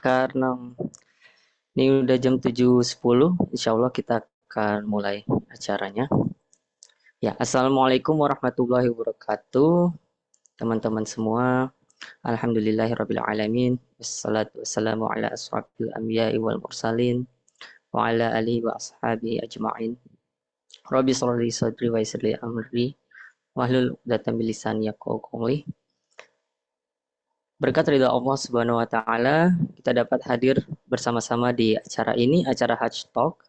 karena ini udah jam 7.10, insya Allah kita akan mulai acaranya. Ya, Assalamualaikum warahmatullahi wabarakatuh, teman-teman semua. Alhamdulillahirrabbilalamin. Wassalatu wassalamu ala asrafil anbiya'i wal mursalin. Wa ala alihi wa ashabihi ajma'in. Rabbi sholli sadri wa yassir li amri. Wahlul 'uqdatam min lisani yafqahu qawli. Berkat ridha Allah Subhanahu wa taala, kita dapat hadir bersama-sama di acara ini, acara Hajj Talk.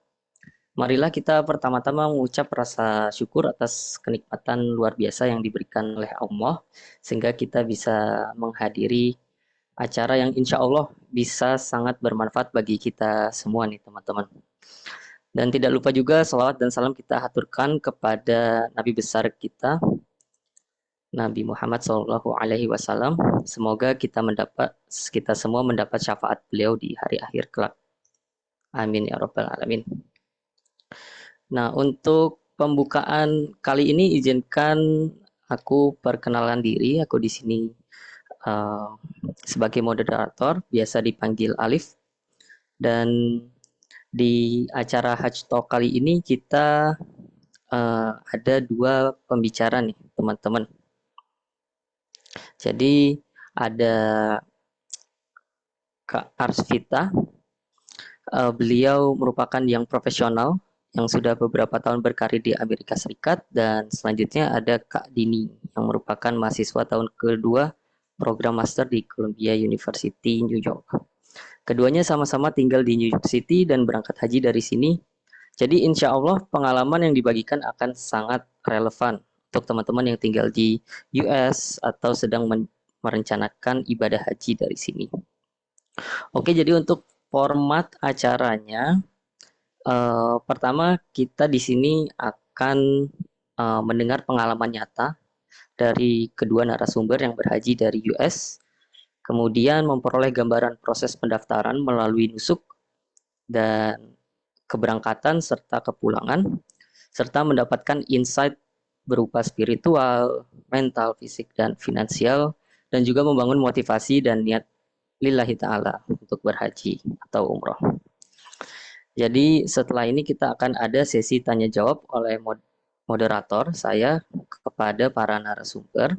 Marilah kita pertama-tama mengucap rasa syukur atas kenikmatan luar biasa yang diberikan oleh Allah, sehingga kita bisa menghadiri acara yang insya Allah bisa sangat bermanfaat bagi kita semua nih teman-teman. Dan tidak lupa juga salawat dan salam kita haturkan kepada Nabi besar kita, Nabi Muhammad SAW. Semoga kita semua mendapat syafaat beliau di hari akhir kelak. Amin ya rabbal alamin. Nah, untuk pembukaan kali ini izinkan aku perkenalan diri. Aku di sini uh, sebagai moderator, biasa dipanggil Alif. Dan di acara Hajj Talk kali ini kita ada dua pembicara nih, teman-teman. Jadi ada Kak Arsvita, beliau merupakan yang profesional yang sudah beberapa tahun berkarir di Amerika Serikat, dan selanjutnya ada Kak Dini yang merupakan mahasiswa tahun kedua program master di Columbia University New York. Keduanya sama-sama tinggal di New York City dan berangkat haji dari sini. Jadi insya Allah pengalaman yang dibagikan akan sangat relevan untuk teman-teman yang tinggal di US atau sedang merencanakan ibadah haji dari sini. Oke, jadi untuk format acaranya, pertama kita di sini akan mendengar pengalaman nyata dari kedua narasumber yang berhaji dari US, kemudian memperoleh gambaran proses pendaftaran melalui nusuk dan keberangkatan serta kepulangan, serta mendapatkan insight berupa spiritual, mental, fisik, dan finansial, dan juga membangun motivasi dan niat lillahi ta'ala untuk berhaji atau umroh. Jadi setelah ini kita akan ada sesi tanya jawab oleh moderator saya kepada para narasumber.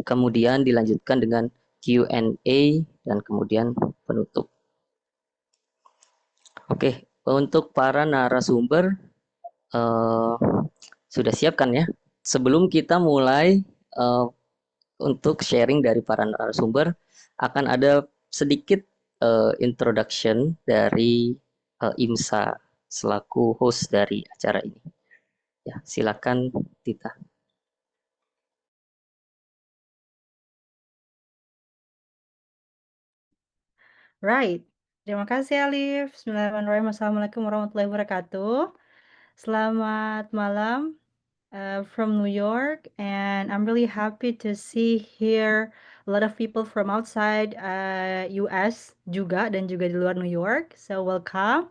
Kemudian dilanjutkan dengan Q&A dan kemudian penutup. Oke, untuk para narasumber sudah siap kan ya? Sebelum kita mulai untuk sharing dari para narasumber, akan ada sedikit introduction dari IMSA selaku host dari acara ini. Ya, silakan Tita. Right. Terima kasih Alif. Bismillahirrahmanirrahim. Assalamualaikum warahmatullahi wabarakatuh. Selamat malam from New York, and I'm really happy to see here a lot of people from outside US juga dan juga di luar New York. So welcome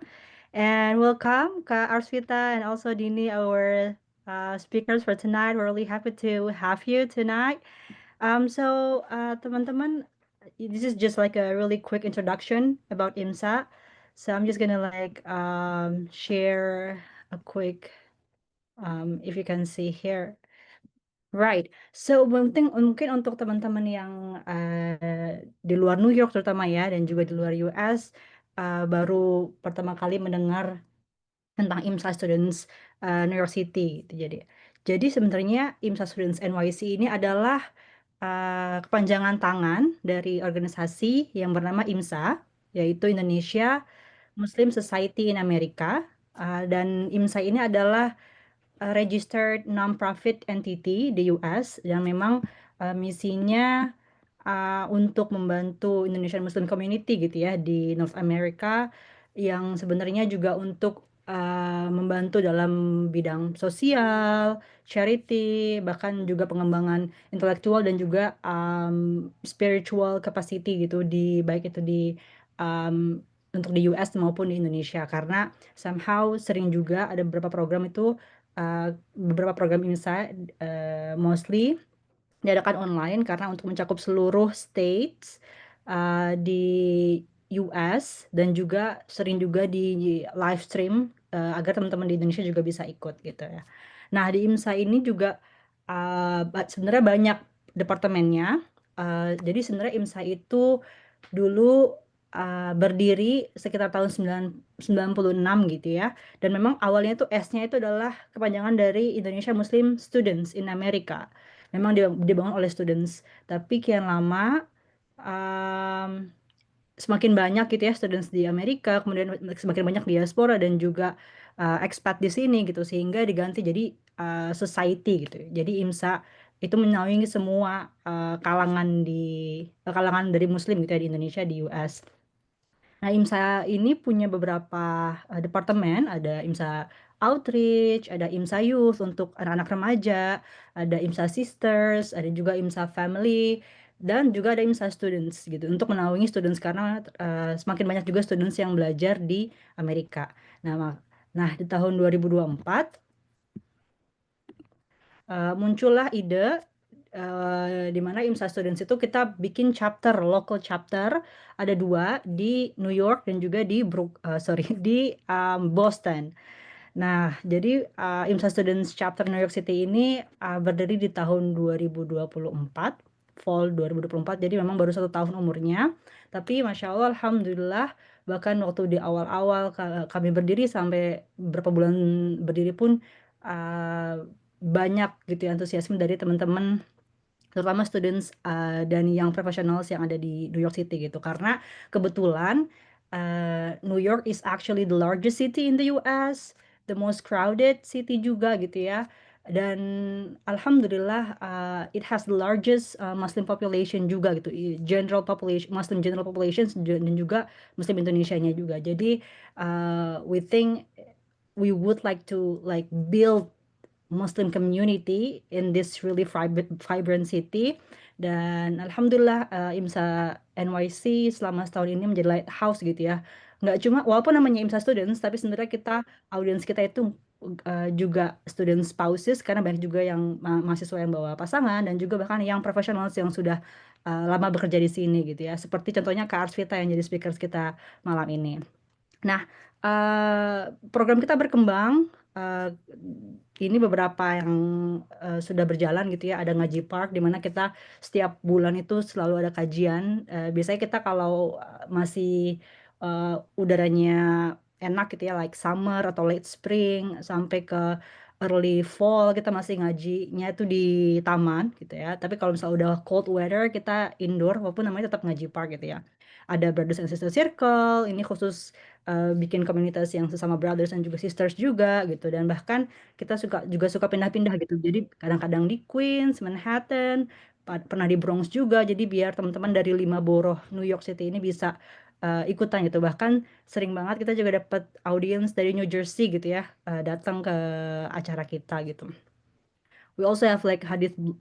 and welcome Kak Arsvita and also Dini, our speakers for tonight. We're really happy to have you tonight. Teman-teman, this is just like a really quick introduction about IMSA. So I'm just gonna share a quick, if you can see here. Right. So mungkin untuk teman-teman yang di luar New York terutama ya, dan juga di luar US, baru pertama kali mendengar tentang IMSA Students New York City gitu. Jadi sebenarnya IMSA Students NYC ini adalah kepanjangan tangan dari organisasi yang bernama IMSA, yaitu Indonesia Muslim Society in America. Dan IMSA ini adalah registered non-profit entity di US, dan memang misinya untuk membantu Indonesian Muslim Community gitu ya di North America, yang sebenarnya juga untuk membantu dalam bidang sosial, charity, bahkan juga pengembangan intelektual dan juga spiritual capacity gitu, di baik itu di untuk di US maupun di Indonesia, karena somehow sering juga ada beberapa program IMSA mostly diadakan online karena untuk mencakup seluruh states di US dan juga sering juga di live stream agar teman-teman di Indonesia juga bisa ikut gitu ya. Nah, di IMSA ini juga sebenarnya banyak departemennya. Jadi sebenarnya IMSA itu dulu berdiri sekitar tahun 96 gitu ya. Dan memang awalnya itu S-nya itu adalah kepanjangan dari Indonesia Muslim Students in America. Memang dibangun oleh students. Tapi kian lama um, semakin banyak gitu ya students di Amerika, kemudian semakin banyak diaspora dan juga expat di sini gitu, sehingga diganti jadi society gitu. Jadi IMSA itu menaungi semua kalangan dari Muslim gitu ya di Indonesia di US. Nah, IMSA ini punya beberapa departemen, ada IMSA Outreach, ada IMSA Youth untuk anak-anak remaja, ada IMSA Sisters, ada juga IMSA Family, dan juga ada IMSA Students gitu untuk menaungi students karena semakin banyak juga students yang belajar di Amerika. Nah, di tahun 2024 muncullah ide di mana IMSA Students itu kita bikin chapter, local chapter, ada dua di New York dan juga di Boston. Nah, jadi IMSA Students Chapter New York City ini berdiri di tahun 2024, fall 2024, jadi memang baru 1 tahun umurnya. Tapi Masya Allah, Alhamdulillah, bahkan waktu di awal-awal kami berdiri sampai berapa bulan berdiri pun uh, banyak gitu ya antusiasme dari teman-teman terutama students dan yang professionals yang ada di New York City gitu karena kebetulan New York is actually the largest city in the US, the most crowded city juga gitu ya. Dan alhamdulillah it has the largest Muslim population juga gitu, general population Muslim general population dan juga Muslim Indonesianya juga. Jadi we think we would like to like build Muslim community in this really vibrant city. Dan alhamdulillah IMSA NYC selama setahun ini menjadi lighthouse gitu ya. Nggak cuma walaupun namanya IMSA Students, tapi sebenarnya audiens kita itu juga student spouses karena banyak juga yang mahasiswa yang bawa pasangan dan juga bahkan yang profesional yang sudah lama bekerja di sini gitu ya. Seperti contohnya Kak Arsvita yang jadi speakers kita malam ini. Nah, program kita berkembang. Ini beberapa yang sudah berjalan gitu ya. Ada Ngaji Park, di mana kita setiap bulan itu selalu ada kajian. Biasanya kita kalau masih udaranya enak gitu ya, like summer atau late spring sampai ke early fall, kita masih ngajinya itu di taman gitu ya. Tapi kalau misalnya udah cold weather, kita indoor, walaupun namanya tetap Ngaji Park gitu ya. Ada Brothers and Sisters Circle, ini khusus bikin komunitas yang sesama brothers dan juga sisters juga gitu, dan bahkan kita suka pindah-pindah gitu, jadi kadang-kadang di Queens, Manhattan, pernah di Bronx juga, jadi biar teman-teman dari 5 borough New York City ini bisa ikutan gitu. Bahkan sering banget kita juga dapat audiens dari New Jersey gitu ya, datang ke acara kita gitu. We also have like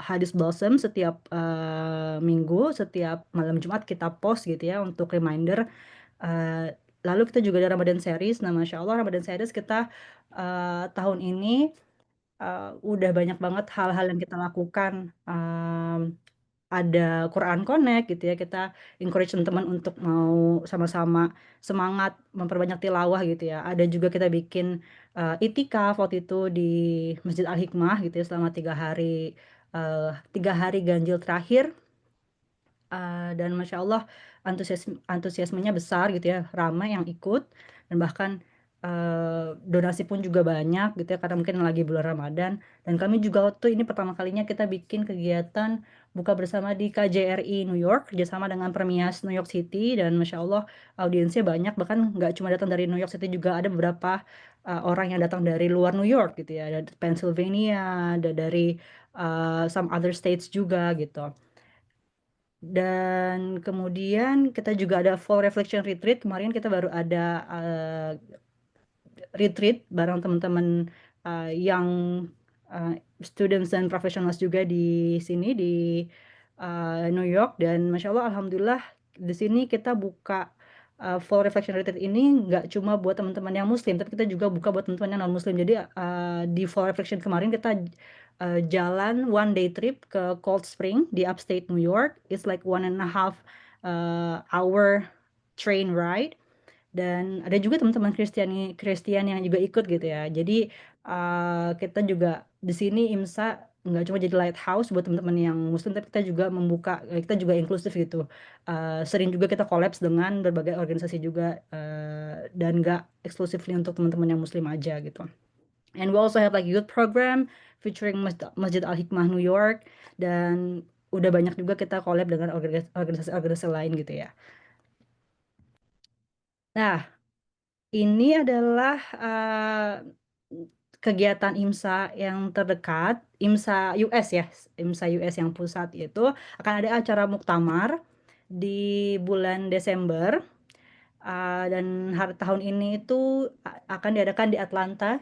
Hadis Blossom setiap minggu, setiap malam Jumat kita post gitu ya untuk reminder. Lalu kita juga ada Ramadan Series. Nah, Masya Allah Ramadan Series kita tahun ini udah banyak banget hal-hal yang kita lakukan. Ada Quran Connect gitu ya, kita encourage teman-teman untuk mau sama-sama semangat memperbanyak tilawah gitu ya. Ada juga kita bikin itikaf waktu itu di Masjid Al Hikmah gitu ya selama 3 hari, 3 hari ganjil terakhir. Dan Masya Allah antusiasmenya besar gitu ya, ramai yang ikut, dan bahkan donasi pun juga banyak gitu ya karena mungkin lagi bulan Ramadan. Dan kami juga waktu ini pertama kalinya kita bikin kegiatan buka bersama di KJRI New York kerjasama dengan Permias New York City, dan Masya Allah audiensnya banyak, bahkan nggak cuma datang dari New York City, juga ada beberapa orang yang datang dari luar New York gitu ya, ada Pennsylvania, ada dari some other states juga gitu. Dan kemudian kita juga ada Fall Reflection Retreat. Kemarin kita baru ada retreat bareng teman-teman yang students dan professionals juga di sini di New York. Dan Masya Allah Alhamdulillah di sini kita buka Fall Reflection Retreat ini nggak cuma buat teman-teman yang Muslim, tapi kita juga buka buat teman-teman yang non Muslim. Jadi di Fall Reflection kemarin kita jalan 1 day trip ke Cold Spring di upstate New York. It's like 1.5 hour train ride. Dan ada juga teman-teman Kristian yang juga ikut gitu ya. Jadi kita juga di sini IMSA nggak cuma jadi lighthouse buat teman-teman yang Muslim, tapi kita juga membuka, kita juga inklusif gitu. Sering juga kita collabs dengan berbagai organisasi juga, dan nggak exclusively untuk teman-teman yang Muslim aja gitu. And we also have like youth program featuring Masjid Al Hikmah New York, dan udah banyak juga kita collab dengan organisasi-organisasi lain gitu ya. Nah, ini adalah kegiatan IMSA yang terdekat, IMSA US ya, IMSA US yang pusat itu akan ada acara muktamar di bulan Desember, dan hari tahun ini itu akan diadakan di Atlanta,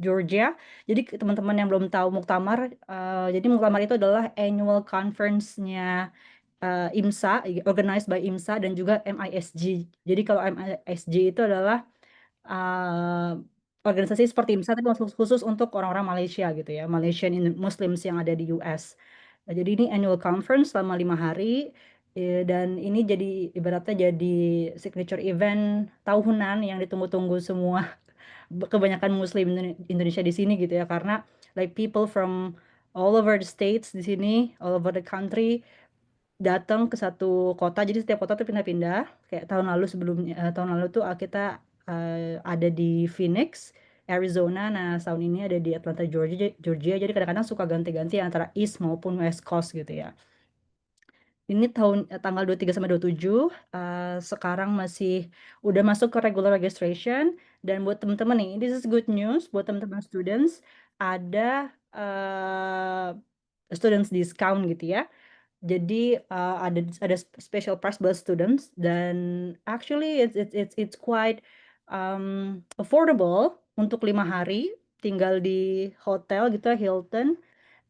Georgia. Jadi teman-teman yang belum tahu muktamar, jadi muktamar itu adalah annual conference-nya IMSA, organized by IMSA dan juga MISG. Jadi kalau MISG itu adalah uh, organisasi seperti IMSA tapi khusus untuk orang-orang Malaysia gitu ya, Malaysian Muslims yang ada di US. Jadi ini annual conference selama 5 hari, dan ini jadi ibaratnya jadi signature event tahunan yang ditunggu-tunggu semua kebanyakan Muslim Indonesia di sini gitu ya, karena like people from all over the states di sini, all over the country datang ke satu kota. Jadi setiap kota tuh pindah-pindah. Kayak tahun lalu sebelumnya, tahun lalu tuh kita ada di Phoenix, Arizona. Nah, tahun ini ada di Atlanta, Georgia. Georgia. Jadi kadang-kadang suka ganti-ganti antara East maupun West Coast gitu ya. Ini tanggal 23 sampai 27, sekarang masih udah masuk ke regular registration. Dan buat teman-teman nih, this is good news buat teman-teman students, ada students discount gitu ya. Jadi ada special price buat students, dan actually it's quite affordable untuk 5 hari tinggal di hotel gitu ya, Hilton,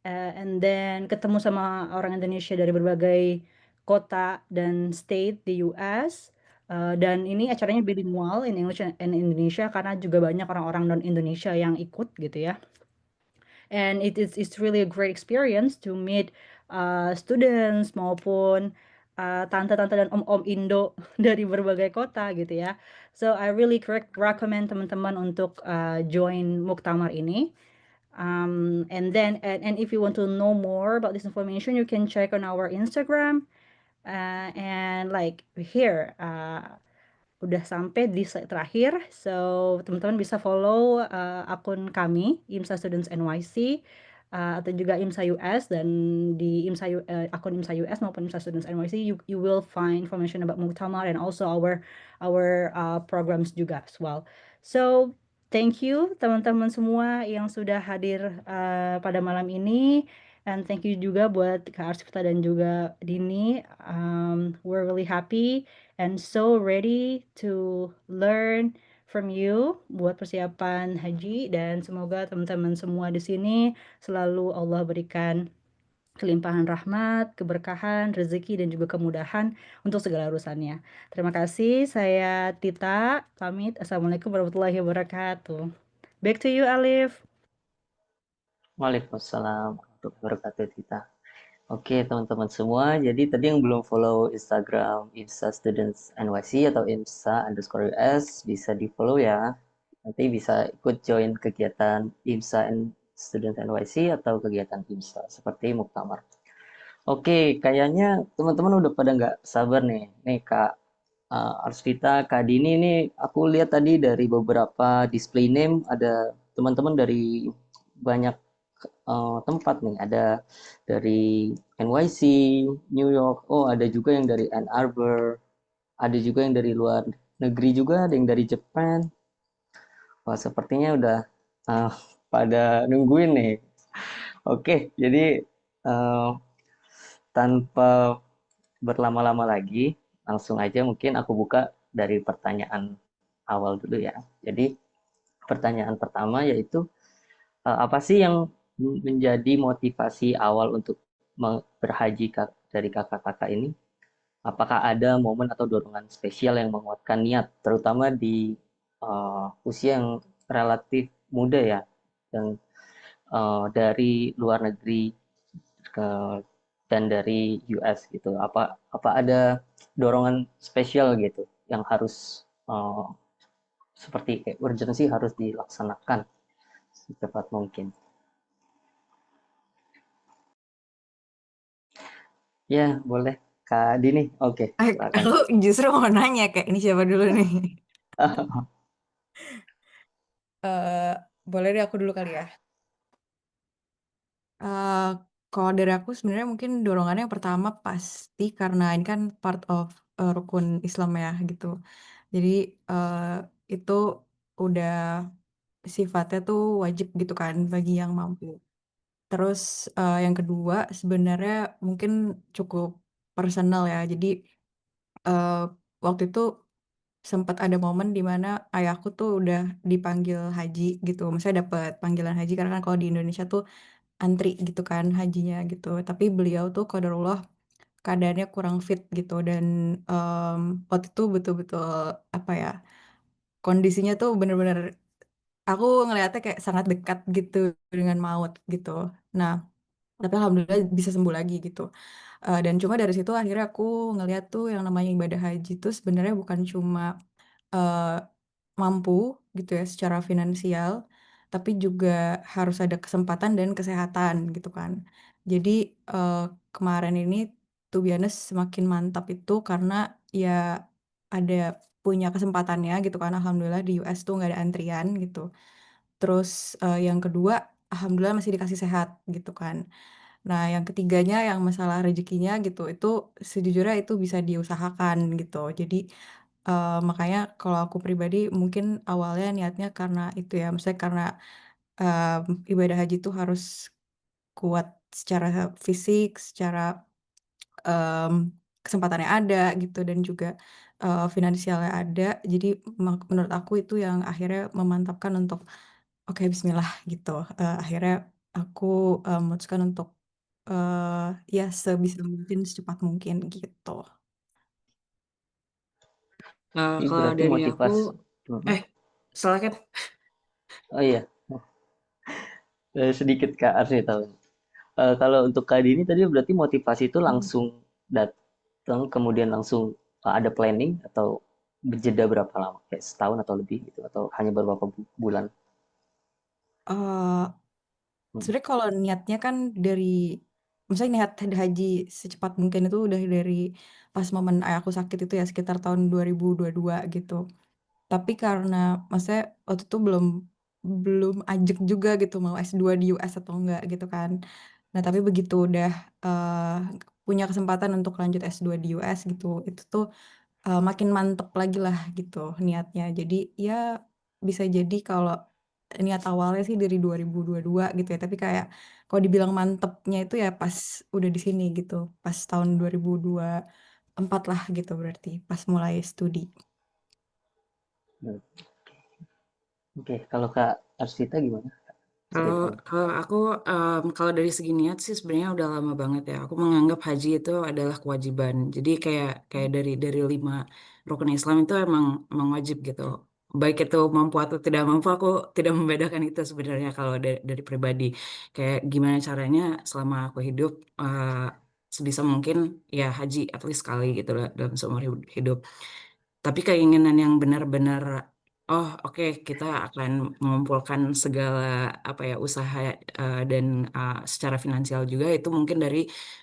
and then ketemu sama orang Indonesia dari berbagai kota dan state di US. Dan ini acaranya bilingual in English and Indonesia karena juga banyak orang-orang non Indonesia yang ikut gitu ya. And it's really a great experience to meet students maupun tante-tante dan om-om Indo dari berbagai kota gitu ya. So I really recommend teman-teman untuk join Muktamar ini. And if you want to know more about this information, you can check on our Instagram, and like here. Udah sampai di slide terakhir. So, teman-teman bisa follow akun kami, IMSA Students NYC, atau juga IMSA US. Dan di akun IMSA US maupun IMSA Students NYC, you will find information about Muktamar and also our programs juga as well. So, thank you teman-teman semua yang sudah hadir pada malam ini. And thank you juga buat Kak Arsifta dan juga Dini. We're really happy and so ready to learn from you buat persiapan haji, dan semoga teman-teman semua di sini selalu Allah berikan kelimpahan rahmat, keberkahan, rezeki, dan juga kemudahan untuk segala urusannya. Terima kasih, saya Tita, pamit. Assalamualaikum warahmatullahi wabarakatuh. Back to you, Alif. Waalaikumsalam warahmatullahi wabarakatuh, Tita. Oke, teman-teman semua. Jadi tadi yang belum follow Instagram IMSA Students NYC atau IMSA_US bisa di-follow ya. Nanti bisa ikut join kegiatan IMSA and Student NYC atau kegiatan IMSA seperti Muktamar. Oke, kayaknya teman-teman udah pada nggak sabar nih. Nih Kak Arsvita, Kak Dini nih aku lihat tadi dari beberapa display name ada teman-teman dari banyak tempat nih. Ada dari NYC, New York, oh ada juga yang dari Ann Arbor, ada juga yang dari luar negeri juga, ada yang dari Jepang. Wah, sepertinya udah uh, pada nungguin nih. Oke, jadi uh, tanpa berlama-lama lagi, langsung aja mungkin aku buka dari pertanyaan awal dulu ya. Jadi pertanyaan pertama yaitu apa sih yang menjadi motivasi awal untuk berhaji dari kakak-kakak ini? Apakah ada momen atau dorongan spesial yang menguatkan niat, terutama di usia yang relatif muda ya, yang dari luar negeri ke dan dari US gitu. Apa ada dorongan spesial gitu yang harus seperti kayak urgensi harus dilaksanakan secepat mungkin. Ya, boleh. Kak Dini, oke, silakan. Aku justru mau nanya kayak ini siapa dulu nih? Eh boleh deh aku dulu kali ya. Eh kalau dari aku sebenarnya mungkin dorongannya yang pertama pasti karena ini kan part of rukun Islam ya gitu. Jadi eh itu udah sifatnya tuh wajib gitu kan bagi yang mampu. Terus yang kedua sebenarnya mungkin cukup personal ya. Jadi eh waktu itu sempat ada momen di mana ayahku tuh udah dipanggil haji gitu. Misalnya dapat panggilan haji karena kan kalau di Indonesia tuh antri gitu kan hajinya gitu. Tapi beliau tuh qadarullah keadaannya kurang fit gitu dan waktu itu betul-betul apa ya kondisinya tuh bener-bener aku ngelihatnya kayak sangat dekat gitu dengan maut gitu. Nah, tapi alhamdulillah bisa sembuh lagi gitu. Dan cuma dari situ akhirnya aku ngeliat tuh yang namanya ibadah haji tuh sebenarnya bukan cuma eh, mampu gitu ya secara finansial, tapi juga harus ada kesempatan dan kesehatan gitu kan. Jadi eh, kemarin ini tuh biasanya semakin mantap itu karena ya ada punya kesempatannya gitu kan. Alhamdulillah di US tuh nggak ada antrian gitu. Terus yang kedua, alhamdulillah masih dikasih sehat gitu kan. Nah, yang ketiganya yang masalah rezekinya gitu, itu sejujurnya itu bisa diusahakan gitu. Jadi makanya kalau aku pribadi mungkin awalnya niatnya karena itu ya, maksudnya karena ibadah haji itu harus kuat secara fisik, secara em, kesempatannya ada gitu dan juga finansialnya ada. Jadi menurut aku itu yang akhirnya memantapkan untuk oke Bismillah gitu. Akhirnya aku memutuskan untuk ya sebisa mungkin secepat mungkin gitu. Ini Kalau berarti dari aku, motivasi. Mhm. eh, salah kan? Oh iya, sedikit Kak Arsy tahu. Kalau untuk Kak Dini tadi berarti motivasi itu Hmm. langsung datang, kemudian langsung ada planning atau berjeda berapa lama? Kayak setahun atau lebih gitu, atau hanya beberapa bulan? Eh, Hmm. Sebenarnya kalau niatnya kan dari, misalnya niat haji secepat mungkin itu udah dari pas momen ayahku sakit itu ya sekitar tahun 2022 gitu. Tapi karena maksudnya waktu itu belum belum ajek juga gitu mau S2 di US atau enggak gitu kan. Nah, tapi begitu udah eh, punya kesempatan untuk lanjut S2 di US gitu, itu tuh makin mantep lagi lah gitu niatnya. Jadi ya bisa jadi kalau niat awalnya sih dari 2022 gitu ya, tapi kayak kalau dibilang mantepnya itu ya pas udah di sini gitu, pas tahun 2024 lah gitu berarti, pas mulai studi. Hmm. Oke, kalau Kak Arsita gimana Kalau ceritanya? kalau aku kalau dari segi niat sih sebenarnya udah lama banget ya. Aku menganggap haji itu adalah kewajiban. Jadi kayak kayak dari 5 rukun Islam itu emang wajib gitu. Baik itu mampu atau tidak mampu, aku tidak membedakan itu sebenarnya kalau dari pribadi. Kayak gimana caranya selama aku hidup sebisa mungkin ya haji at least sekali gitu lah dalam seumur hidup. Tapi keinginan yang benar-benar, oh oke kita akan mengumpulkan segala apa ya usaha dan secara finansial juga itu mungkin dari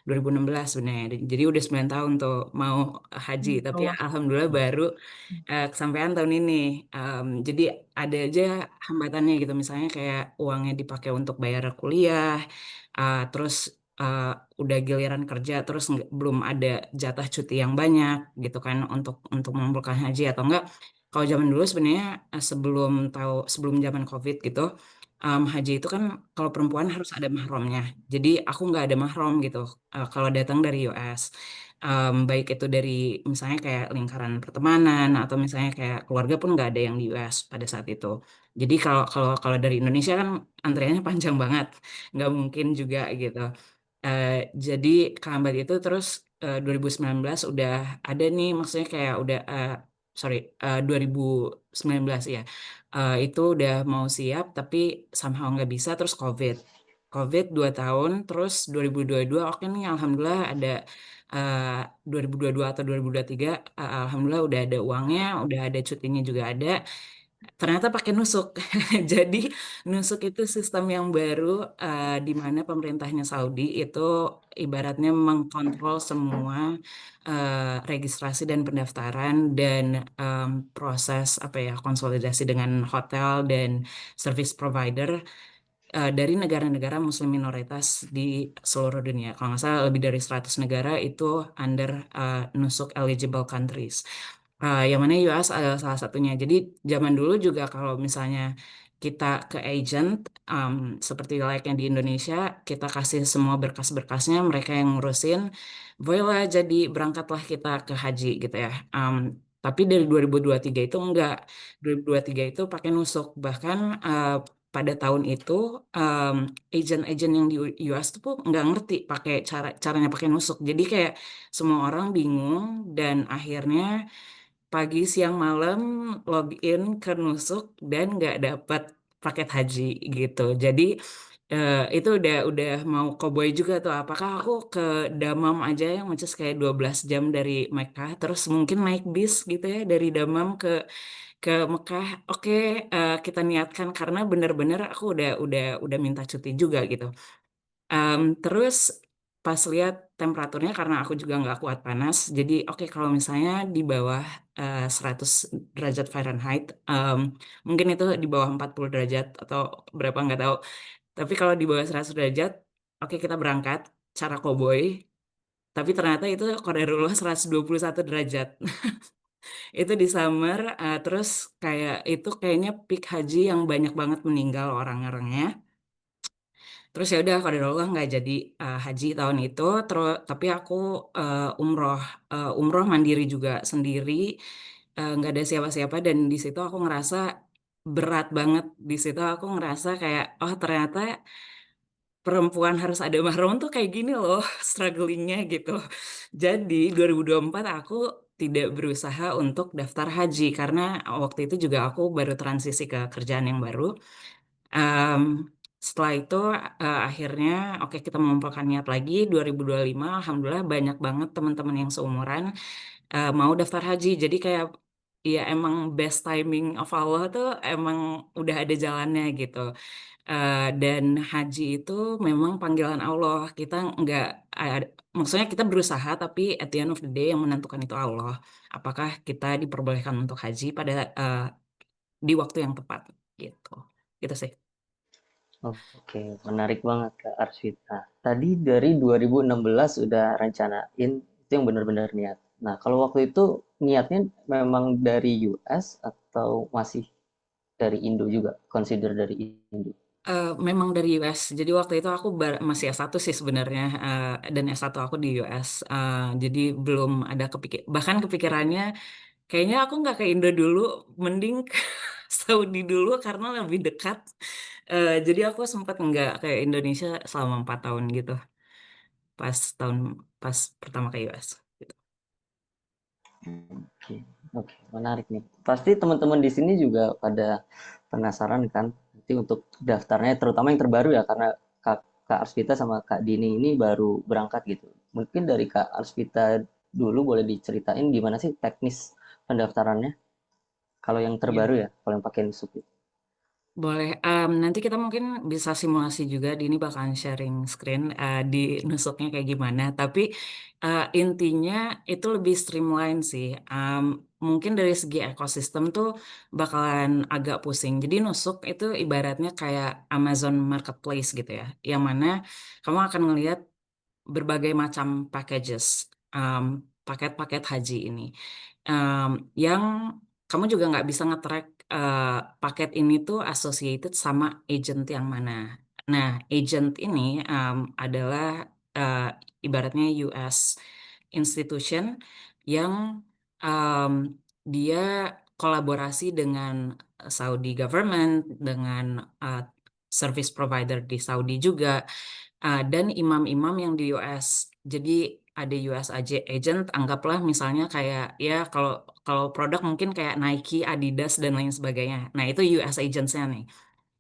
2016 sebenarnya. Jadi udah 9 tahun tuh mau haji, tapi ya Allah. alhamdulillah baru kesampaian tahun ini. Jadi ada aja hambatannya gitu, misalnya kayak uangnya dipakai untuk bayar kuliah, terus uh, udah giliran kerja, terus belum ada jatah cuti yang banyak gitu kan untuk mengumpulkan haji atau enggak. Kalau zaman dulu sebenarnya sebelum zaman COVID gitu, haji itu kan kalau perempuan harus ada mahramnya. Jadi aku nggak ada mahram gitu kalau datang dari US. Baik itu dari misalnya kayak lingkaran pertemanan atau misalnya kayak keluarga pun nggak ada yang di US pada saat itu. Jadi kalau kalau kalau dari Indonesia kan antriannya panjang banget, nggak mungkin juga gitu. Eh, jadi kehambat itu terus 2019 udah ada nih, maksudnya kayak udah sorry 2019 ya. Itu udah mau siap tapi somehow nggak bisa terus COVID. COVID 2 tahun, terus 2022 oke nih alhamdulillah ada 2022 atau 2023 alhamdulillah udah ada uangnya, udah ada cutinya juga ada. Ternyata pakai nusuk. Jadi nusuk itu sistem yang baru di mana pemerintahnya Saudi itu ibaratnya mengkontrol semua registrasi dan pendaftaran dan proses apa ya konsolidasi dengan hotel dan service provider dari negara-negara Muslim minoritas di seluruh dunia. Kalau nggak salah lebih dari 100 negara itu under nusuk eligible countries. Yang mana US adalah salah satunya. Jadi zaman dulu juga kalau misalnya kita ke agent, seperti layaknya di Indonesia, kita kasih semua berkas-berkasnya, mereka yang ngurusin, bolehlah jadi berangkatlah kita ke haji gitu ya. Tapi dari 2023 itu enggak. 2023 itu pakai nusuk. Bahkan pada tahun itu agent-agent yang di US tuh nggak ngerti pakai caranya pakai nusuk. Jadi kayak semua orang bingung dan akhirnya pagi siang malam login ke nusuk dan nggak dapat paket haji gitu. Jadi itu udah mau cowboy juga tuh. Apakah aku ke Damam aja yang macam kayak 12 jam dari Mekah, terus mungkin naik bis gitu ya dari Damam ke Mekah. Oke, kita niatkan karena bener-bener aku udah minta cuti juga gitu. Terus pas lihat temperaturnya karena aku juga nggak kuat panas, jadi oke kalau misalnya di bawah 100 derajat Fahrenheit, mungkin itu di bawah 40 derajat atau berapa nggak tahu. Tapi kalau di bawah 100 derajat, oke kita berangkat cara koboi. Tapi ternyata itu kodarullah 121 derajat. Itu di summer, terus kayak itu kayaknya peak haji yang banyak banget meninggal orang-orangnya. Terus ya udah qadarullah nggak jadi haji tahun itu. Terus tapi aku umroh umroh mandiri juga sendiri, nggak ada siapa-siapa dan di situ aku ngerasa berat banget. Di situ aku ngerasa kayak oh ternyata perempuan harus ada mahram tuh kayak gini loh strugglingnya gitu. Jadi 2024 aku tidak berusaha untuk daftar haji karena waktu itu juga aku baru transisi ke kerjaan yang baru. Em, Setelah itu akhirnya oke kita mengumpulkan niat lagi 2025 alhamdulillah banyak banget teman-teman yang seumuran mau daftar haji. Jadi kayak ya emang best timing of Allah tuh emang udah ada jalannya gitu. Dan haji itu memang panggilan Allah. Kita nggak maksudnya kita berusaha tapi at the end of the day yang menentukan itu Allah. Apakah kita diperbolehkan untuk haji pada di waktu yang tepat gitu. Gitu sih. Oke, menarik banget Kak Arswita. Tadi dari 2016 udah rencanain itu yang benar-benar niat. Nah, kalau waktu itu niatnya memang dari US atau masih dari Indo juga? Consider dari Indo. Memang dari US. Jadi waktu itu aku masih S1 sih sebenarnya dan S1 aku di US. Jadi belum ada bahkan kepikirannya kayaknya aku nggak ke Indo dulu, mending ke Saudi dulu karena lebih dekat. Jadi aku sempat nggak ke Indonesia selama 4 tahun gitu. Pas pertama ke US. Gitu. Oke, oke, menarik nih. Pasti teman-teman di sini juga pada penasaran kan, nanti untuk daftarnya, terutama yang terbaru ya, karena Kak Arsvita sama Kak Dini ini baru berangkat gitu. Mungkin dari Kak Arsvita dulu boleh diceritain gimana sih teknis pendaftarannya? Kalau yang Iya. terbaru ya, kalau yang pakai Nusuk itu. Boleh. Nanti kita mungkin bisa simulasi juga. Dini bakalan sharing screen di nusuknya kayak gimana. Tapi intinya itu lebih streamline sih. Mungkin dari segi ekosistem tuh bakalan agak pusing. Jadi nusuk itu ibaratnya kayak Amazon Marketplace gitu ya. Yang mana kamu akan ngelihat berbagai macam packages, paket-paket haji ini. Yang kamu juga nggak bisa nge-track paket ini tuh associated sama agent yang mana. Nah, agent ini adalah uh, ibaratnya US institution yang um, dia kolaborasi dengan Saudi government, dengan service provider di Saudi juga, dan imam-imam yang di US. Jadi ada US agent, anggaplah misalnya kayak ya kalau produk mungkin kayak Nike, Adidas dan lain sebagainya. Nah itu US agentsnya nih.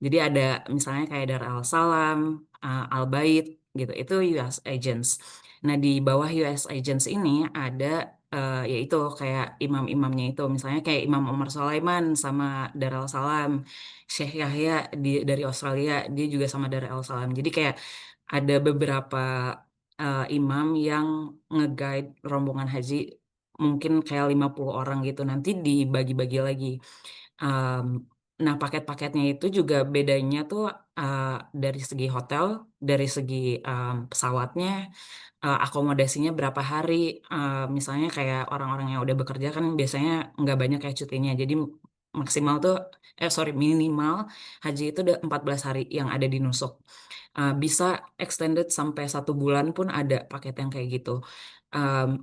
Jadi ada misalnya kayak Dar Al Salam, Al Bait gitu, itu US agents. Nah di bawah US agents ini ada yaitu kayak imam-imamnya itu, misalnya kayak Imam Omar Sulaiman sama Dar Al Salam, Syekh Yahya dari Australia, dia juga sama Dar Al Salam. Jadi kayak ada beberapa imam yang nge-guide rombongan haji, mungkin kayak 50 orang gitu, nanti dibagi-bagi lagi. Um, nah, paket-paketnya itu juga bedanya tuh dari segi hotel, dari segi pesawatnya, akomodasinya berapa hari. Misalnya kayak orang-orang yang udah bekerja kan biasanya nggak banyak kayak cutinya. Jadi maksimal tuh, minimal haji itu udah 14 hari yang ada di nusuk. Bisa extended sampai 1 bulan pun ada paket yang kayak gitu.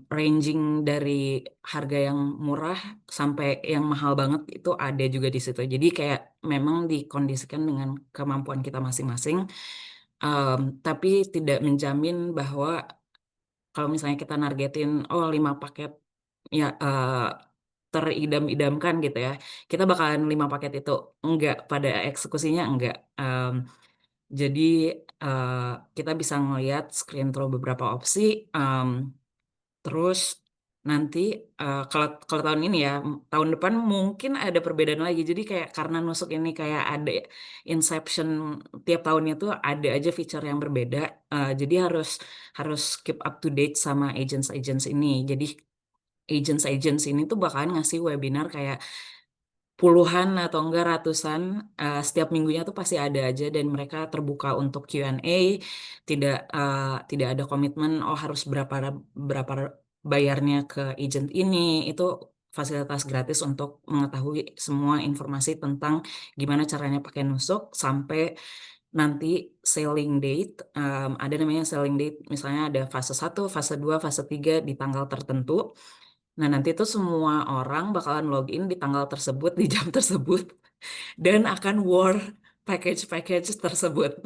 Ranging dari harga yang murah sampai yang mahal banget itu ada juga di situ. Jadi kayak memang dikondisikan dengan kemampuan kita masing-masing. Tapi tidak menjamin bahwa kalau misalnya kita nargetin 5 paket ya teridam-idamkan gitu ya, kita bakalan 5 paket itu. Enggak, pada eksekusinya enggak. Jadi kita bisa ngelihat screen through beberapa opsi. Terus nanti kalau kalau tahun ini ya, tahun depan mungkin ada perbedaan lagi. Jadi kayak karena nusuk ini kayak ada Inception, tiap tahunnya tuh ada aja feature yang berbeda. Jadi harus harus keep up to date sama agents-agents ini. Jadi agents-agents ini tuh bakalan ngasih webinar kayak puluhan atau enggak ratusan, setiap minggunya tuh pasti ada aja, dan mereka terbuka untuk Q&A. Tidak ada komitmen harus berapa berapa bayarnya ke agent ini. Itu fasilitas gratis untuk mengetahui semua informasi tentang gimana caranya pakai nusuk sampai nanti selling date. Ada namanya selling date, misalnya ada fase 1, fase 2, fase 3 di tanggal tertentu. Nah, nanti tuh semua orang bakalan login di tanggal tersebut, di jam tersebut, dan akan war package-package tersebut.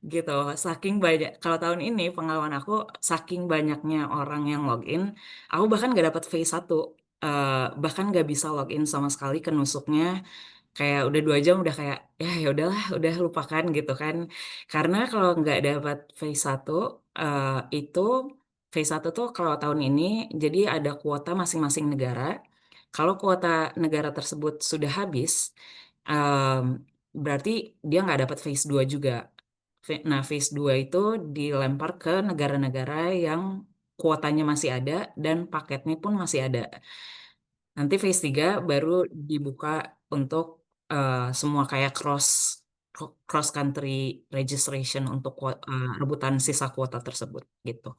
Gitu. Saking banyak, kalau tahun ini pengalaman aku, saking banyaknya orang yang login, aku bahkan gak dapat V1, bahkan gak bisa login sama sekali ke nusuknya. Kayak udah 2 jam udah kayak ya udahlah, udah lupakan gitu kan. Karena kalau nggak dapat V1 itu V1 tuh kalau tahun ini jadi ada kuota masing-masing negara. Kalau kuota negara tersebut sudah habis, em, berarti dia nggak dapat phase 2 juga. Nah, phase 2 itu dilempar ke negara-negara yang kuotanya masih ada dan paketnya pun masih ada. Nanti phase 3 baru dibuka untuk semua kayak cross country registration untuk rebutan sisa kuota tersebut gitu.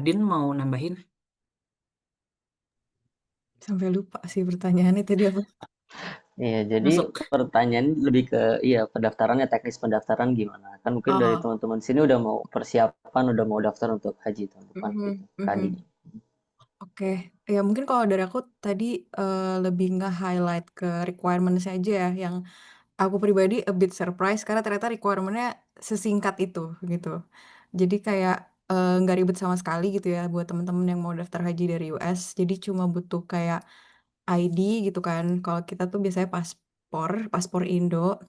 Din mau nambahin? Sampai lupa sih pertanyaannya tadi apa. Iya, jadi Masuk. pertanyaan lebih ke pendaftarannya, teknis pendaftaran gimana? Kan mungkin dari Oh, teman-teman sini udah mau persiapan, udah mau daftar untuk haji tahun depan mhm, gitu. mhm. Kadi. Oke, ya mungkin kalau dari aku tadi lebih nge-highlight ke requirements aja ya, yang aku pribadi a bit surprise karena ternyata requirement-nya sesingkat itu gitu. Jadi kayak nggak ribet sama sekali gitu ya buat temen-temen yang mau daftar haji dari US. Jadi cuma butuh kayak ID gitu kan. Kalau kita tuh biasanya paspor Indo.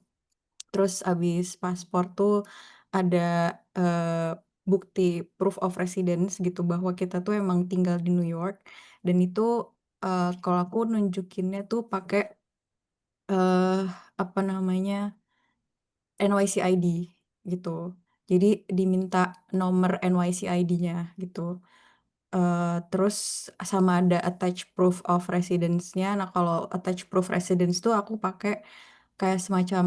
Terus abis paspor tuh ada bukti proof of residence gitu bahwa kita tuh emang tinggal di New York. Dan itu kalau aku nunjukinnya tuh pakai eh apa namanya NYC ID gitu. Jadi diminta nomor NYC ID-nya gitu. Terus sama ada attach proof of residence-nya. Nah, kalau attach proof residence tuh aku pakai kayak semacam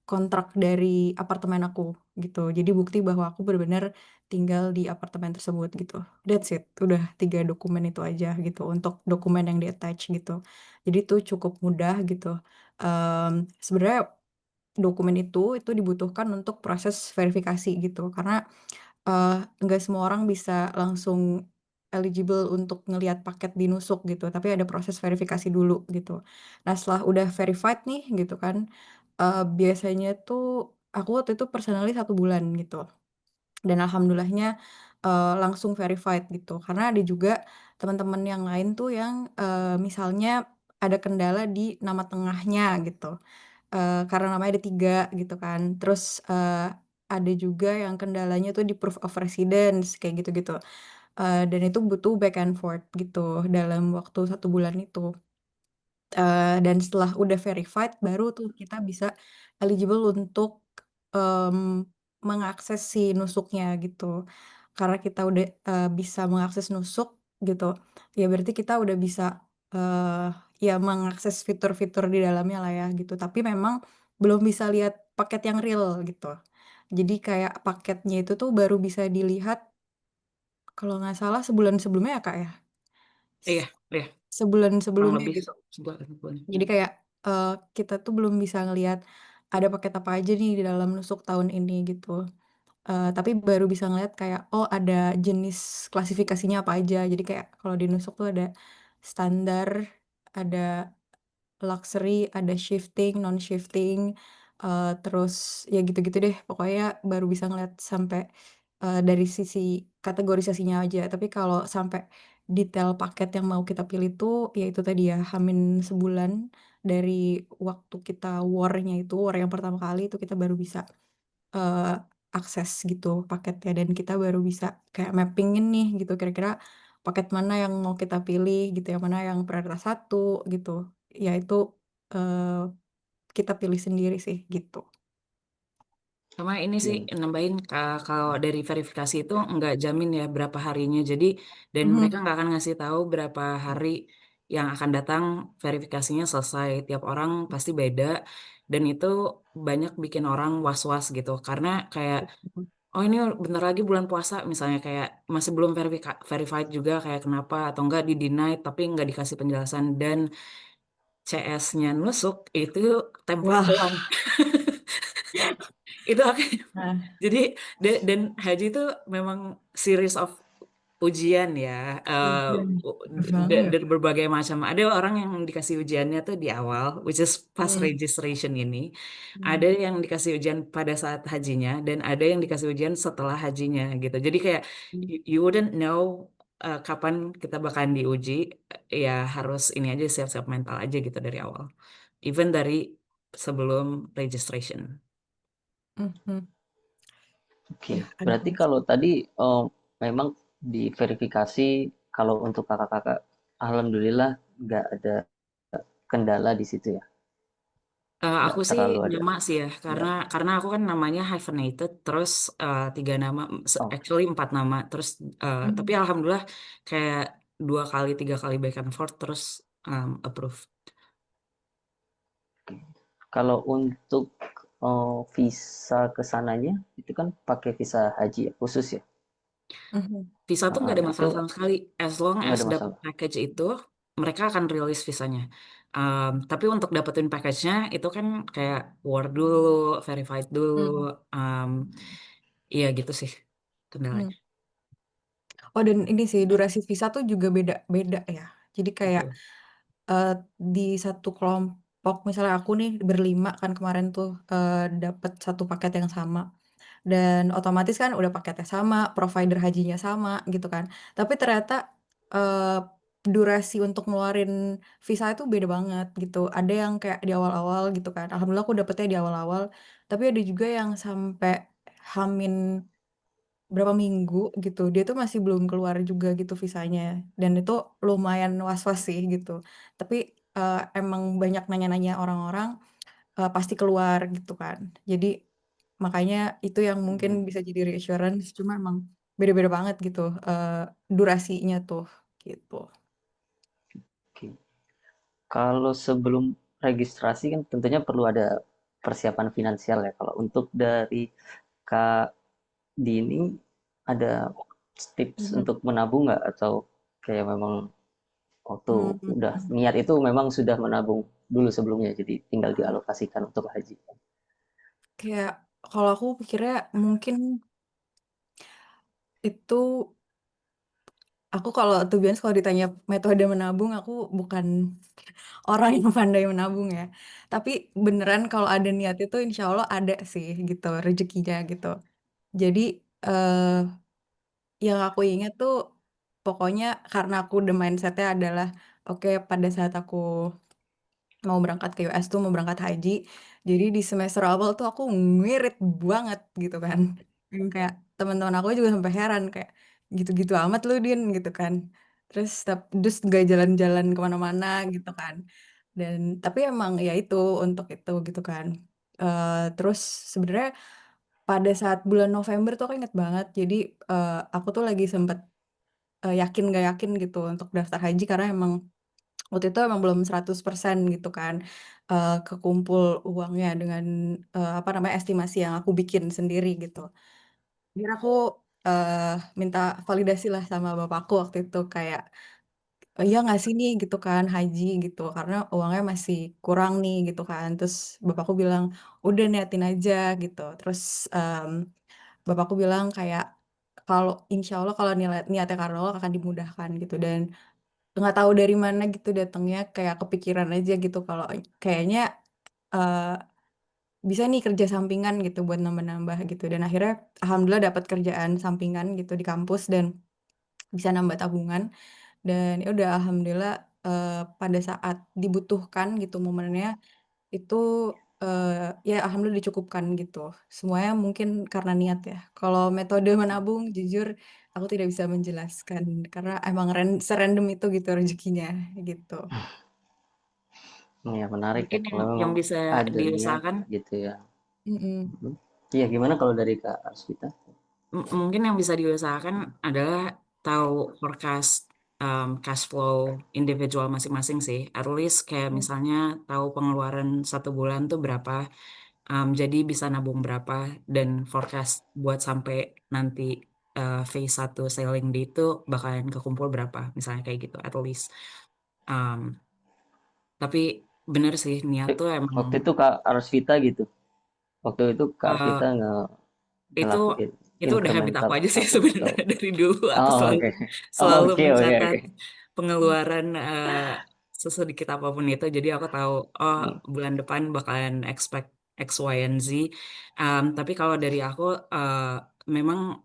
kontrak dari apartemen aku gitu. Jadi bukti bahwa aku benar-benar tinggal di apartemen tersebut gitu. That's it. Udah 3 dokumen itu aja gitu untuk dokumen yang di-attach gitu. Jadi itu cukup mudah gitu. Sebenarnya dokumen itu dibutuhkan untuk proses verifikasi gitu. Karena nggak semua orang bisa langsung eligible untuk ngelihat paket di nusuk gitu, tapi ada proses verifikasi dulu gitu. Nah, setelah udah verified nih gitu kan, biasanya tuh aku waktu itu personally 1 bulan gitu, dan alhamdulillahnya, langsung verified gitu. Karena ada juga teman-teman yang lain tuh yang, misalnya ada kendala di nama tengahnya gitu. karena namanya ada 3 gitu kan. Terus, ada juga yang kendalanya tuh di proof of residence kayak gitu-gitu. Dan itu butuh back and forth gitu dalam waktu 1 bulan itu. Dan setelah udah verified baru tuh kita bisa eligible untuk, mmm, mengakses si nusuknya gitu. Karena kita udah, bisa mengakses nusuk gitu, ya berarti kita udah bisa, eee, ya mengakses fitur-fitur di dalamnya lah ya gitu. Tapi memang belum bisa lihat paket yang real gitu. Jadi kayak paketnya itu tuh baru bisa dilihat kalau nggak salah sebulan sebelumnya ya, Kak, ya? Iya, iya, Sebulan kurang sebelumnya lebih gitu. sebulan. Jadi kayak, kita tuh belum bisa ngelihat ada paket apa aja nih di dalam nusuk tahun ini gitu. Tapi baru bisa ngelihat kayak, oh ada jenis klasifikasinya apa aja. Jadi kayak kalau di nusuk tuh ada standar, ada luxury, ada shifting, non-shifting, terus ya gitu-gitu deh. Pokoknya baru bisa ngeliat sampai, dari sisi kategorisasinya aja. Tapi kalau sampai detail paket yang mau kita pilih tuh, ya itu tadi ya, H-1 dari waktu kita war-nya itu, war yang pertama kali itu kita baru bisa, eee, akses gitu paketnya dan kita baru bisa kayak mapping-in nih gitu, kira-kira paket mana yang mau kita pilih gitu, yang mana yang prioritas 1 gitu. Ya itu, eee, kita pilih sendiri sih gitu. Sama ini sih Ya. nambahin kalau dari verifikasi itu nggak jamin ya berapa harinya. Jadi dan mereka Mhm. nggak akan ngasih tahu berapa hari yang akan datang verifikasinya selesai. Tiap orang pasti beda dan itu banyak bikin orang was-was gitu. Karena kayak oh ini bentar lagi bulan puasa misalnya kayak masih belum verified juga kayak kenapa atau enggak di-deny tapi nggak dikasih penjelasan dan CS-nya nusuk itu template Wah. doang. Itu akan Nah, jadi dan haji itu memang series of ujian ya ujian. Banget. dari berbagai macam. Ada orang yang dikasih ujiannya tuh di awal, which is pas Mhm. registration ini. Ada Mhm. yang dikasih ujian pada saat hajinya dan ada yang dikasih ujian setelah hajinya gitu. Jadi kayak you wouldn't know kapan kita bakalan diuji. Ya harus ini aja siap-siap mental aja gitu dari awal. Even dari sebelum registration. Mhm. Oke, Ya, ada berarti banget. kalau tadi memang diverifikasi kalau untuk kakak-kakak, alhamdulillah nggak ada kendala di situ ya, nggak Aku sih terlalu ada. nama sih ya, Nggak. karena aku kan namanya hyphenated, terus 3 nama, Oh, actually 4 nama, terus tapi Mhm. alhamdulillah kayak 2 kali 3 kali back and forth terus approve. kalau untuk visa ke sananya itu kan pakai visa haji ya, khusus ya. Mhm. Visa tuh nggak ada Itu masalah sama sekali, as long nggak as ada dapet masalah. package itu, mereka akan rilis visanya. Tapi untuk dapetin package-nya itu kan kayak war dulu, verified dulu, Mhm. um, iya gitu sih kendalanya. Mhm. Oh dan ini sih durasi visa tuh juga beda-beda ya. Jadi kayak, Betul. di satu kelompok misalnya aku nih berlima kan kemarin tuh, dapet satu paket yang sama. Dan otomatis kan udah paketnya sama, provider hajinya sama gitu kan. Tapi ternyata, eee, durasi untuk ngeluarin visa itu beda banget gitu. Ada yang kayak di awal-awal gitu kan, alhamdulillah aku dapetnya di awal-awal, tapi ada juga yang sampai H-min berapa minggu gitu, dia tuh masih belum keluar juga gitu visanya, dan itu lumayan was-was sih gitu. Tapi, emang banyak nanya-nanya orang-orang, pasti keluar gitu kan. Jadi makanya itu yang mungkin Hmm, bisa jadi reassurance, cuma emang beda-beda banget gitu, durasinya tuh, gitu. oke. Kalau sebelum registrasi kan tentunya perlu ada persiapan finansial ya. Kalau untuk dari Kak Dini ada tips Mhm. untuk menabung nggak atau kayak memang waktu Mmm, udah niat itu memang sudah menabung dulu sebelumnya jadi tinggal dialokasikan untuk haji. kayak kalau aku pikirnya mungkin itu aku kalau to be honest kalau ditanya metode menabung, aku bukan orang yang pandai menabung ya. Tapi beneran kalau ada niat itu insya Allah ada sih gitu rezekinya gitu. Jadi, eee, yang aku ingat tuh pokoknya karena aku udah mindset-nya adalah, oke pada saat aku mau berangkat ke US tuh, mau berangkat haji. Jadi di semester awal tuh aku ngirit banget gitu kan. Dan kayak teman-teman aku juga sampai heran kayak gitu-gitu amat lu Din gitu kan. Terus gak jalan-jalan kemana-mana gitu kan. Dan tapi emang ya untuk itu gitu kan. Terus sebenarnya pada saat bulan November tuh aku inget banget. Jadi aku tuh lagi sempet yakin gak yakin gitu untuk daftar haji karena emang waktu itu emang belum 100% gitu kan kekumpul uangnya dengan apa namanya estimasi yang aku bikin sendiri gitu. Jadi aku minta validasi lah sama bapakku waktu itu kayak iya nggak sih nih gitu kan haji gitu karena uangnya masih kurang nih gitu kan. Terus bapakku bilang udah niatin aja gitu. Terus bapakku bilang kayak kalau insya Allah kalau niatnya karena Allah akan dimudahkan gitu dan nggak tahu dari mana gitu datangnya kayak kepikiran aja gitu kalau kayaknya eh, bisa nih kerja sampingan gitu buat nambah-nambah gitu dan akhirnya alhamdulillah dapat kerjaan sampingan gitu di kampus dan bisa nambah tabungan dan ya udah alhamdulillah pada saat dibutuhkan gitu momennya itu ya alhamdulillah dicukupkan gitu semuanya mungkin karena niat ya kalau metode menabung jujur aku tidak bisa menjelaskan karena emang serandom itu gitu rezekinya gitu. Ya menarik ya Mungkin kalau yang memang bisa ada niat diusahakan, gitu ya. Mm-mm. Mhm. Iya, gimana kalau dari Kak Arsvita? mungkin yang bisa diusahakan adalah tahu forecast cash flow individual masing-masing sih. At least kayak misalnya tahu pengeluaran 1 bulan tuh berapa, jadi bisa nabung berapa dan forecast buat sampai nanti phase 1 selling day itu bakalan kekumpul berapa, misalnya kayak gitu. At least. Um, tapi bener sih niat tuh emang Waktu itu Kak Arsvita gitu. Waktu itu Kak Arsvita uh, itu ngelakuin itu udah habit incremental aku aja sih saving atau sebenarnya dari dulu aku oh selalu oke. Oh, selalu oke oke mencatat oke. pengeluaran sesedikit apapun itu jadi aku tahu oh Hmm. bulan depan bakalan expect X, Y, and Z. Tapi kalau dari aku memang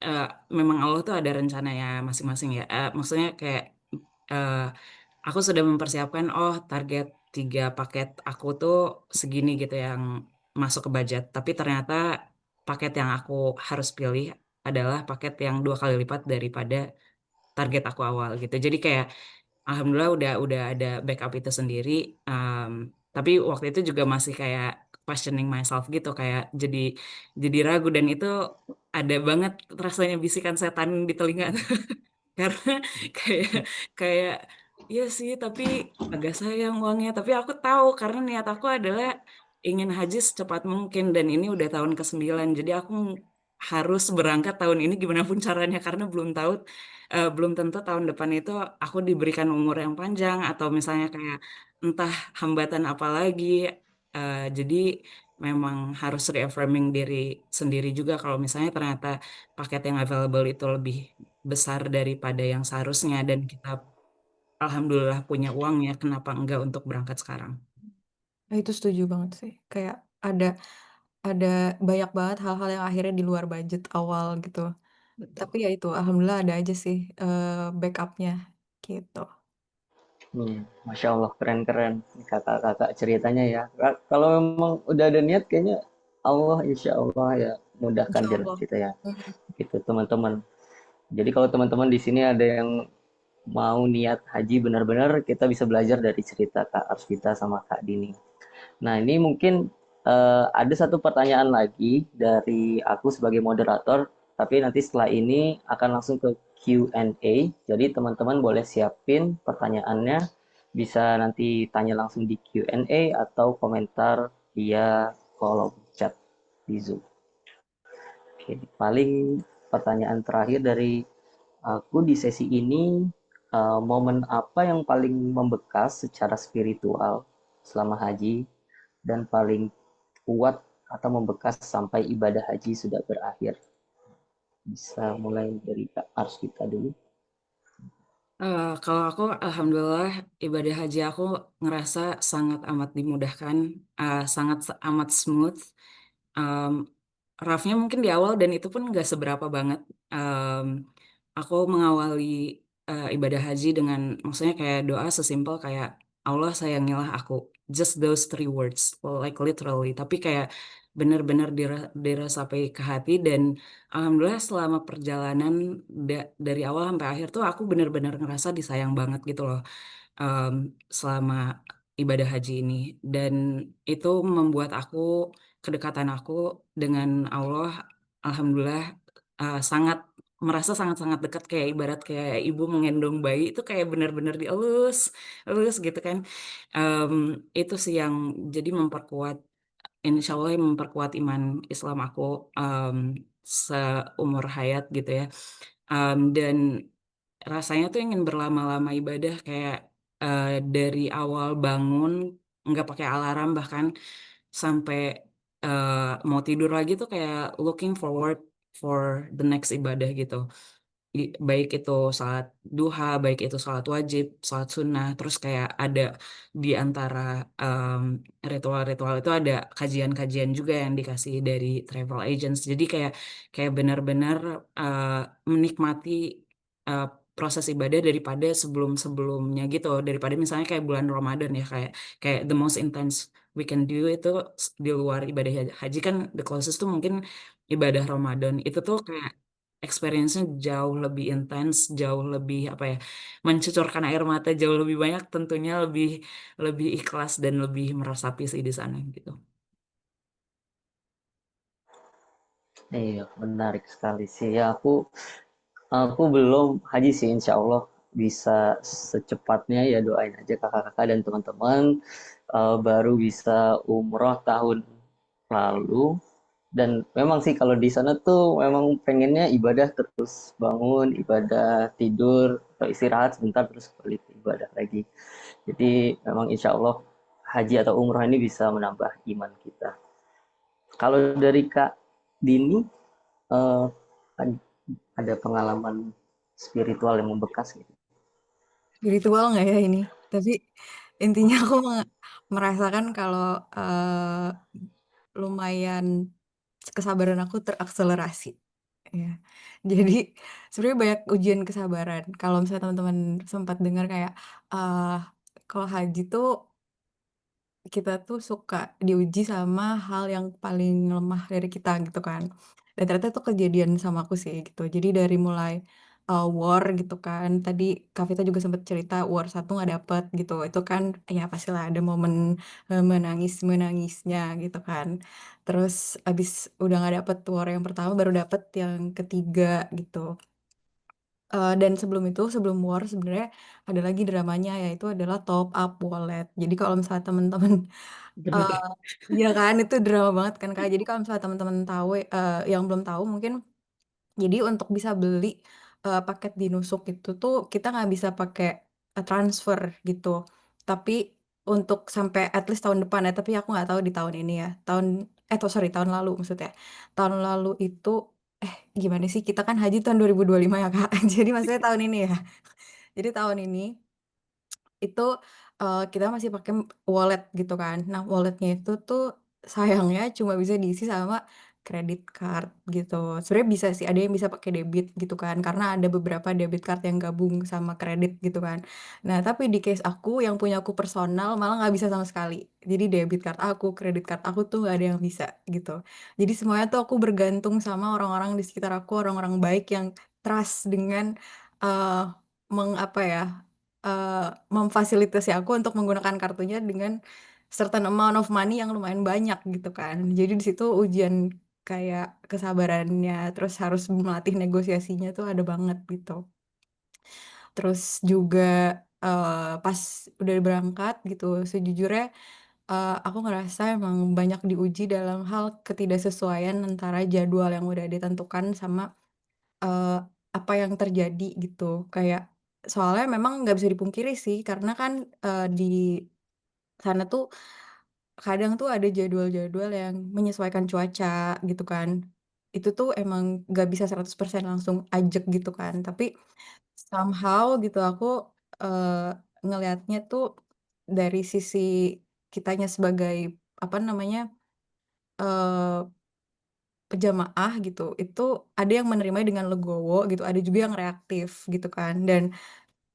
eh, memang Allah tuh ada rencananya masing-masing ya. Maksudnya kayak eh, aku sudah mempersiapkan oh target 3 paket aku tuh segini gitu yang masuk ke budget. Tapi ternyata paket yang aku harus pilih adalah paket yang 2 kali lipat daripada target aku awal gitu. Jadi kayak alhamdulillah udah ada backup itu sendiri. Um, tapi waktu itu juga masih kayak questioning myself gitu kayak jadi ragu dan itu ada banget rasanya bisikan setan di telinga karena kayak kayak iya sih tapi agak sayang uangnya tapi aku tahu karena niat aku adalah ingin haji secepat mungkin dan ini udah tahun ke-9 jadi aku harus berangkat tahun ini gimana pun caranya karena belum tentu tahun depan itu aku diberikan umur yang panjang atau misalnya kayak entah hambatan apa lagi. Jadi memang harus reaffirming diri sendiri juga kalau misalnya ternyata paket yang available itu lebih besar daripada yang seharusnya dan kita alhamdulillah punya uangnya, kenapa enggak untuk berangkat sekarang? Nah, itu setuju banget sih. Kayak ada ada banyak banget hal-hal yang akhirnya di luar budget awal gitu. Betul. Tapi ya itu, alhamdulillah ada aja sih backupnya gitu. Masya Allah keren-keren kakak-kakak ceritanya ya. Kalau memang udah ada niat kayaknya Allah insya Allah ya mudahkan Insya jalan Allah. kita ya. Mhm. Gitu teman-teman. Jadi kalau teman-teman di sini ada yang mau niat haji benar-benar kita bisa belajar dari cerita Kak Arsvita sama Kak Dini. Nah, ini mungkin ada satu pertanyaan lagi dari aku sebagai moderator, tapi nanti setelah ini akan langsung ke Q&A. Jadi teman-teman boleh siapin pertanyaannya, bisa nanti tanya langsung di Q&A atau komentar via kolom chat di Zoom. Oke, paling pertanyaan terakhir dari aku di sesi ini, momen apa yang paling membekas secara spiritual selama haji dan paling kuat atau membekas sampai ibadah haji sudah berakhir? Bisa mulai dari Kak Arshita dulu. Kalau aku, alhamdulillah ibadah haji aku ngerasa sangat amat dimudahkan, sangat amat smooth. Um, Rough-nya mungkin di awal dan itu pun nggak seberapa banget. Um, aku mengawali ibadah haji dengan maksudnya kayak doa sesimpel kayak Allah sayangilah aku, just those 3 words, like literally, tapi kayak benar-benar dirasapi ke hati. Dan alhamdulillah selama perjalanan dari awal sampai akhir tuh aku benar-benar ngerasa disayang banget gitu loh, selama ibadah haji ini. Dan itu membuat kedekatan aku dengan Allah alhamdulillah sangat merasa sangat-sangat dekat, kayak ibarat kayak ibu menggendong bayi itu kayak benar-benar dielus elus gitu kan. Itu sih yang jadi insya Allah memperkuat iman Islam aku seumur hayat gitu ya. Dan rasanya tuh ingin berlama-lama ibadah, kayak dari awal bangun nggak pakai alarm, bahkan sampai mau tidur lagi tuh kayak looking forward for the next ibadah gitu. Baik itu salat duha, baik itu salat wajib, salat sunnah, terus kayak ada di antara ritual-ritual itu ada kajian-kajian juga yang dikasih dari travel agents. Jadi kayak kayak benar-benar uh, menikmati uh, proses ibadah daripada sebelum-sebelumnya gitu. Daripada misalnya kayak bulan Ramadan ya, kayak kayak the most intense we can do itu di luar ibadah haji kan, the closest tuh mungkin ibadah Ramadan. Itu tuh kayak experience-nya jauh lebih intens, jauh lebih apa ya, mencucurkan air mata jauh lebih banyak, tentunya lebih lebih ikhlas dan lebih meresapi sih di sana gitu. Iya, menarik sekali sih. Ya, aku belum haji sih, insya Allah bisa secepatnya, ya doain aja kakak-kakak dan teman-teman baru bisa umroh tahun lalu. Dan memang sih kalau di sana tuh memang pengennya ibadah terus, bangun ibadah, tidur atau istirahat sebentar terus balik ibadah lagi. Jadi memang insya Allah haji atau umroh ini bisa menambah iman kita. Kalau dari Kak Dini, eh, ada pengalaman spiritual yang membekas gitu? Spiritual nggak ya ini? Tapi intinya aku merasakan kalau lumayan kesabaran aku terakselerasi. Ya. Jadi sebenarnya banyak ujian kesabaran. Kalau misalnya teman-teman sempat dengar kayak eh kalau haji tuh kita tuh suka diuji sama hal yang paling lemah dari kita gitu kan. Dan ternyata itu kejadian sama aku sih gitu. Jadi dari mulai war gitu kan. Tadi Kak Vita juga sempat cerita war satu nggak dapet gitu. Itu kan ya pastilah ada momen menangisnya gitu kan. Terus abis udah nggak dapet war yang pertama baru dapet yang ketiga gitu. Dan sebelum war sebenarnya ada lagi dramanya yaitu adalah top up wallet. Jadi kalau misalnya teman-teman Bener. iya kan itu drama banget kan Kak. Jadi kalau misalnya teman-teman tahu yang belum tahu mungkin jadi untuk bisa beli paket di Nusuk itu tuh kita nggak bisa pakai transfer gitu. Tapi untuk sampai at least tahun depan ya. Tapi aku nggak tahu di tahun ini ya. Sorry tahun lalu maksudnya. Tahun lalu itu gimana sih kita kan haji tahun 2025 ya Kak. Jadi maksudnya tahun ini ya. Jadi tahun ini itu kita masih pakai wallet gitu kan. Nah, walletnya itu tuh sayangnya cuma bisa diisi sama kredit card gitu. Sebenarnya bisa sih, ada yang bisa pakai debit gitu kan, karena ada beberapa debit card yang gabung sama kredit gitu kan. Nah, tapi di case aku yang punya aku personal malah nggak bisa sama sekali. Jadi debit card aku, kredit card aku tuh nggak ada yang bisa gitu. Jadi semuanya tuh aku bergantung sama orang-orang di sekitar aku, orang-orang baik yang trust dengan eh apa ya memfasilitasi aku untuk menggunakan kartunya dengan certain amount of money yang lumayan banyak gitu kan. Jadi di situ ujian kayak kesabarannya, terus harus melatih negosiasinya tuh ada banget gitu. Terus juga pas udah berangkat gitu, sejujurnya aku ngerasa emang banyak diuji dalam hal ketidaksesuaian antara jadwal yang udah ditentukan sama eh, apa yang terjadi gitu. Kayak soalnya memang nggak bisa dipungkiri sih, karena kan di sana tuh kadang tuh ada jadwal-jadwal yang menyesuaikan cuaca gitu kan. Itu tuh emang nggak bisa 100% langsung ajak gitu kan. Tapi somehow gitu aku ngelihatnya tuh dari sisi kitanya sebagai apa namanya eh pejamaah gitu. Itu ada yang menerimanya dengan legowo gitu, ada juga yang reaktif gitu kan. Dan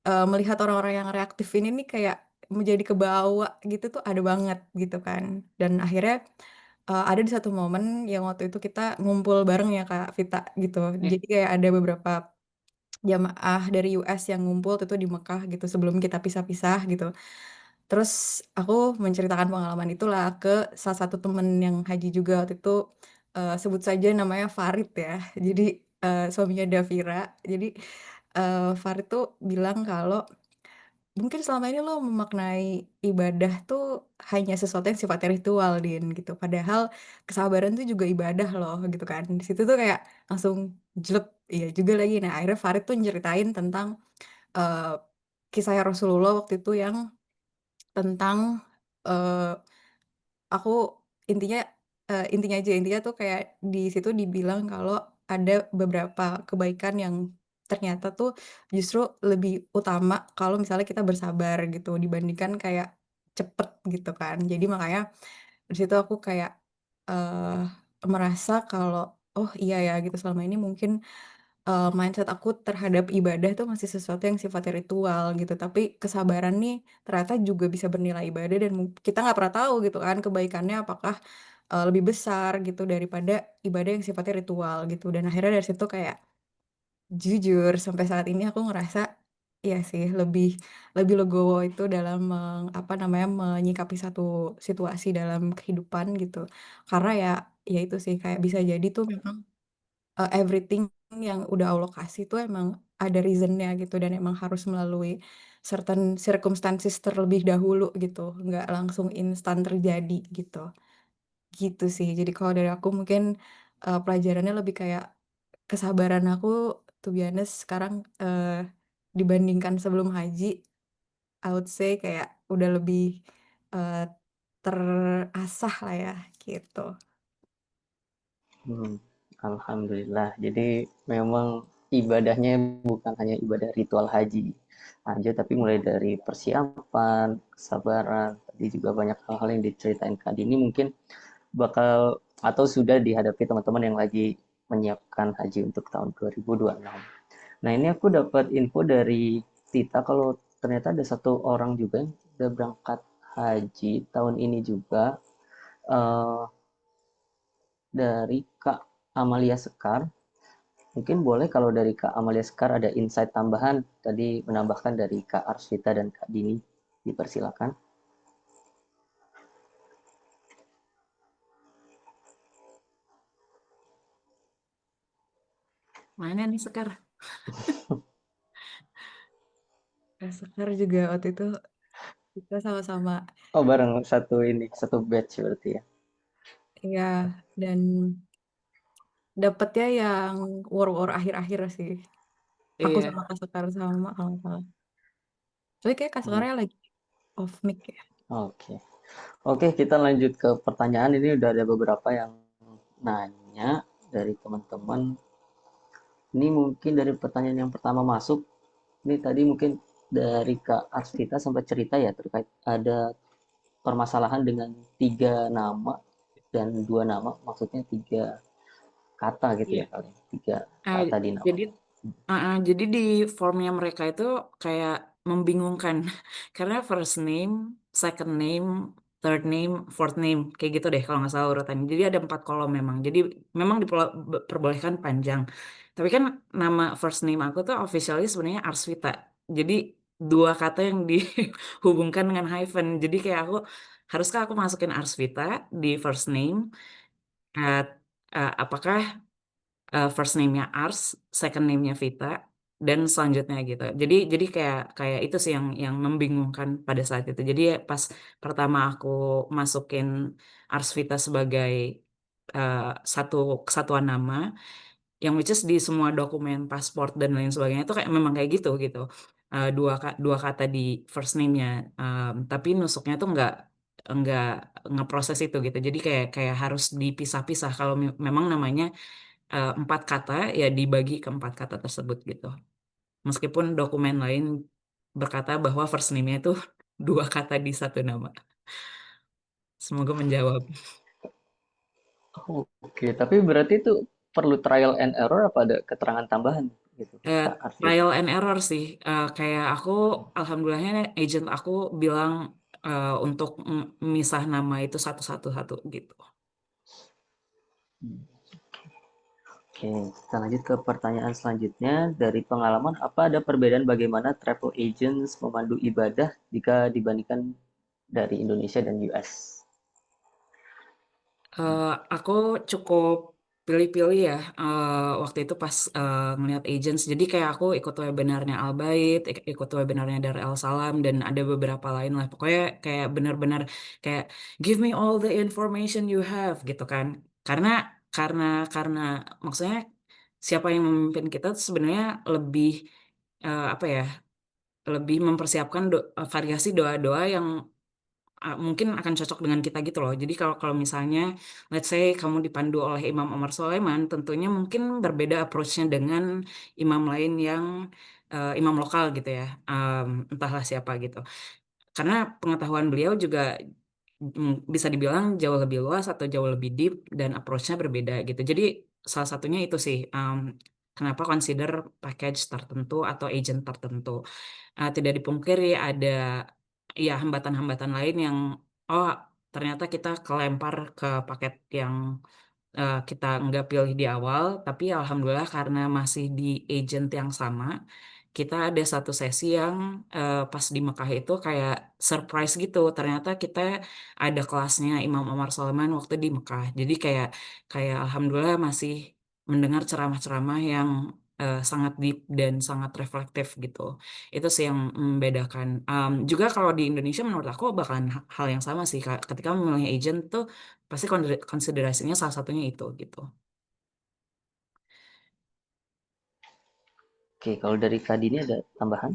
melihat orang-orang yang reaktif ini nih kayak menjadi kebawa gitu tuh ada banget gitu kan. Dan akhirnya ada di satu momen yang waktu itu kita ngumpul bareng ya Kak Vita gitu. Jadi kayak ada beberapa jamaah dari US yang ngumpul itu di Mekah gitu sebelum kita pisah-pisah gitu. Terus aku menceritakan pengalaman itulah ke salah satu temen yang haji juga waktu itu, sebut saja namanya Farid ya. Jadi, suaminya Davira. Jadi, Farid tuh bilang kalau, "Mungkin selama ini lo memaknai ibadah tuh hanya sesuatu yang sifatnya ritual, Din," gitu. "Padahal kesabaran tuh juga ibadah loh," gitu kan. Di situ tuh kayak langsung jelek, iya juga lagi. Nah, akhirnya Farid tuh nyeritain tentang, eee, kisahnya Rasulullah waktu itu yang tentang, eee, aku intinya intinya aja, intinya tuh kayak di situ dibilang kalau ada beberapa kebaikan yang ternyata tuh justru lebih utama kalau misalnya kita bersabar gitu, dibandingkan kayak cepet gitu kan. Jadi makanya di situ aku kayak, eee, merasa kalau, "Oh iya ya," gitu, selama ini mungkin mindset aku terhadap ibadah tuh masih sesuatu yang sifatnya ritual gitu, tapi kesabaran nih ternyata juga bisa bernilai ibadah dan kita nggak pernah tahu gitu kan kebaikannya apakah, lebih besar gitu daripada ibadah yang sifatnya ritual gitu. Dan akhirnya dari situ kayak jujur sampai saat ini aku ngerasa, iya sih lebih lebih legowo itu dalam apa namanya, menyikapi satu situasi dalam kehidupan gitu. Karena ya, ya itu sih kayak bisa jadi tuh memang everything yang udah Allah kasih tuh emang ada reason-nya gitu dan emang harus melalui certain circumstances terlebih dahulu gitu, nggak langsung instan terjadi gitu. Gitu sih. Jadi kalau dari aku mungkin, pelajarannya lebih kayak kesabaran aku to be honest sekarang, dibandingkan sebelum haji, I would say kayak udah lebih, eee, terasah lah ya, gitu. Hmm, Alhamdulillah. Jadi memang ibadahnya bukan hanya ibadah ritual haji aja, tapi mulai dari persiapan, kesabaran, tadi juga banyak hal-hal yang diceritain Kak Dini mungkin bakal atau sudah dihadapi teman-teman yang lagi menyiapkan haji untuk tahun 2026. Nah, ini aku dapat info dari Tita kalau ternyata ada satu orang juga yang sudah berangkat haji tahun ini juga, eh, dari Kak Amalia Sekar. Mungkin boleh kalau dari Kak Amalia Sekar ada insight tambahan tadi menambahkan dari Kak Arsvita dan Kak Dini. Dipersilakan. Mana nih Sekar? Sekar juga waktu itu kita sama-sama Oh, bareng satu ini, satu batch berarti ya. iya, dan dapetnya yang war-war akhir-akhir sih. Aku Iya, sama Kak Sekar sama kalau nggak salah. Tapi kayak Kak Hmm, Sekarnya lagi off mic ya. Oke. Oke, kita lanjut ke pertanyaan. Ini udah ada beberapa yang nanya dari teman-teman. Ini mungkin dari pertanyaan yang pertama masuk. Ini tadi mungkin dari Kak Arsvita sempat cerita ya terkait ada permasalahan dengan 3 nama dan 2 nama, maksudnya 3 kata gitu iya. ya kali, 3 kata Eh, di nama. jadi jadi di formnya mereka itu kayak membingungkan karena first name, second name, third name, fourth name kayak gitu deh kalau nggak salah urutannya. Jadi ada 4 kolom memang. Jadi memang diperbolehkan panjang. Tapi kan nama first name aku tuh officially sebenarnya Arsvita. Jadi 2 kata yang dihubungkan dengan hyphen. Jadi kayak haruskah aku masukin Arsvita di first name? Eh, apakah first name-nya Ars, second name-nya Vita, dan selanjutnya gitu. Jadi kayak kayak itu sih yang membingungkan pada saat itu. Jadi ya pas pertama aku masukin Ars Vita sebagai satu kesatuan nama, yang which is di semua dokumen paspor dan lain sebagainya itu kayak memang kayak gitu gitu. Dua kata di first name-nya, tapi nusuknya tuh nggak ngeproses itu gitu. Jadi kayak kayak harus dipisah-pisah kalau memang namanya 4 kata ya dibagi ke 4 kata tersebut gitu. Meskipun dokumen lain berkata bahwa first name-nya itu 2 kata di satu nama. Semoga menjawab. Oh, oke, tapi berarti itu perlu trial and error apa ada keterangan tambahan gitu, Eh, Kak Arvin? trial and error sih. Kayak aku, alhamdulillahnya agent aku bilang untuk misah nama itu satu-satu gitu. Hmm. Oke, kita lanjut ke pertanyaan selanjutnya. Dari pengalaman, apa ada perbedaan bagaimana travel agents memandu ibadah jika dibandingkan dari Indonesia dan US? Aku cukup pilih-pilih ya waktu itu pas ngeliat agents. Jadi kayak aku ikut webinarnya Al-Bait, ikut webinarnya Dar El Salam, dan ada beberapa lain lah. Pokoknya kayak benar-benar kayak give me all the information you have gitu kan. Karena karena karena maksudnya siapa yang memimpin kita tuh sebenarnya lebih apa ya? Lebih mempersiapkan variasi doa-doa yang mungkin akan cocok dengan kita gitu loh. Jadi kalau kalau misalnya let's say kamu dipandu oleh Imam Omar Sulaiman, tentunya mungkin berbeda approach-nya dengan imam lain yang imam lokal gitu ya. Entahlah siapa gitu. Karena pengetahuan beliau juga bisa dibilang jauh lebih luas atau jauh lebih deep dan approach-nya berbeda gitu. Jadi salah satunya itu sih kenapa consider package tertentu atau agent tertentu. Tidak dipungkiri ada ya hambatan-hambatan lain yang oh ternyata kita kelempar ke paket yang kita nggak pilih di awal, tapi alhamdulillah karena masih di agent yang sama, kita ada satu sesi yang pas di Mekah itu kayak surprise gitu. Ternyata kita ada kelasnya Imam Omar Sulaiman waktu di Mekah. Jadi kayak kayak alhamdulillah masih mendengar ceramah-ceramah yang sangat deep dan sangat reflektif gitu. Itu sih yang membedakan. Juga kalau di Indonesia menurut aku bakalan hal yang sama sih. Ketika memilih agent tuh pasti konsiderasinya salah satunya itu gitu. Oke, kalau dari Kak Dini ada tambahan?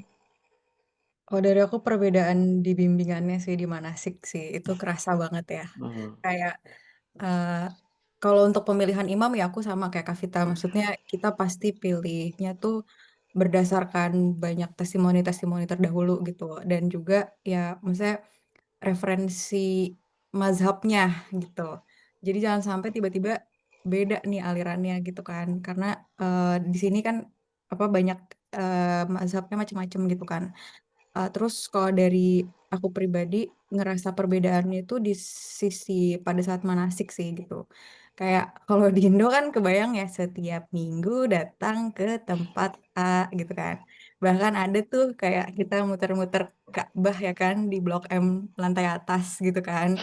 Kalau dari aku perbedaan di bimbingannya sih di manasik sih itu kerasa banget ya. Hmm. Kayak eh, kalau untuk pemilihan imam ya aku sama kayak Kavita. Maksudnya kita pasti pilihnya tuh berdasarkan banyak testimoni-testimoni terdahulu gitu. Dan juga ya maksudnya referensi mazhabnya gitu. Jadi jangan sampai tiba-tiba beda nih alirannya gitu kan. Karena di sini kan apa banyak mazhabnya macam-macam gitu kan. Terus kalau dari aku pribadi ngerasa perbedaannya itu di sisi pada saat manasik sih gitu. Kayak kalau di Indo kan kebayang ya setiap minggu datang ke tempat A gitu kan. Bahkan ada tuh kayak kita muter-muter Ka'bah ya kan di Blok M lantai atas gitu kan.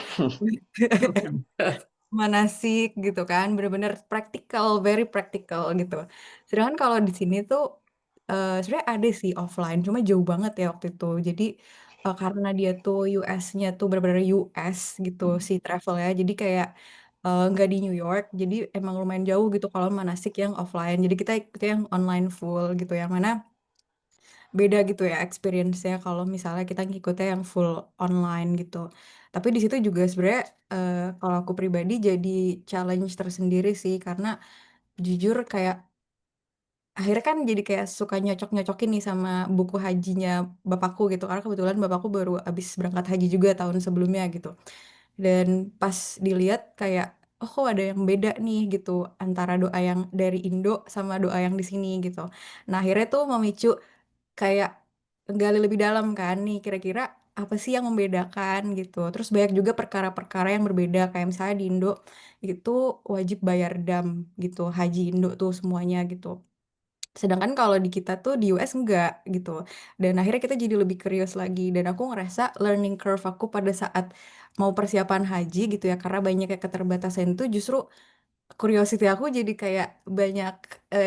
Manasik gitu kan, bener-bener praktikal, very practical gitu. Sedangkan kalau di sini tuh sebenarnya ada sih offline, cuma jauh banget ya waktu itu. Jadi karena dia tuh US-nya tuh bener-bener US gitu si travel ya, jadi kayak nggak di New York, jadi emang lumayan jauh gitu kalau manasik yang offline. Jadi kita ikut yang online full gitu, yang mana beda gitu ya experience-nya kalau misalnya kita ngikutnya yang full online gitu. Tapi di situ juga sebenarnya kalau aku pribadi jadi challenge tersendiri sih karena jujur kayak akhirnya kan jadi kayak suka nyocok-nyocokin nih sama buku hajinya bapakku gitu karena kebetulan bapakku baru habis berangkat haji juga tahun sebelumnya gitu. Dan pas dilihat kayak oh kok ada yang beda nih gitu antara doa yang dari Indo sama doa yang di sini gitu. Nah, akhirnya tuh memicu kayak gali lebih dalam kan nih kira-kira apa sih yang membedakan gitu. Terus banyak juga perkara-perkara yang berbeda kayak misalnya di Indo itu wajib bayar dam gitu, haji Indo tuh semuanya gitu. Sedangkan kalau di kita tuh di US enggak gitu. Dan akhirnya kita jadi lebih curious lagi dan aku ngerasa learning curve aku pada saat mau persiapan haji gitu ya karena banyaknya keterbatasan itu justru curiosity aku jadi kayak banyak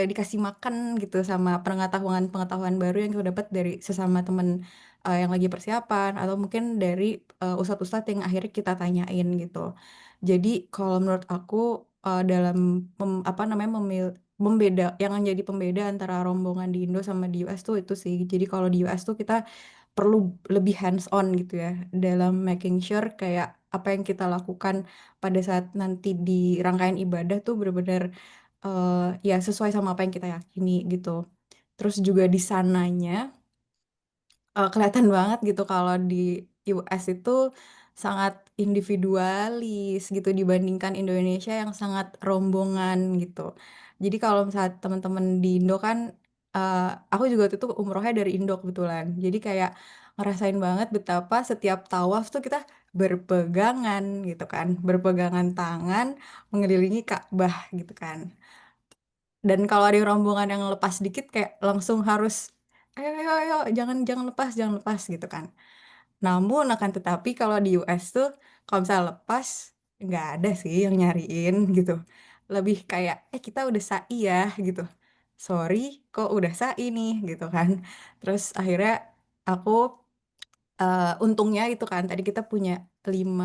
dikasih makan gitu sama pengetahuan-pengetahuan baru yang aku dapat dari sesama temen yang lagi persiapan atau mungkin dari ustadz-ustadz yang akhirnya kita tanyain gitu. Jadi kalau menurut aku dalam apa namanya membeda yang menjadi pembeda antara rombongan di Indo sama di US tuh itu sih. Jadi kalau di US tuh kita perlu lebih hands on gitu ya dalam making sure kayak apa yang kita lakukan pada saat nanti di rangkaian ibadah tuh benar-benar ya sesuai sama apa yang kita yakini gitu. Terus juga di sananya kelihatan banget gitu kalau di US itu sangat individualis gitu dibandingkan Indonesia yang sangat rombongan gitu. Jadi kalau misalnya teman-teman di Indo kan aku juga waktu itu umrohnya dari Indo kebetulan. Jadi kayak ngerasain banget betapa setiap tawaf tuh kita berpegangan gitu kan, berpegangan tangan mengelilingi Ka'bah gitu kan. Dan kalau ada rombongan yang lepas dikit kayak langsung harus ayo ayo ayo jangan jangan lepas gitu kan. Namun akan tetapi kalau di US tuh kalau misalnya lepas nggak ada sih yang nyariin gitu. Lebih kayak kita udah sa'i ya gitu. Sorry kok udah sa'i nih gitu kan. Terus akhirnya aku untungnya itu kan tadi kita punya lima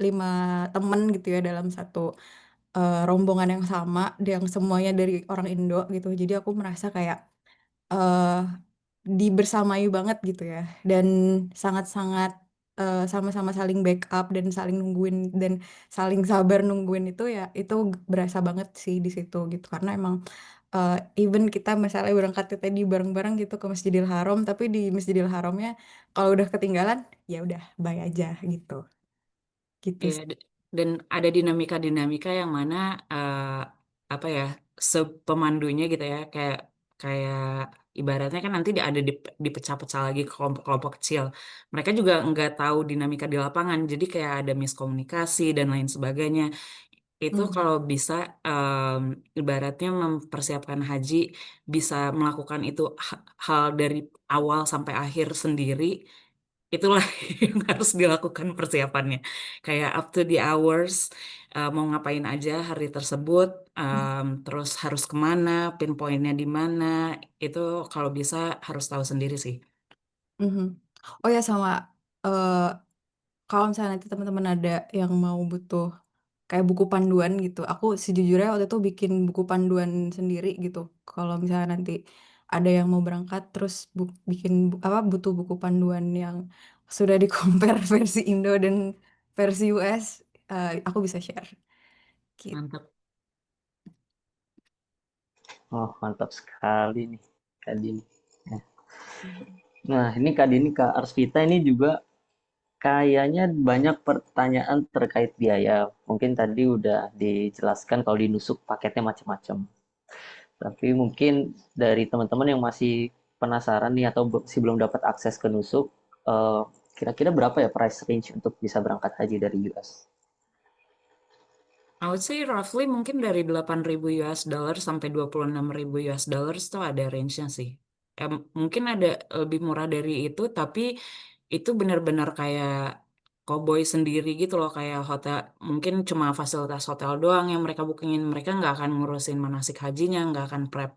lima temen gitu ya dalam satu rombongan yang sama yang semuanya dari orang Indo gitu. Jadi aku merasa kayak eh dibersamai banget gitu ya dan sangat-sangat sama-sama saling backup dan saling nungguin dan saling sabar nungguin itu ya itu berasa banget sih di situ gitu karena emang even kita misalnya berangkat tadi bareng-bareng gitu ke Masjidil Haram tapi di Masjidil Haramnya kalau udah ketinggalan ya udah bye aja gitu Iya, sih. dan ada dinamika-dinamika yang mana apa ya, sepemandunya gitu ya, kayak kayak ibaratnya kan nanti ada dipecah-pecah lagi ke kelompok-kelompok kecil. Mereka juga nggak tahu dinamika di lapangan, jadi kayak ada miskomunikasi dan lain sebagainya. Itu Hmm. kalau bisa ibaratnya mempersiapkan haji, bisa melakukan itu hal dari awal sampai akhir sendiri, itulah yang harus dilakukan persiapannya. Kayak up to the hours, mau ngapain aja hari tersebut, terus harus kemana, pinpointnya di mana, itu kalau bisa harus tahu sendiri sih. Mhm. Oh ya sama eh kalau misalnya nanti teman-teman ada yang mau butuh kayak buku panduan gitu. Aku sejujurnya waktu itu bikin buku panduan sendiri gitu. Kalau misalnya nanti ada yang mau berangkat terus bikin butuh buku panduan yang sudah di compare versi Indo dan versi US, aku bisa share gitu. Mantap. Oh, mantap sekali nih, Kak Dini. Nah, ini Kak Dini, Kak Arsvita ini juga kayaknya banyak pertanyaan terkait biaya. Mungkin tadi udah dijelaskan kalau di Nusuk paketnya macam-macam. Tapi mungkin dari teman-teman yang masih penasaran nih atau masih belum dapat akses ke Nusuk, eh, kira-kira berapa ya price range untuk bisa berangkat haji dari US? I would say roughly mungkin dari 8.000 US dollar sampai 26.000 US dollar tuh ada range-nya sih. Mungkin ada lebih murah dari itu, tapi itu benar-benar kayak cowboy sendiri gitu loh, kayak hotel, mungkin cuma fasilitas hotel doang yang mereka bookingin. Mereka nggak akan ngurusin manasik hajinya, nggak akan prep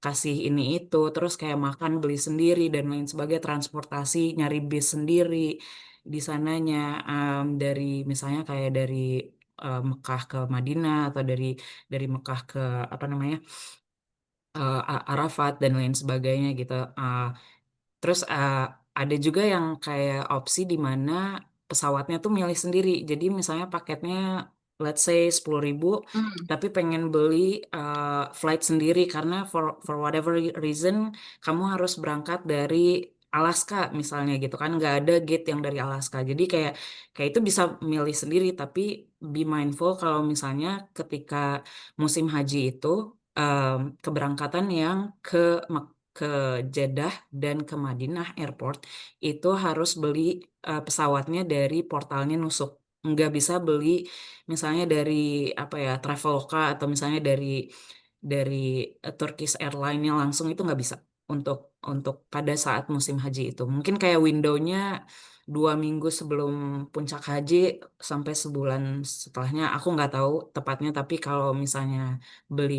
kasih ini itu, terus kayak makan beli sendiri dan lain sebagainya, transportasi nyari bis sendiri di sananya, dari misalnya kayak dari Mekah ke Madinah atau dari Mekah ke apa namanya, Arafat dan lain sebagainya gitu. Terus ada juga yang kayak opsi di mana pesawatnya tuh milih sendiri. Jadi misalnya paketnya let's say 10.000, Hmm. tapi pengen beli flight sendiri karena for whatever reason kamu harus berangkat dari Alaska misalnya gitu kan, nggak ada gate yang dari Alaska. Jadi kayak kayak itu bisa milih sendiri, tapi be mindful kalau misalnya ketika musim haji itu keberangkatan yang ke Jeddah dan ke Madinah Airport itu harus beli pesawatnya dari portalnya Nusuk. Nggak bisa beli misalnya dari apa ya, Traveloka atau misalnya dari Turkish Airlines yang langsung, itu nggak bisa untuk pada saat musim haji itu. Mungkin kayak window-nya 2 minggu sebelum puncak haji sampai sebulan setelahnya. Aku nggak tahu tepatnya, tapi kalau misalnya beli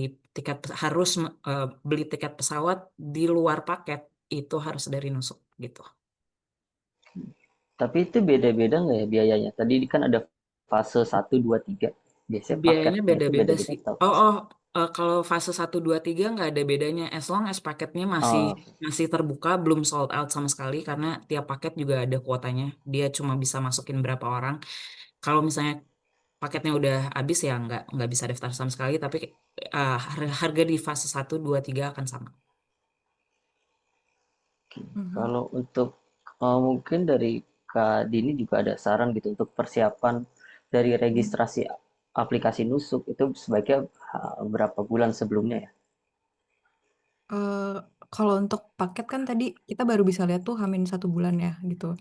harus beli tiket pesawat di luar paket itu harus dari Nusuk gitu. Tapi itu beda-beda nggak ya biayanya? Tadi kan ada fase 1, 2, 3. Biasanya Biayanya paketnya itu beda-beda beda-beda sih. atau Oh, fase. oh, kalau fase 1, 2, 3 nggak ada bedanya. As long as paketnya masih Oh, masih terbuka, belum sold out sama sekali karena tiap paket juga ada kuotanya. Dia cuma bisa masukin berapa orang. Kalau misalnya paketnya udah habis ya nggak bisa daftar sama sekali. Tapi harga di fase 1, 2, 3 akan sama. oke. Mhm. Kalau untuk mungkin dari Kak Dini juga ada saran gitu untuk persiapan dari registrasi aplikasi Nusuk itu sebaiknya berapa bulan sebelumnya ya? Eee, kalau untuk paket kan tadi kita baru bisa lihat tuh H-1 bulan ya gitu.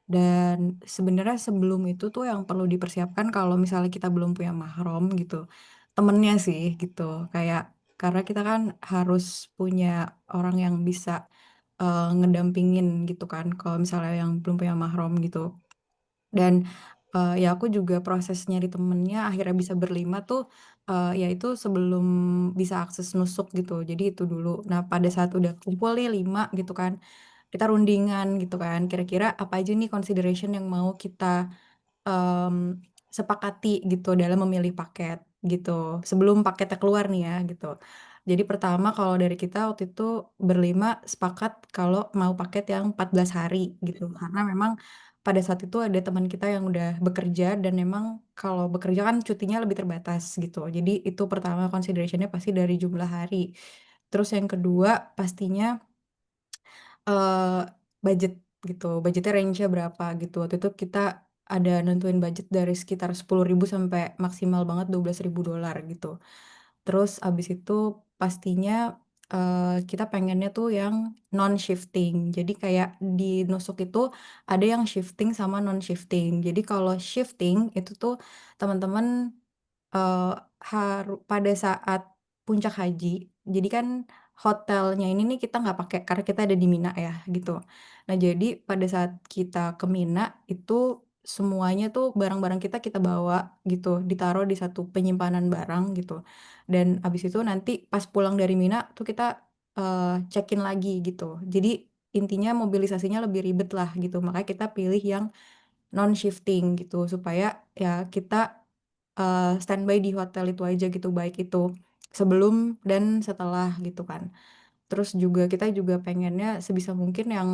Dan sebenarnya sebelum itu tuh yang perlu dipersiapkan kalau misalnya kita belum punya mahram gitu, temennya sih gitu. Kayak karena kita kan harus punya orang yang bisa, ngedampingin gitu kan kalau misalnya yang belum punya mahram gitu. Dan, ya aku juga proses nyari temennya akhirnya bisa berlima tuh, ya itu sebelum bisa akses nusuk gitu, jadi itu dulu. Nah pada saat udah kumpul nih 5 gitu kan, kita rundingan gitu kan, kira-kira apa aja nih consideration yang mau kita sepakati gitu dalam memilih paket gitu, sebelum paketnya keluar nih ya gitu. Jadi pertama kalau dari kita waktu itu berlima sepakat kalau mau paket yang 14 hari gitu, karena memang pada saat itu ada teman kita yang udah bekerja dan memang kalau bekerja kan cutinya lebih terbatas gitu. Jadi itu pertama consideration-nya pasti dari jumlah hari. Terus yang kedua pastinya Eee, budget gitu, budgetnya range-nya berapa gitu. Waktu itu kita ada nentuin budget dari sekitar 10.000 sampai maksimal banget $12.000 gitu. Terus abis itu pastinya, kita pengennya tuh yang non-shifting. Jadi kayak di nusuk itu ada yang shifting sama non-shifting. Jadi kalau shifting itu tuh teman-teman Eee, pada saat puncak haji, jadi kan hotelnya ini nih kita nggak pakai karena kita ada di Mina ya, gitu. Nah, jadi pada saat kita ke Mina, itu semuanya tuh barang-barang kita, kita bawa gitu, ditaruh di satu penyimpanan barang gitu. Dan habis itu nanti pas pulang dari Mina tuh kita, check-in lagi gitu. Jadi intinya mobilisasinya lebih ribet lah gitu, makanya kita pilih yang non-shifting gitu, supaya ya kita standby di hotel itu aja gitu, baik itu sebelum dan setelah gitu kan. Terus juga kita juga pengennya sebisa mungkin yang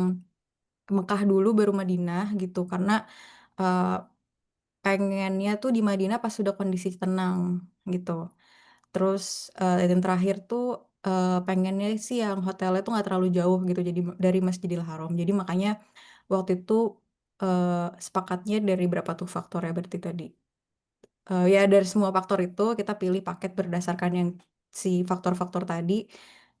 Mekah dulu baru Madinah gitu, karena, eee, pengennya tuh di Madinah pas sudah kondisi tenang gitu. Terus, dan terakhir tuh, pengennya sih yang hotelnya tuh nggak terlalu jauh gitu, jadi dari Masjidil Haram. Jadi makanya waktu itu, sepakatnya dari berapa tuh faktornya berarti tadi? Ya dari semua faktor itu kita pilih paket berdasarkan yang si faktor-faktor tadi,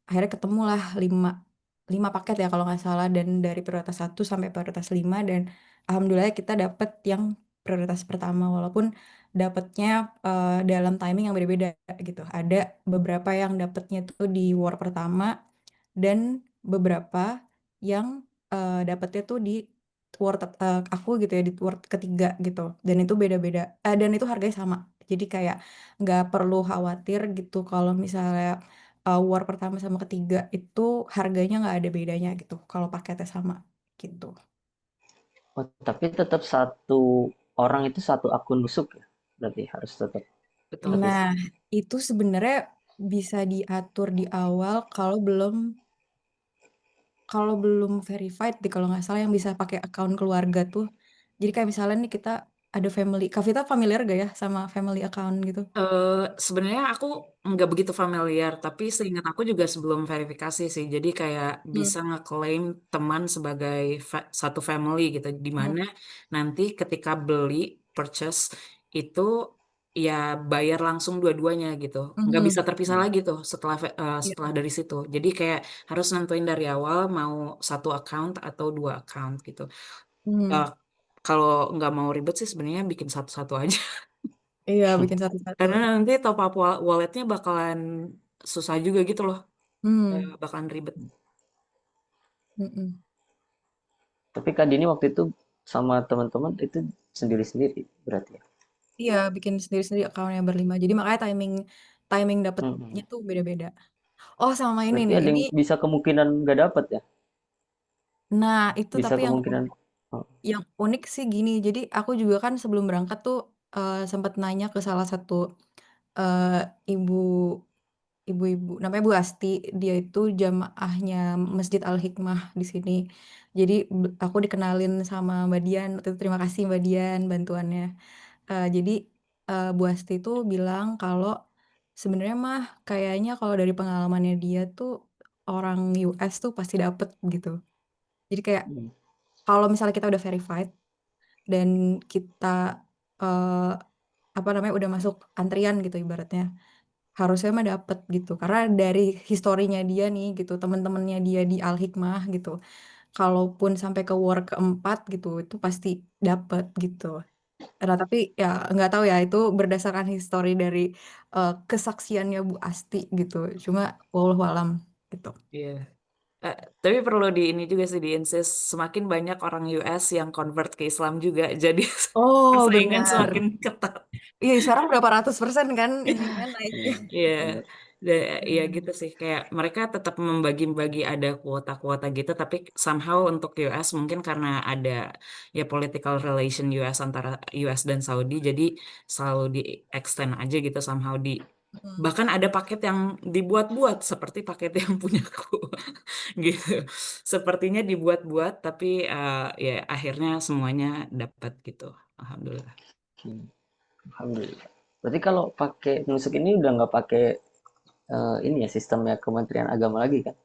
akhirnya ketemulah 5 paket ya kalau nggak salah dan dari prioritas 1 sampai prioritas 5 dan alhamdulillah kita dapet yang prioritas pertama walaupun dapetnya, dalam timing yang beda-beda gitu. Ada beberapa yang dapetnya tuh di war pertama dan beberapa yang, dapetnya tuh di aku gitu ya, di tour ketiga gitu, dan itu beda-beda dan itu harganya sama. Jadi kayak nggak perlu khawatir gitu kalau misalnya, war pertama sama ketiga itu harganya nggak ada bedanya gitu, kalau paketnya sama, gitu. Oh, tapi tetap satu orang itu satu akun nusuk ya? Berarti harus tetap Betul. terpisah. Nah, itu sebenarnya bisa diatur di awal kalau belum verified deh kalau nggak salah yang bisa pakai akun keluarga tuh. Jadi kayak misalnya nih kita ada family Kak Vita familiar gak ya sama family account gitu? Sebenarnya aku nggak begitu familiar, tapi seingat aku juga sebelum verifikasi sih. Jadi kayak bisa Hmm. ngeklaim teman sebagai satu family gitu, di Hmm. mana nanti ketika beli purchase itu ya bayar langsung dua-duanya gitu, nggak bisa Mhm. terpisah lagi tuh setelah Iya. setelah dari situ. Jadi kayak harus nentuin dari awal mau satu account atau dua account gitu. Eh, Hmm. Kalau nggak mau ribet sih sebenarnya bikin satu-satu aja. Iya, bikin satu-satu. Karena nanti top up walletnya bakalan susah juga gitu loh. Hmm. Bakalan ribet. Mhm. Tapi Kak Dini waktu itu sama teman-teman itu sendiri-sendiri berarti ya? Iya, bikin sendiri-sendiri account-nya berlima. Jadi makanya timing timing dapetnya Mhm. tuh beda-beda. Oh, sama ini Berarti nih. ada Ini yang bisa kemungkinan nggak dapet ya? nah, itu Bisa tapi kemungkinan. Oh, yang unik sih gini. Jadi aku juga kan sebelum berangkat tuh sempat nanya ke salah satu eh, ibu ibu-ibu namanya Bu Asti. Dia itu jamaahnya Masjid Al Hikmah di sini. Jadi aku dikenalin sama Mbak Dian. Waktu itu terima kasih Mbak Dian bantuannya. Jadi, Bu Asti tuh bilang kalau sebenarnya mah kayaknya kalau dari pengalamannya dia tuh orang US tuh pasti dapet gitu. Jadi kayak hmm. kalau misalnya kita udah verified dan kita, eee, apa namanya, udah masuk antrian gitu ibaratnya, harusnya mah dapet gitu. Karena dari historinya dia nih gitu, teman-temannya dia di Al Hikmah gitu. Kalaupun sampai ke war keempat gitu, itu pasti dapet gitu. Nah, tapi ya nggak tahu ya itu berdasarkan histori dari kesaksiannya Bu Asti gitu. Cuma wallahu alam gitu. Iya. Tapi perlu di ini juga sih di insist semakin banyak orang US yang convert ke Islam juga, jadi Oh, persaingan benar. semakin ketat. Iya, sekarang berapa ratus persen kan ininya naiknya. Iya, Iya, benar. iya gitu sih. Kayak mereka tetap membagi-bagi ada kuota-kuota gitu, tapi somehow untuk US mungkin karena ada ya political relation US antara US dan Saudi, jadi selalu di extend aja gitu somehow di. Hmm. Bahkan ada paket yang dibuat-buat seperti paket yang punyaku gitu. Sepertinya dibuat-buat, tapi ya akhirnya semuanya dapat gitu. Alhamdulillah. Oke, alhamdulillah. Berarti kalau pakai nusuk ini udah nggak pakai ini ya sistemnya Kementerian Agama lagi kan?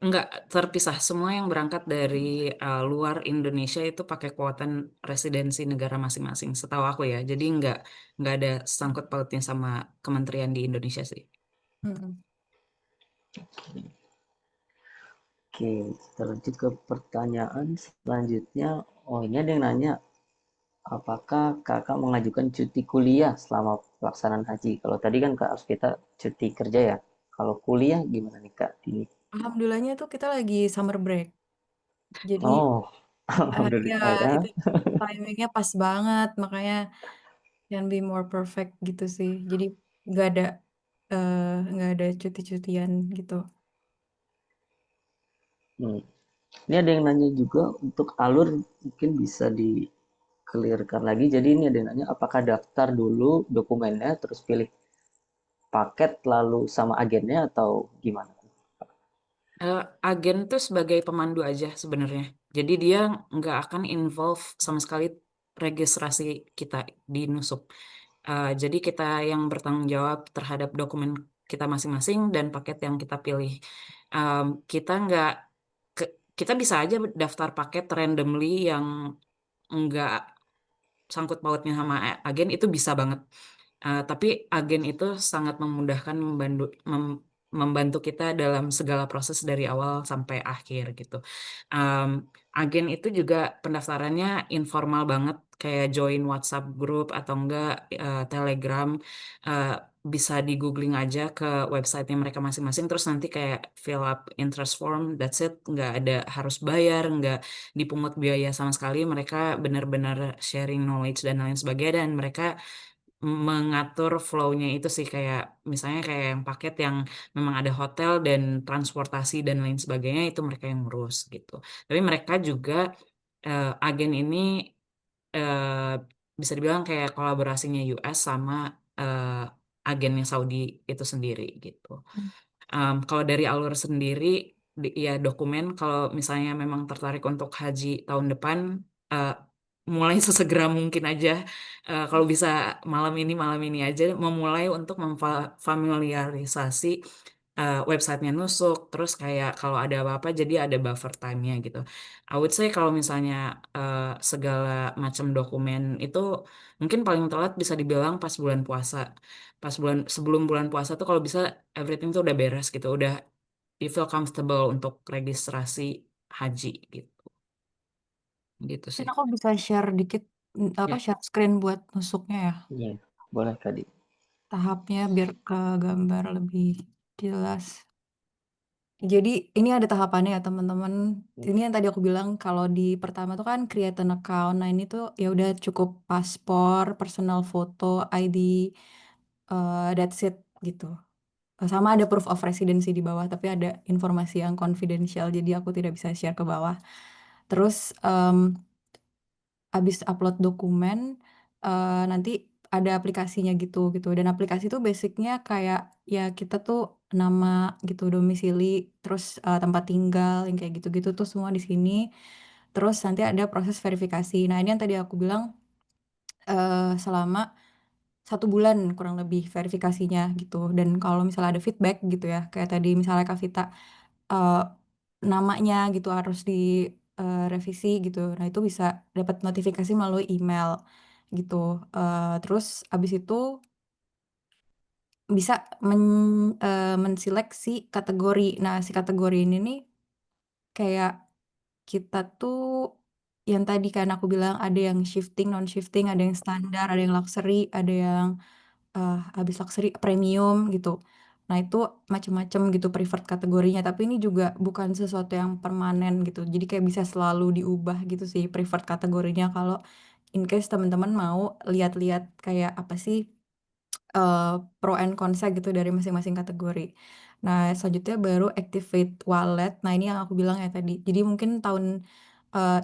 Enggak terpisah. Semua yang berangkat dari luar Indonesia itu pakai kuota residensi negara masing-masing. Setahu aku ya. Jadi enggak ada sangkut pautnya sama kementerian di Indonesia sih. Hmm. Oke, kita lanjut ke pertanyaan selanjutnya. Oh, ini ada yang nanya, apakah kakak mengajukan cuti kuliah selama pelaksanaan haji? Kalau tadi kan Kak Alvita cuti kerja ya. Kalau kuliah gimana nih Kak? Ini. Alhamdulillahnya tuh kita lagi summer break. Jadi Oh, ya alhamdulillah ya. itu timingnya pas banget, makanya can be more perfect gitu sih. Jadi nggak ada nggak ada cuti-cutian gitu. Hmm. Ini ada yang nanya juga untuk alur mungkin bisa di clearkan lagi. Jadi ini ada yang nanya apakah daftar dulu dokumennya terus pilih paket lalu sama agennya atau gimana? Agen tuh sebagai pemandu aja sebenarnya. Jadi dia nggak akan involve sama sekali registrasi kita di Nusuk. Jadi kita yang bertanggung jawab terhadap dokumen kita masing-masing dan paket yang kita pilih. Kita nggak kita bisa aja daftar paket randomly yang nggak sangkut pautnya sama agen itu bisa banget. Tapi agen itu sangat memudahkan membantu kita dalam segala proses dari awal sampai akhir gitu. Um, Agen itu juga pendaftarannya informal banget, kayak join WhatsApp group atau enggak Telegram. Uh, Bisa di googling aja ke websitenya mereka masing-masing, terus nanti kayak fill up interest form, that's it. Nggak ada harus bayar, nggak dipungut biaya sama sekali. Mereka benar-benar sharing knowledge dan lain sebagainya, dan mereka mengatur flow-nya itu sih kayak misalnya kayak yang paket yang memang ada hotel dan transportasi dan lain sebagainya itu mereka yang ngurus gitu. Tapi mereka juga agen ini eh, bisa dibilang kayak kolaborasinya US sama eh, agennya Saudi itu sendiri gitu. Kalau dari alur sendiri, ya dokumen kalau misalnya memang tertarik untuk haji tahun depan, eh, mulai sesegera mungkin aja. Kalau bisa malam ini aja memulai untuk memfamiliarisasi websitenya Nusuk. Terus kayak kalau ada apa-apa, jadi ada buffer time-nya gitu. I would say kalau misalnya segala macam dokumen itu mungkin paling telat bisa dibilang pas bulan puasa. Pas sebelum bulan puasa tuh kalau bisa everything tuh udah beres gitu, udah you feel comfortable untuk registrasi haji gitu, gitu Mungkin sih. aku bisa share dikit apa Ya, share screen buat nusuknya ya. Iya, boleh tadi. Tahapnya biar ke gambar lebih jelas. Jadi ini ada tahapannya ya teman-teman. Ini yang tadi aku bilang kalau di pertama tuh kan create an account. Nah ini tuh ya udah cukup paspor, personal photo, ID, that's it gitu. Sama ada proof of residency di bawah, tapi ada informasi yang confidential, jadi aku tidak bisa share ke bawah. Terus abis upload dokumen, nanti ada aplikasinya gitu gitu. Dan aplikasi tuh basicnya kayak ya kita tuh nama gitu, domisili, terus tempat tinggal, yang kayak gitu-gitu tuh semua di sini. Terus nanti ada proses verifikasi. Nah ini yang tadi aku bilang selama 1 bulan kurang lebih verifikasinya gitu. Dan kalau misalnya ada feedback gitu ya, kayak tadi misalnya Kak Vita eh, namanya gitu harus direvisi gitu. Nah, itu bisa dapat notifikasi melalui email gitu. Terus abis itu bisa menseleksi kategori. Nah, si kategori ini nih kayak kita tuh yang tadi kan aku bilang ada yang shifting, non shifting, ada yang standar, ada yang luxury, ada yang habis luxury premium gitu. Nah, itu macam-macam gitu preferred kategorinya, tapi ini juga bukan sesuatu yang permanen gitu. Jadi kayak bisa selalu diubah gitu sih preferred kategorinya kalau in case teman-teman mau lihat-lihat kayak apa sih pro and consa gitu dari masing-masing kategori. Nah, selanjutnya baru activate wallet. Nah, ini yang aku bilang ya tadi. Jadi mungkin tahun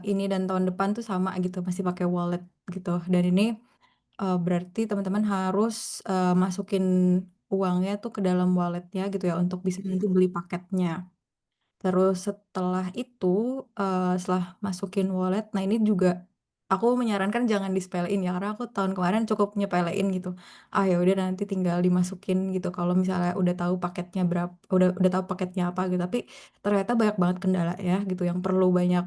ini dan tahun depan tuh sama gitu, masih pakai wallet gitu. Dan ini berarti teman-teman harus masukin uangnya tuh ke dalam walletnya gitu ya untuk bisa nanti beli paketnya. Terus setelah itu, setelah masukin wallet, nah ini juga aku menyarankan jangan disepelein ya, karena aku tahun kemarin cukup nyepelein gitu. Ah, ya udah nanti tinggal dimasukin gitu kalau misalnya udah tahu paketnya berapa, udah tahu paketnya apa gitu. Tapi ternyata banyak banget kendala ya gitu yang perlu banyak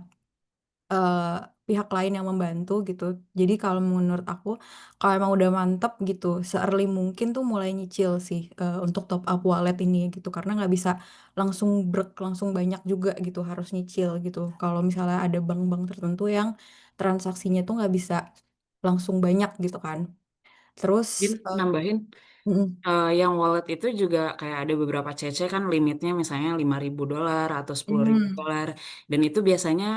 eee, pihak lain yang membantu gitu. Jadi kalau menurut aku, kalau emang udah mantep gitu, se-early mungkin tuh mulai nyicil sih, untuk top up wallet ini gitu. Karena nggak bisa langsung langsung banyak juga gitu, harus nyicil gitu. Kalau misalnya ada bank-bank tertentu yang transaksinya tuh nggak bisa langsung banyak gitu kan. Terus, Mungkin nambahin, mhm, yang wallet itu juga kayak ada beberapa CC kan limitnya misalnya $5.000 atau sepuluh ribu mmm, dolar dan itu biasanya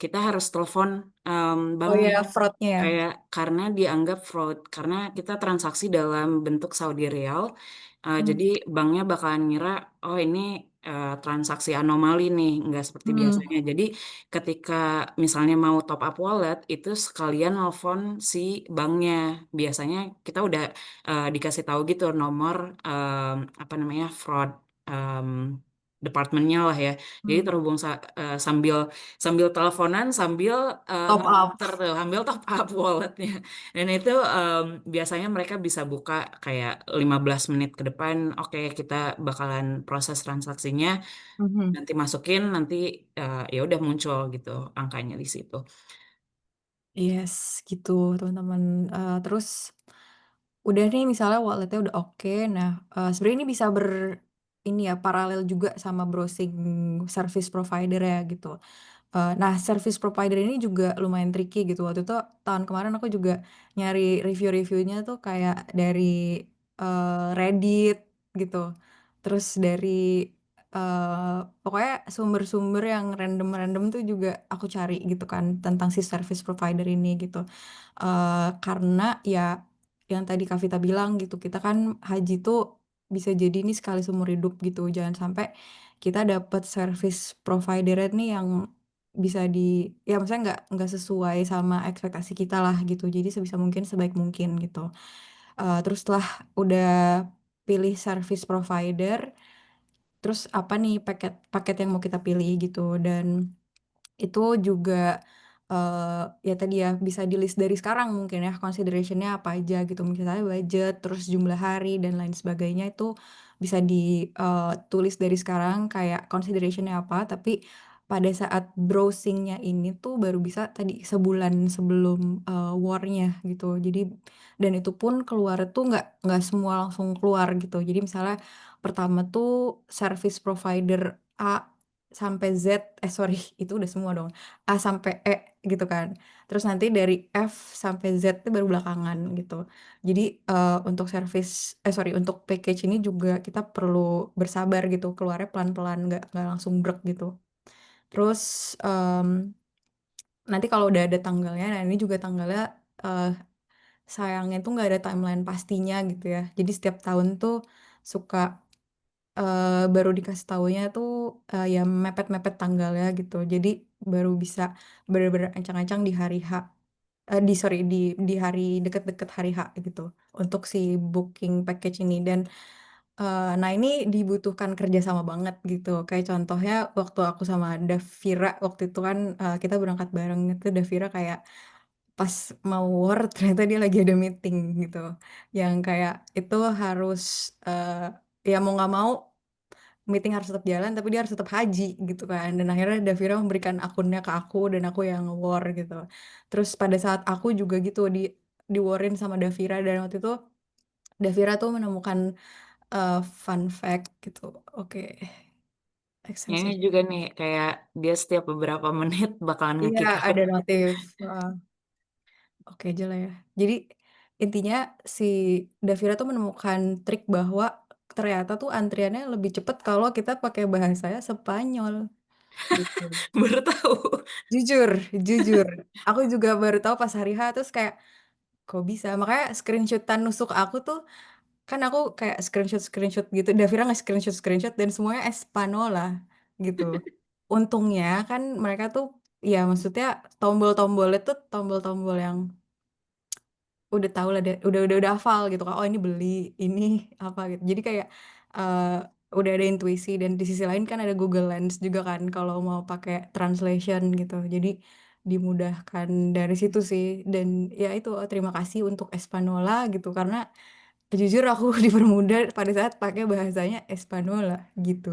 kita harus telepon oh banknya ya fraud-nya ya? kayak karena dianggap fraud karena kita transaksi dalam bentuk Saudi Rial, Mmm, jadi banknya bakalan ngira oh ini transaksi anomali nih nggak seperti mmm, biasanya. Jadi ketika misalnya mau top up wallet itu sekalian nelfon si banknya. Biasanya kita udah dikasih tahu gitu nomor apa namanya fraud em, departemennya lah ya. Jadi mmm, terhubung sambil sambil teleponan sambil top up. nge-transfer tuh, sambil top up walletnya. Dan itu biasanya mereka bisa buka kayak 15 menit ke depan. Oke, kita bakalan proses transaksinya. Mhm. Nanti masukin, nanti ya udah muncul gitu angkanya di situ. Yes, gitu teman-teman. Terus udah nih misalnya walletnya udah oke. Nah, sebenarnya ini bisa ini ya, paralel juga sama browsing service provider ya gitu. Nah, service provider ini juga lumayan tricky gitu. Waktu itu tahun kemarin aku juga nyari review-reviewnya tuh kayak dari, Reddit gitu. Terus dari, pokoknya sumber-sumber yang random-random tuh juga aku cari gitu kan tentang si service provider ini gitu. Karena ya yang tadi Kak Vita bilang gitu, kita kan haji tuh bisa jadi ini sekali seumur hidup gitu. Jangan sampai kita dapat service provider nih yang bisa ya maksudnya nggak sesuai sama ekspektasi kita lah gitu. Jadi sebisa mungkin sebaik mungkin gitu. Terus setelah udah pilih service provider, terus apa nih paket paket yang mau kita pilih gitu dan itu juga, ya tadi ya, bisa di-list dari sekarang mungkin ya, consideration-nya apa aja gitu, misalnya budget, terus jumlah hari, dan lain sebagainya itu bisa tulis dari sekarang kayak consideration-nya apa, tapi pada saat browsing-nya ini tuh baru bisa tadi sebulan sebelum, war-nya gitu. Jadi dan itu pun keluar tuh nggak semua langsung keluar gitu. Jadi misalnya pertama tuh service provider A sampai Z, sorry itu udah semua dong, A sampai E gitu kan. Terus nanti dari F sampai Z itu baru belakangan gitu. Jadi, untuk package ini juga kita perlu bersabar gitu, keluarnya pelan-pelan, nggak langsung brek gitu. Terus, nanti kalau udah ada tanggalnya, nah ini juga tanggalnya, eee, sayangnya tuh nggak ada timeline pastinya gitu ya. Jadi setiap tahun tuh suka baru dikasih tahunya tuh, ya mepet-mepet tanggalnya gitu. Jadi baru bisa bener-bener ancang-ancang di hari H, di hari deket-deket hari H gitu, untuk si booking package ini dan, nah ini dibutuhkan kerjasama banget gitu. Kayak contohnya waktu aku sama Davira waktu itu kan, kita berangkat bareng itu Davira kayak pas mau war ternyata dia lagi ada meeting gitu, yang kayak itu harus, ya mau nggak mau meeting harus tetap jalan, tapi dia harus tetap haji gitu kan, dan akhirnya Davira memberikan akunnya ke aku dan aku yang war gitu. Terus pada saat aku juga gitu di-war-in sama Davira dan waktu itu Davira tuh menemukan, fun fact gitu. Oke, Ini extensive. juga nih kayak dia setiap beberapa menit bakalan Iya, nge-kick out. ada notif. Oke aja lah ya. Jadi intinya si Davira tuh menemukan trik bahwa ternyata tuh antriannya lebih cepet kalau kita pakai bahasanya Spanyol gitu. Baru tahu. Jujur, jujur. Aku juga baru tahu pas hari H terus kayak kok bisa. Makanya screenshotan nusuk aku tuh kan aku kayak screenshot gitu. Davira nggak screenshot dan semuanya Espanola gitu. Untungnya kan mereka tuh ya maksudnya tombol-tombolnya tuh tombol-tombol yang udah tahu lah udah hafal gitu kan oh ini beli ini apa gitu jadi kayak eh, udah ada intuisi dan di sisi lain kan ada Google Lens juga kan kalau mau pakai translation gitu jadi dimudahkan dari situ sih dan ya itu terima kasih untuk Espanola gitu karena jujur aku dipermudah pada saat pakai bahasanya Espanola gitu.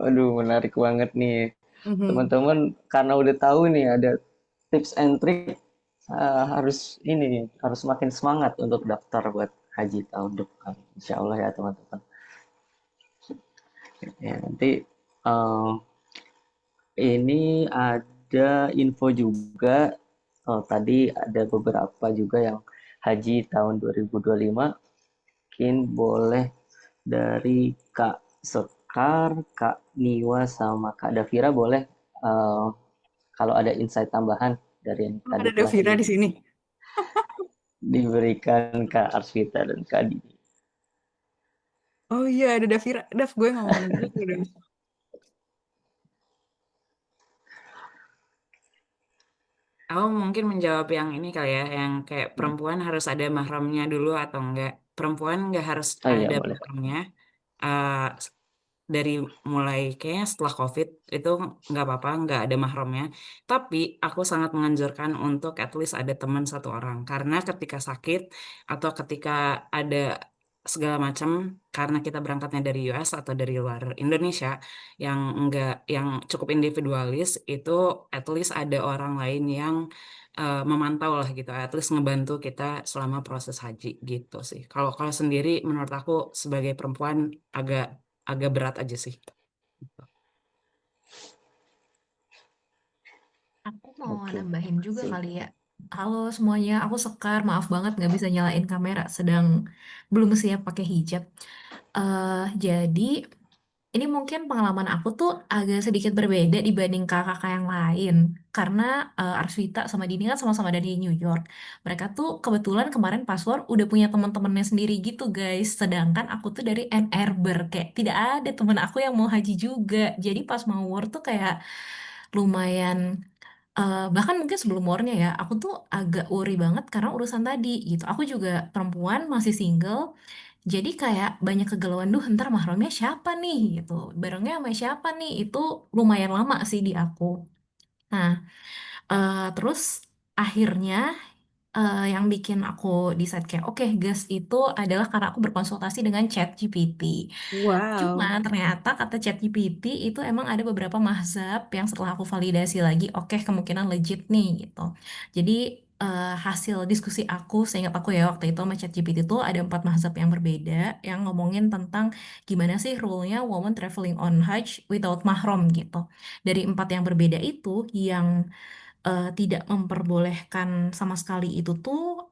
Waduh, menarik banget nih. Mhm. Teman-teman, karena udah tahu nih ada tips and trick, harus ini nih, harus makin semangat untuk daftar buat haji tahun depan. Insya Allah ya teman-teman. Ya, nanti eh, ini ada info juga. Oh, tadi ada beberapa juga yang haji tahun 2025. Mungkin boleh dari Kak Sekar, Kak Niwa, sama Kak Davira boleh eh, kalau ada insight tambahan dari yang Oh, tadi ada telah Davira di sini. diberikan Kak Arsvita dan Kak Dini. Oh iya ada Davira. Dav gue ngomong dulu udah. Aku mungkin menjawab yang ini kali ya, yang kayak perempuan harus ada mahramnya dulu atau enggak. Perempuan nggak harus Oh iya ada boleh Kak. mahramnya. Eh, dari mulai kayaknya setelah COVID itu nggak apa-apa, nggak ada mahramnya. Tapi aku sangat menganjurkan untuk at least ada teman satu orang. Karena ketika sakit atau ketika ada segala macam, karena kita berangkatnya dari US atau dari luar Indonesia, yang enggak, yang cukup individualis, itu at least ada orang lain yang memantau lah gitu, at least ngebantu kita selama proses haji gitu sih. Kalau kalau sendiri menurut aku sebagai perempuan agak agak berat aja sih. Aku mau Oke, nambahin juga sip. kali ya. Halo semuanya, aku Sekar. Maaf banget nggak bisa nyalain kamera, sedang belum siap pakai hijab. Jadi ini mungkin pengalaman aku tuh agak sedikit berbeda dibanding kakak-kakak yang lain. Karena Arswita sama Dini kan sama-sama dari New York. Mereka tuh kebetulan kemarin password udah punya teman-temannya sendiri gitu guys. Sedangkan aku tuh dari Ann Arbor. Kayak tidak ada temen aku yang mau haji juga. Jadi pas mau war tuh kayak lumayan bahkan mungkin sebelum warnya ya, aku tuh agak worry banget karena urusan tadi gitu. Aku juga perempuan masih single, jadi kayak banyak kegalauan, duh ntar mahramnya siapa nih gitu, barengnya sama siapa nih, itu lumayan lama sih di aku. Nah, terus akhirnya yang bikin aku decide kayak oke gas itu adalah karena aku berkonsultasi dengan ChatGPT. Cuma Wow. ternyata kata ChatGPT itu emang ada beberapa mazhab yang setelah aku validasi lagi, oke kemungkinan legit nih gitu. Jadi hasil diskusi aku, seingat aku ya waktu itu sama ChatGPT itu ada 4 mazhab yang berbeda yang ngomongin tentang gimana sih rule-nya woman traveling on Hajj without mahram gitu. Dari 4 yang berbeda itu, yang tidak memperbolehkan sama sekali itu tuh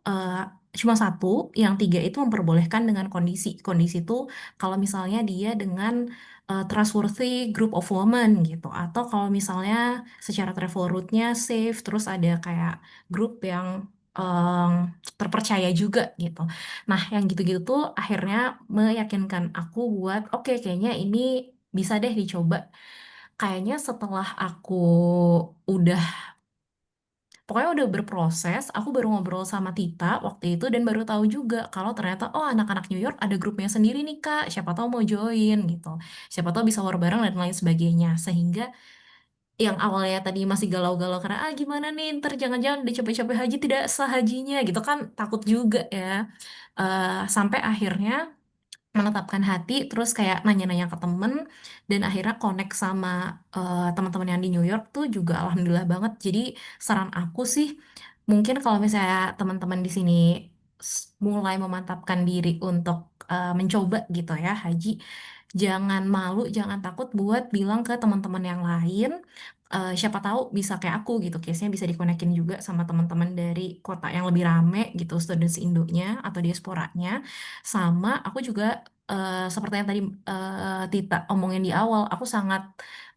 cuma satu, yang 3 itu memperbolehkan dengan kondisi. Kondisi itu kalau misalnya dia dengan trustworthy group of women gitu, atau kalau misalnya secara travel route-nya safe, terus ada kayak grup yang em, terpercaya juga gitu. Nah, yang gitu-gitu tuh akhirnya meyakinkan aku buat oke kayaknya ini bisa deh dicoba. Kayaknya setelah aku udah pokoknya udah berproses, aku baru ngobrol sama Tita waktu itu dan baru tahu juga kalau ternyata oh anak-anak New York ada grupnya sendiri nih Kak, siapa tahu mau join gitu. Siapa tahu bisa war bareng dan lain sebagainya. Sehingga yang awalnya tadi masih galau-galau karena gimana nih ntar jangan-jangan udah capek-capek haji tidak sehajinya gitu kan takut juga ya. Sampai akhirnya menetapkan hati terus kayak nanya-nanya ke temen dan akhirnya connect sama teman-teman yang di New York tuh juga alhamdulillah banget. Jadi saran aku sih mungkin kalau misalnya teman-teman di sini mulai memantapkan diri untuk mencoba gitu ya haji, jangan malu, jangan takut buat bilang ke teman-teman yang lain. Siapa tahu bisa kayak aku gitu, case-nya bisa dikonekin juga sama teman-teman dari kota yang lebih rame gitu, students Indonya atau diasporanya. Sama aku juga seperti yang tadi Tita omongin di awal, aku sangat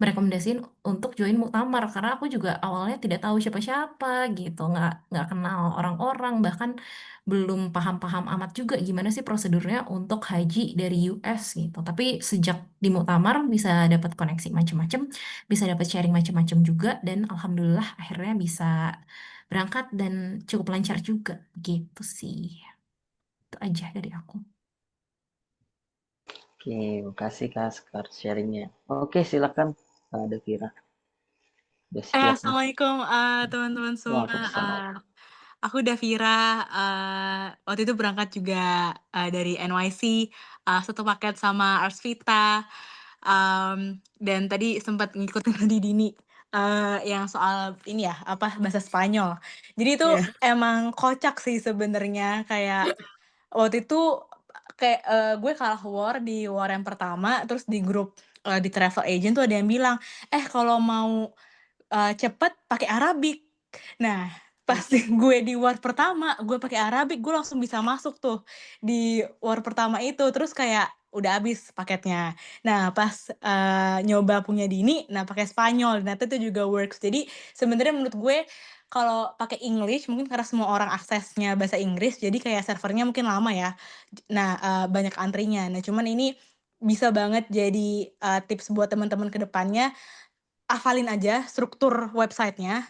merekomendasiin untuk join muktamar karena aku juga awalnya tidak tahu siapa-siapa gitu, nggak kenal orang-orang, bahkan belum paham-paham amat juga gimana sih prosedurnya untuk haji dari US gitu. Tapi sejak di muktamar bisa dapat koneksi macam-macam, bisa dapat sharing macam-macam juga, dan alhamdulillah akhirnya bisa berangkat dan cukup lancar juga gitu sih. Itu aja dari aku. Oke, makasih Kak Sekar sharingnya. Oke, silakan Kak Devira. Udah siap nih. Assalamualaikum teman-teman semua. Waalaikumsalam. Aku Davira, waktu itu berangkat juga dari NYC, satu paket sama Arsvita, dan tadi sempat ngikutin tadi Dini yang soal ini ya, apa bahasa Spanyol. Jadi itu Iya. emang kocak sih sebenarnya, kayak waktu itu kayak gue kalah war di war yang pertama, terus di grup di travel agent tuh ada yang bilang, kalau mau cepet pakai Arabic. Nah, pas gue di war pertama, gue pakai Arabic, gue langsung bisa masuk tuh di war pertama itu. Terus kayak udah habis paketnya. Nah, pas nyoba punya Dini, nah pakai Spanyol. Nah, itu juga works. Jadi sebenarnya menurut gue kalau pakai English mungkin karena semua orang aksesnya bahasa Inggris, jadi kayak servernya mungkin lama ya. Nah, banyak antrinya. Nah, cuman ini bisa banget jadi tips buat teman-teman ke depannya. Hafalin aja struktur websitenya.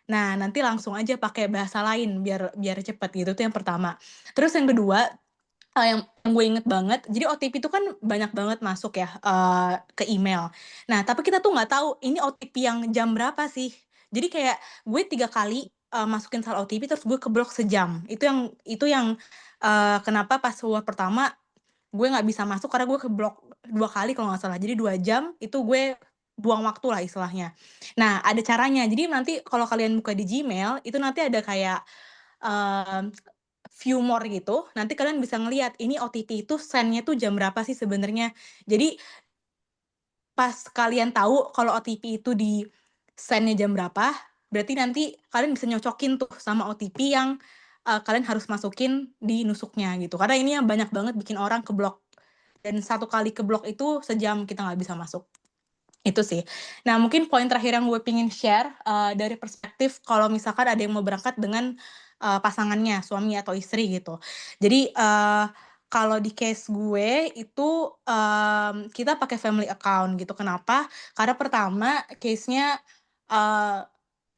Nah, nanti langsung aja pakai bahasa lain biar cepet gitu, itu yang pertama. Terus yang kedua, yang gue inget banget, jadi OTP itu kan banyak banget masuk ya ke email. Nah, tapi kita tuh nggak tahu ini OTP yang jam berapa sih. Jadi kayak gue 3 kali masukin salah OTP terus gue keblok sejam. Itu yang kenapa pas war pertama gue nggak bisa masuk karena gue keblok 2 kali kalau nggak salah. Jadi 2 jam itu gue buang waktu lah istilahnya. Nah, ada caranya. Jadi nanti kalau kalian buka di Gmail, itu nanti ada kayak view more gitu. Nanti kalian bisa ngelihat ini OTP itu send-nya tuh jam berapa sih sebenarnya. Jadi pas kalian tahu kalau OTP itu di send-nya jam berapa, berarti nanti kalian bisa nyocokin tuh sama OTP yang kalian harus masukin di nusuknya gitu. Karena ini yang banyak banget bikin orang keblok. Dan 1 kali keblok itu sejam kita nggak bisa masuk. Itu sih. Nah, mungkin poin terakhir yang gue pengen share dari perspektif kalau misalkan ada yang mau berangkat dengan pasangannya, suami atau istri gitu. Jadi kalau di case gue itu kita pakai family account gitu. Kenapa? Karena pertama case-nya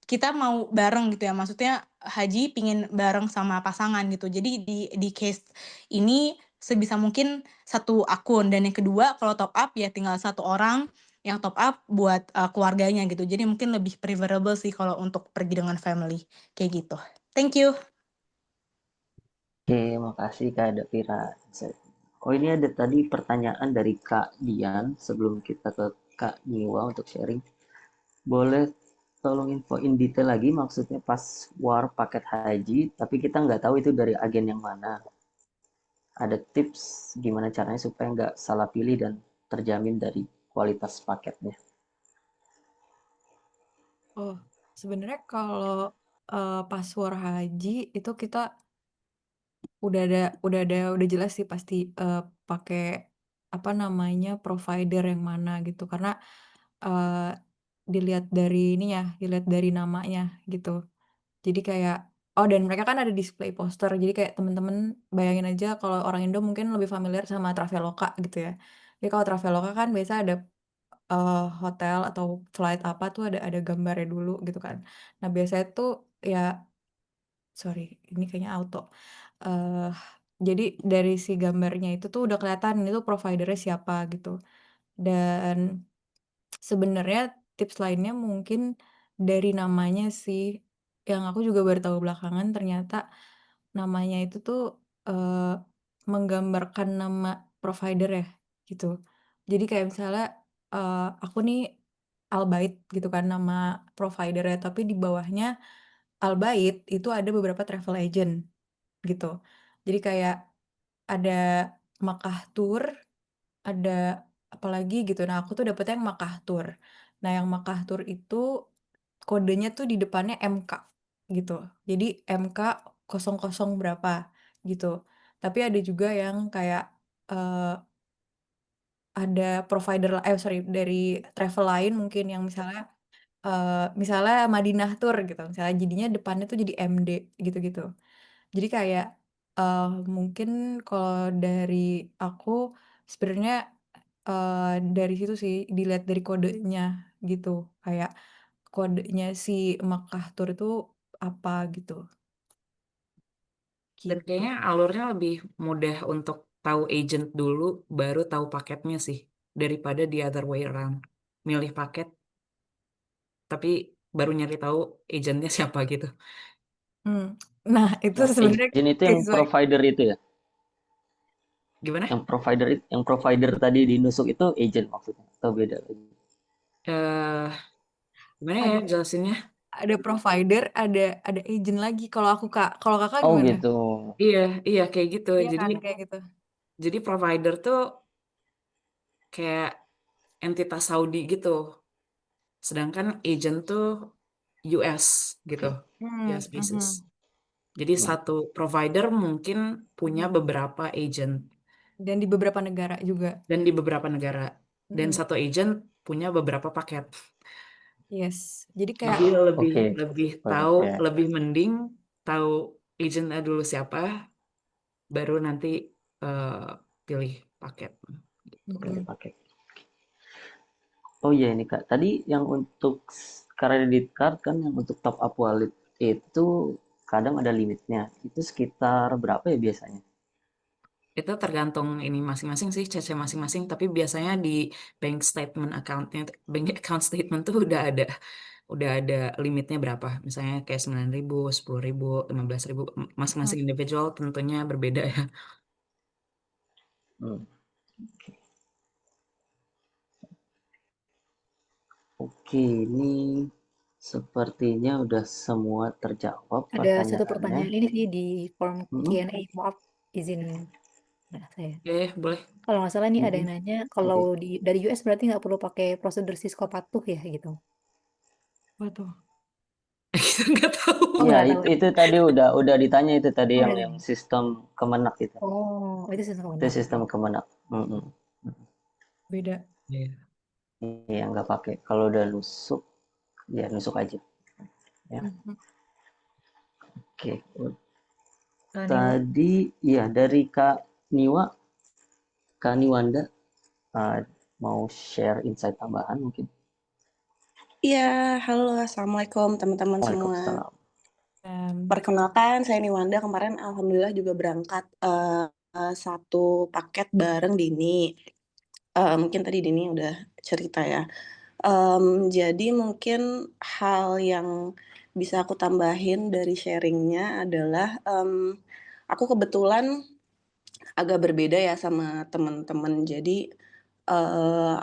kita mau bareng gitu ya, maksudnya haji pingin bareng sama pasangan gitu. Jadi di case ini sebisa mungkin 1 akun, dan yang kedua kalau top up ya tinggal 1 orang yang top up buat keluarganya gitu. Jadi mungkin lebih preferable sih kalau untuk pergi dengan family, kayak gitu. Thank you. Oke, makasih Kak Devira. Oh, ini ada tadi pertanyaan dari Kak Dian sebelum kita ke Kak Niwa untuk sharing. Boleh tolong infoin detail lagi, maksudnya pas war paket haji, tapi kita nggak tahu itu dari agen yang mana. Ada tips gimana caranya supaya nggak salah pilih dan terjamin dari kualitas paketnya. Oh, sebenarnya kalau pas war haji itu kita udah jelas sih pasti pakai apa namanya provider yang mana gitu karena eh, dilihat dari ini ya, dilihat dari namanya gitu. Jadi kayak oh dan mereka kan ada display poster. Jadi kayak temen-temen bayangin aja kalau orang Indo mungkin lebih familiar sama Traveloka gitu ya. Jadi kalau Traveloka kan biasa ada hotel atau flight apa tuh ada gambarnya dulu gitu kan. Nah, biasanya tuh ya sorry ini kayaknya auto. eh jadi dari si gambarnya itu tuh udah kelihatan itu providernya siapa gitu. Dan sebenarnya tips lainnya mungkin dari namanya sih, yang aku juga baru tahu belakangan ternyata namanya itu tuh, menggambarkan nama provider ya, gitu. Jadi kayak misalnya, aku nih Albait gitu kan nama provider-nya, tapi di bawahnya Albait itu ada beberapa travel agent, gitu. Jadi kayak ada Makkah Tour, ada apalagi gitu. Nah, aku tuh dapetnya yang Makkah Tour. Nah, yang Makkah Tour itu kodenya tuh di depannya MK gitu. Jadi MK 00 berapa gitu. Tapi ada juga yang kayak eh, ada provider sorry dari travel lain mungkin yang misalnya Madinah Tour gitu. Misalnya jadinya depannya tuh jadi MD gitu-gitu. Jadi kayak mungkin kalau dari aku sebenarnya dari situ sih dilihat dari kodenya gitu. Kayak kodenya si Makkah Tour itu apa gitu. Dan Gitu. kayaknya alurnya lebih mudah untuk tahu agent dulu, baru tahu paketnya sih, daripada the other way around. Milih paket, tapi baru nyari tahu agentnya siapa gitu. Nah, itu Yang sebenarnya agent itu yang case by provider itu ya? Gimana? Yang provider tadi di nusuk itu agent maksudnya atau beda lagi? Eh, Gimana ya ada jelasinnya? ada provider, ada agent lagi. Kalau kakak Oh gimana? gitu. Iya kayak gitu. Iya Jadi kan kayak gitu. provider tuh kayak entitas Saudi gitu. Sedangkan agent tuh US gitu, US basis. Jadi Hmm. satu provider mungkin punya beberapa agent Dan di beberapa negara juga. dan di beberapa negara. Dan satu agent punya beberapa paket. Yes. Jadi kayak Jadi lebih Oke. tahu, Ya. lebih mending tahu agentnya dulu siapa, baru nanti pilih paket. Pilih paket. Oh iya ini Kak, tadi yang untuk credit card kan yang untuk top up wallet itu kadang ada limitnya. Itu sekitar berapa ya biasanya? Itu tergantung ini masing-masing sih, CC masing-masing. Tapi biasanya di bank statement accountnya, bank account statement tuh udah ada limitnya berapa. Misalnya kayak 9.000, 10.000, 15.000. Masing-masing individual tentunya berbeda ya. Hmm. Oke, ini sepertinya udah semua terjawab Ada satu pertanyaannya. pertanyaan ini sih di form Hmm. Q&A. Maaf, izin saya. Oke, boleh. Kalau nggak salah nih ada yang Hmm. nanya, kalau dari US berarti nggak perlu pakai prosedur Cisco patuh ya gitu. apa tuh? Kita nggak tahu. Oh, Ya, nggak tahu. itu tadi udah ditanya itu tadi Oh, yang udah yang tanya. sistem Kemenak itu. Oh, itu sistem Itu benar. sistem Kemenak. Beda. Iya. Iya, nggak pakai. Kalau udah nusuk, ya nusuk aja. Ya. Oke. Niwa. Tadi ya dari Kak Niwanda mau share insight tambahan mungkin. Iya, halo, assalamualaikum teman-teman semua. Waalaikumsalam. Perkenalkan, saya Niwanda. Kemarin alhamdulillah juga berangkat satu paket bareng Dini. Mungkin tadi Dini udah cerita ya. Jadi mungkin hal yang bisa aku tambahin dari sharingnya adalah aku kebetulan agak berbeda ya sama teman-teman. Jadi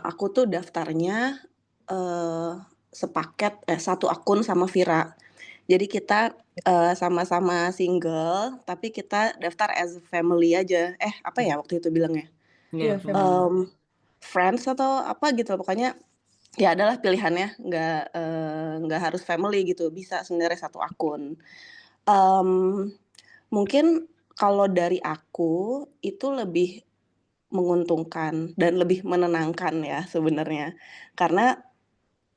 aku tuh daftarnya sepaket satu akun sama Vira. Jadi kita sama-sama single, tapi kita daftar as a family aja. Apa ya waktu itu bilangnya? Iya, Friends atau apa gitu. Pokoknya ya adalah pilihannya, nggak harus family gitu. Bisa sebenarnya satu akun. Mungkin kalau dari aku itu lebih menguntungkan dan lebih menenangkan ya sebenarnya. Karena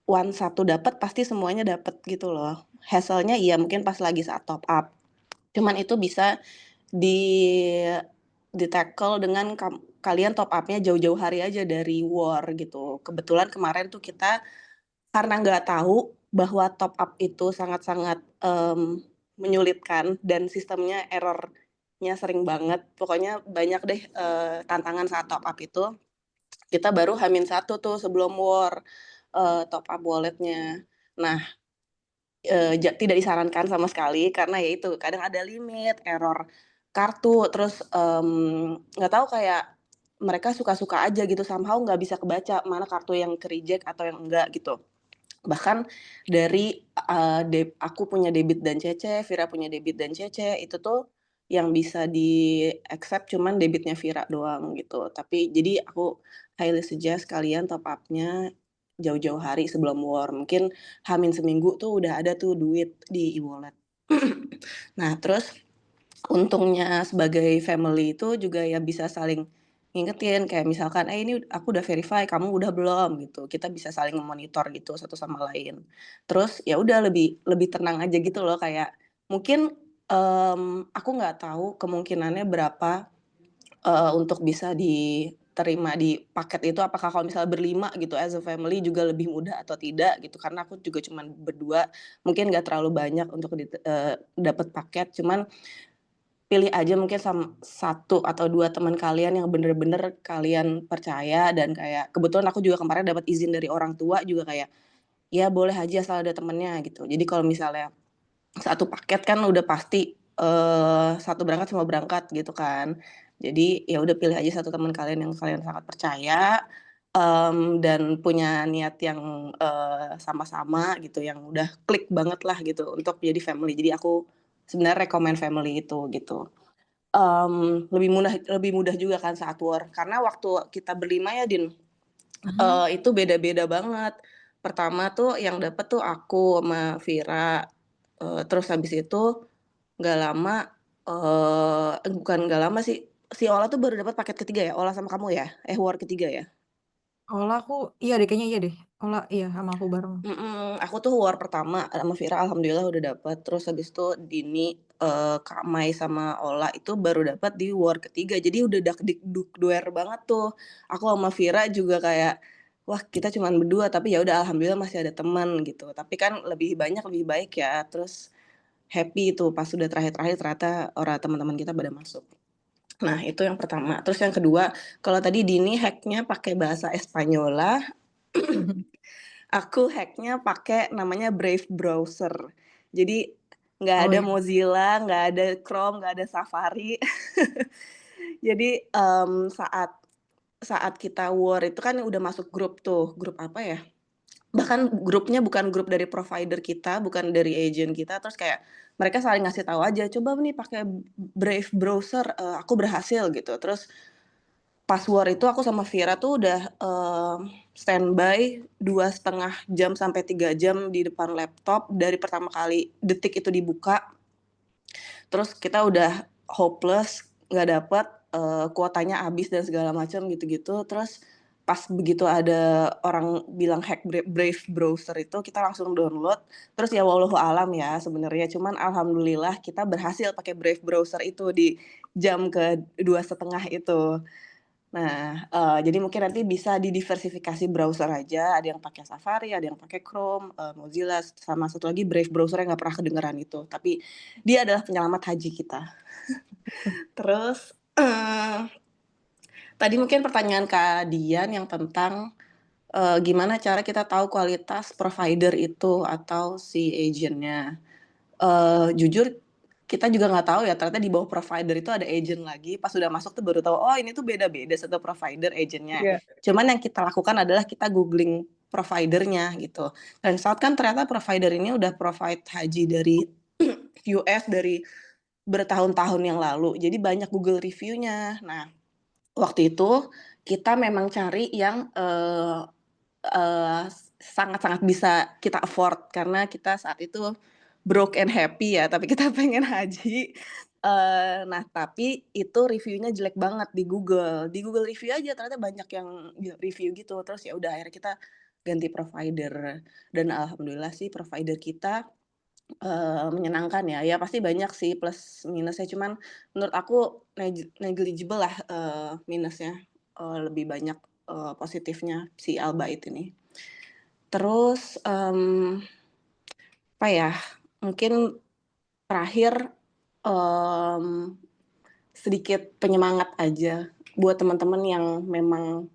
once satu dapat pasti semuanya dapat gitu loh. Hassle-nya iya mungkin pas lagi saat top up. Cuman itu bisa di-tackle dengan kalian top up-nya jauh-jauh hari aja dari war gitu. Kebetulan kemarin tuh kita karena nggak tahu bahwa top up itu sangat-sangat menyulitkan dan sistemnya error-nya sering banget. Pokoknya banyak deh tantangan saat top up itu. Kita baru H-1 tuh sebelum war top up wallet-nya. Nah, tidak disarankan sama sekali karena ya itu kadang ada limit, error kartu, terus nggak tahu kayak mereka suka-suka aja gitu somehow nggak bisa kebaca mana kartu yang ke-reject atau yang enggak gitu. Bahkan dari aku punya debit dan CC, Vira punya debit dan CC, itu tuh yang bisa di-accept cuman debitnya Vira doang gitu. Tapi jadi aku highly suggest kalian top up-nya jauh-jauh hari sebelum war. Mungkin H-min seminggu tuh udah ada tuh duit di e-wallet. Nah, terus untungnya sebagai family itu juga ya bisa saling ngingetin kayak misalkan, ini aku udah verify, kamu udah belum gitu. Kita bisa saling memonitor gitu satu sama lain. Terus ya udah lebih tenang aja gitu loh kayak mungkin aku nggak tahu kemungkinannya berapa untuk bisa diterima di paket itu apakah kalau misalnya berlima gitu as a family juga lebih mudah atau tidak gitu karena aku juga cuman berdua mungkin nggak terlalu banyak untuk dapat paket cuman pilih aja mungkin satu atau dua teman kalian yang bener-bener kalian percaya dan kayak kebetulan aku juga kemarin dapat izin dari orang tua juga kayak ya boleh aja asal ada temennya gitu. Jadi kalau misalnya satu paket kan udah pasti satu berangkat semua berangkat gitu kan. Jadi ya udah pilih aja satu teman kalian yang kalian sangat percaya dan punya niat yang sama-sama gitu yang udah klik banget lah gitu untuk jadi family. Jadi aku sebenarnya rekomen family itu gitu. Lebih mudah juga kan saat war karena waktu kita berlima ya Din itu beda-beda banget. Pertama tuh yang dapet tuh aku sama Vira, terus habis itu nggak lama, bukan nggak lama sih, si Ola tuh baru dapat paket ketiga ya? Ola sama kamu ya? War ketiga ya? Olah aku iya deh, kayaknya iya deh. Olah iya sama aku bareng. Aku tuh war pertama sama Vira alhamdulillah udah dapet, terus habis itu Dini, Kak Mai sama Ola itu baru dapat di war ketiga, jadi udah dakdikdukduer banget tuh. Aku sama Vira juga kayak, wah kita cuman berdua tapi ya udah alhamdulillah masih ada teman gitu, tapi kan lebih banyak lebih baik ya, terus happy tuh pas udah terakhir-terakhir ternyata orang teman-teman kita pada masuk. Nah itu yang pertama, terus yang kedua, kalau tadi Dini hack-nya pakai bahasa Espanyola, aku hack-nya pakai namanya Brave Browser. Jadi nggak Oh ada iya. Mozilla, nggak ada Chrome, nggak ada Safari. Jadi saat kita war itu kan udah masuk grup tuh, grup apa ya? Bahkan grupnya bukan grup dari provider kita, bukan dari agent kita, terus kayak mereka saling ngasih tahu aja, "Coba nih pakai Brave Browser, aku berhasil," gitu. Terus pas war itu aku sama Vira tuh udah standby 2,5 jam sampai 3 jam di depan laptop dari pertama kali detik itu dibuka. Terus kita udah hopeless, nggak dapet, kuotanya habis dan segala macam gitu-gitu. Terus pas begitu ada orang bilang hack Brave Browser itu kita langsung download. Terus ya wallahu alam ya sebenarnya, cuman alhamdulillah kita berhasil pakai Brave Browser itu di jam ke-2,5 itu. Nah, jadi mungkin nanti bisa didiversifikasi browser aja, ada yang pakai Safari, ada yang pakai Chrome, Mozilla, sama satu lagi Brave browser yang nggak pernah kedengeran itu, tapi dia adalah penyelamat haji kita. Terus, tadi mungkin pertanyaan Kak Dian yang tentang, gimana cara kita tahu kualitas provider itu atau si agent-nya. Jujur kita juga nggak tahu ya ternyata di bawah provider itu ada agent lagi, pas udah masuk tuh baru tahu, oh ini tuh beda-beda satu provider agentnya. Iya. Cuman yang kita lakukan adalah kita googling providernya gitu. Dan saat kan ternyata provider ini udah provide haji dari US dari bertahun-tahun yang lalu, jadi banyak Google review-nya. Nah, waktu itu kita memang cari yang, sangat-sangat bisa kita afford karena kita saat itu broke and happy ya, tapi kita pengen haji. Nah tapi itu reviewnya jelek banget di Google review aja ternyata banyak yang review gitu, terus ya udah akhirnya kita ganti provider dan alhamdulillah sih provider kita, menyenangkan ya. Ya pasti banyak sih plus minusnya, cuman menurut aku negligible lah, minusnya, lebih banyak, positifnya si Albait ini. Terus, apa ya, mungkin terakhir, sedikit penyemangat aja buat teman-teman yang memang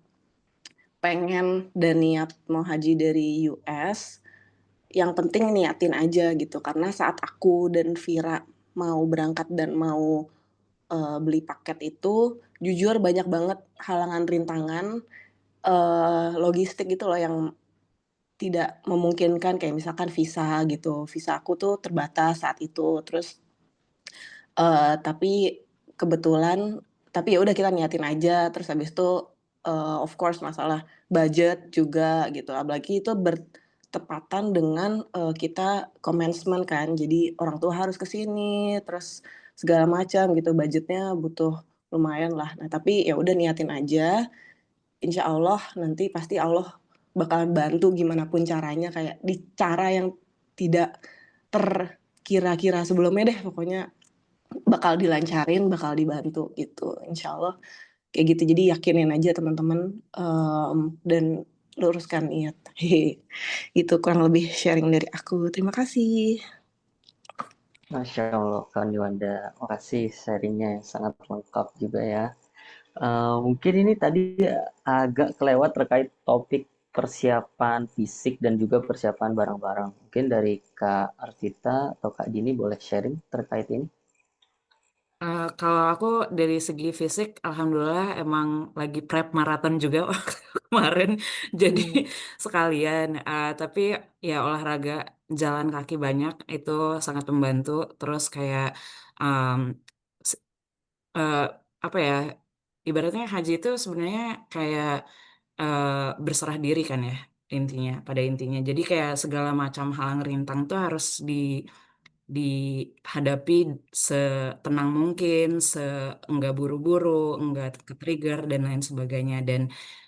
pengen dan niat mau haji dari US, yang penting niatin aja gitu, karena saat aku dan Vira mau berangkat dan mau, beli paket itu, jujur banyak banget halangan rintangan, logistik gitu loh yang tidak memungkinkan, kayak misalkan visa gitu, visa aku tuh terbatas saat itu, terus Tapi kebetulan tapi ya udah kita niatin aja, terus habis itu, of course masalah budget juga gitu, apalagi itu bertepatan dengan, kita commencement kan, jadi orang tua harus ke sini, terus segala macam gitu, budgetnya butuh lumayan lah. Nah tapi ya udah niatin aja, insya Allah nanti pasti Allah bakalan bantu gimana pun caranya, kayak di cara yang tidak terkira-kira sebelumnya deh, pokoknya bakal dilancarin, bakal dibantu gitu, insya Allah kayak gitu. Jadi yakinin aja teman-teman, dan luruskan niat. Itu kurang lebih sharing dari aku. Terima kasih. Masya Allah, Kak Yuanda. Makasih sharingnya yang sangat lengkap juga ya. Mungkin ini tadi agak kelewat terkait topik persiapan fisik dan juga persiapan barang-barang. Mungkin dari Kak Arvita atau Kak Dini boleh sharing terkait ini. Kalau aku dari segi fisik, alhamdulillah emang lagi prep maraton juga kemarin, jadi sekalian. Tapi ya olahraga jalan kaki banyak itu sangat membantu. Terus kayak um, s- eh, apa ya? Ibaratnya haji itu sebenarnya kayak berserah diri kan ya intinya, pada intinya. Jadi kayak segala macam halang rintang tuh harus dihadapi setenang mungkin, enggak buru-buru, enggak ke-trigger dan lain sebagainya. Dan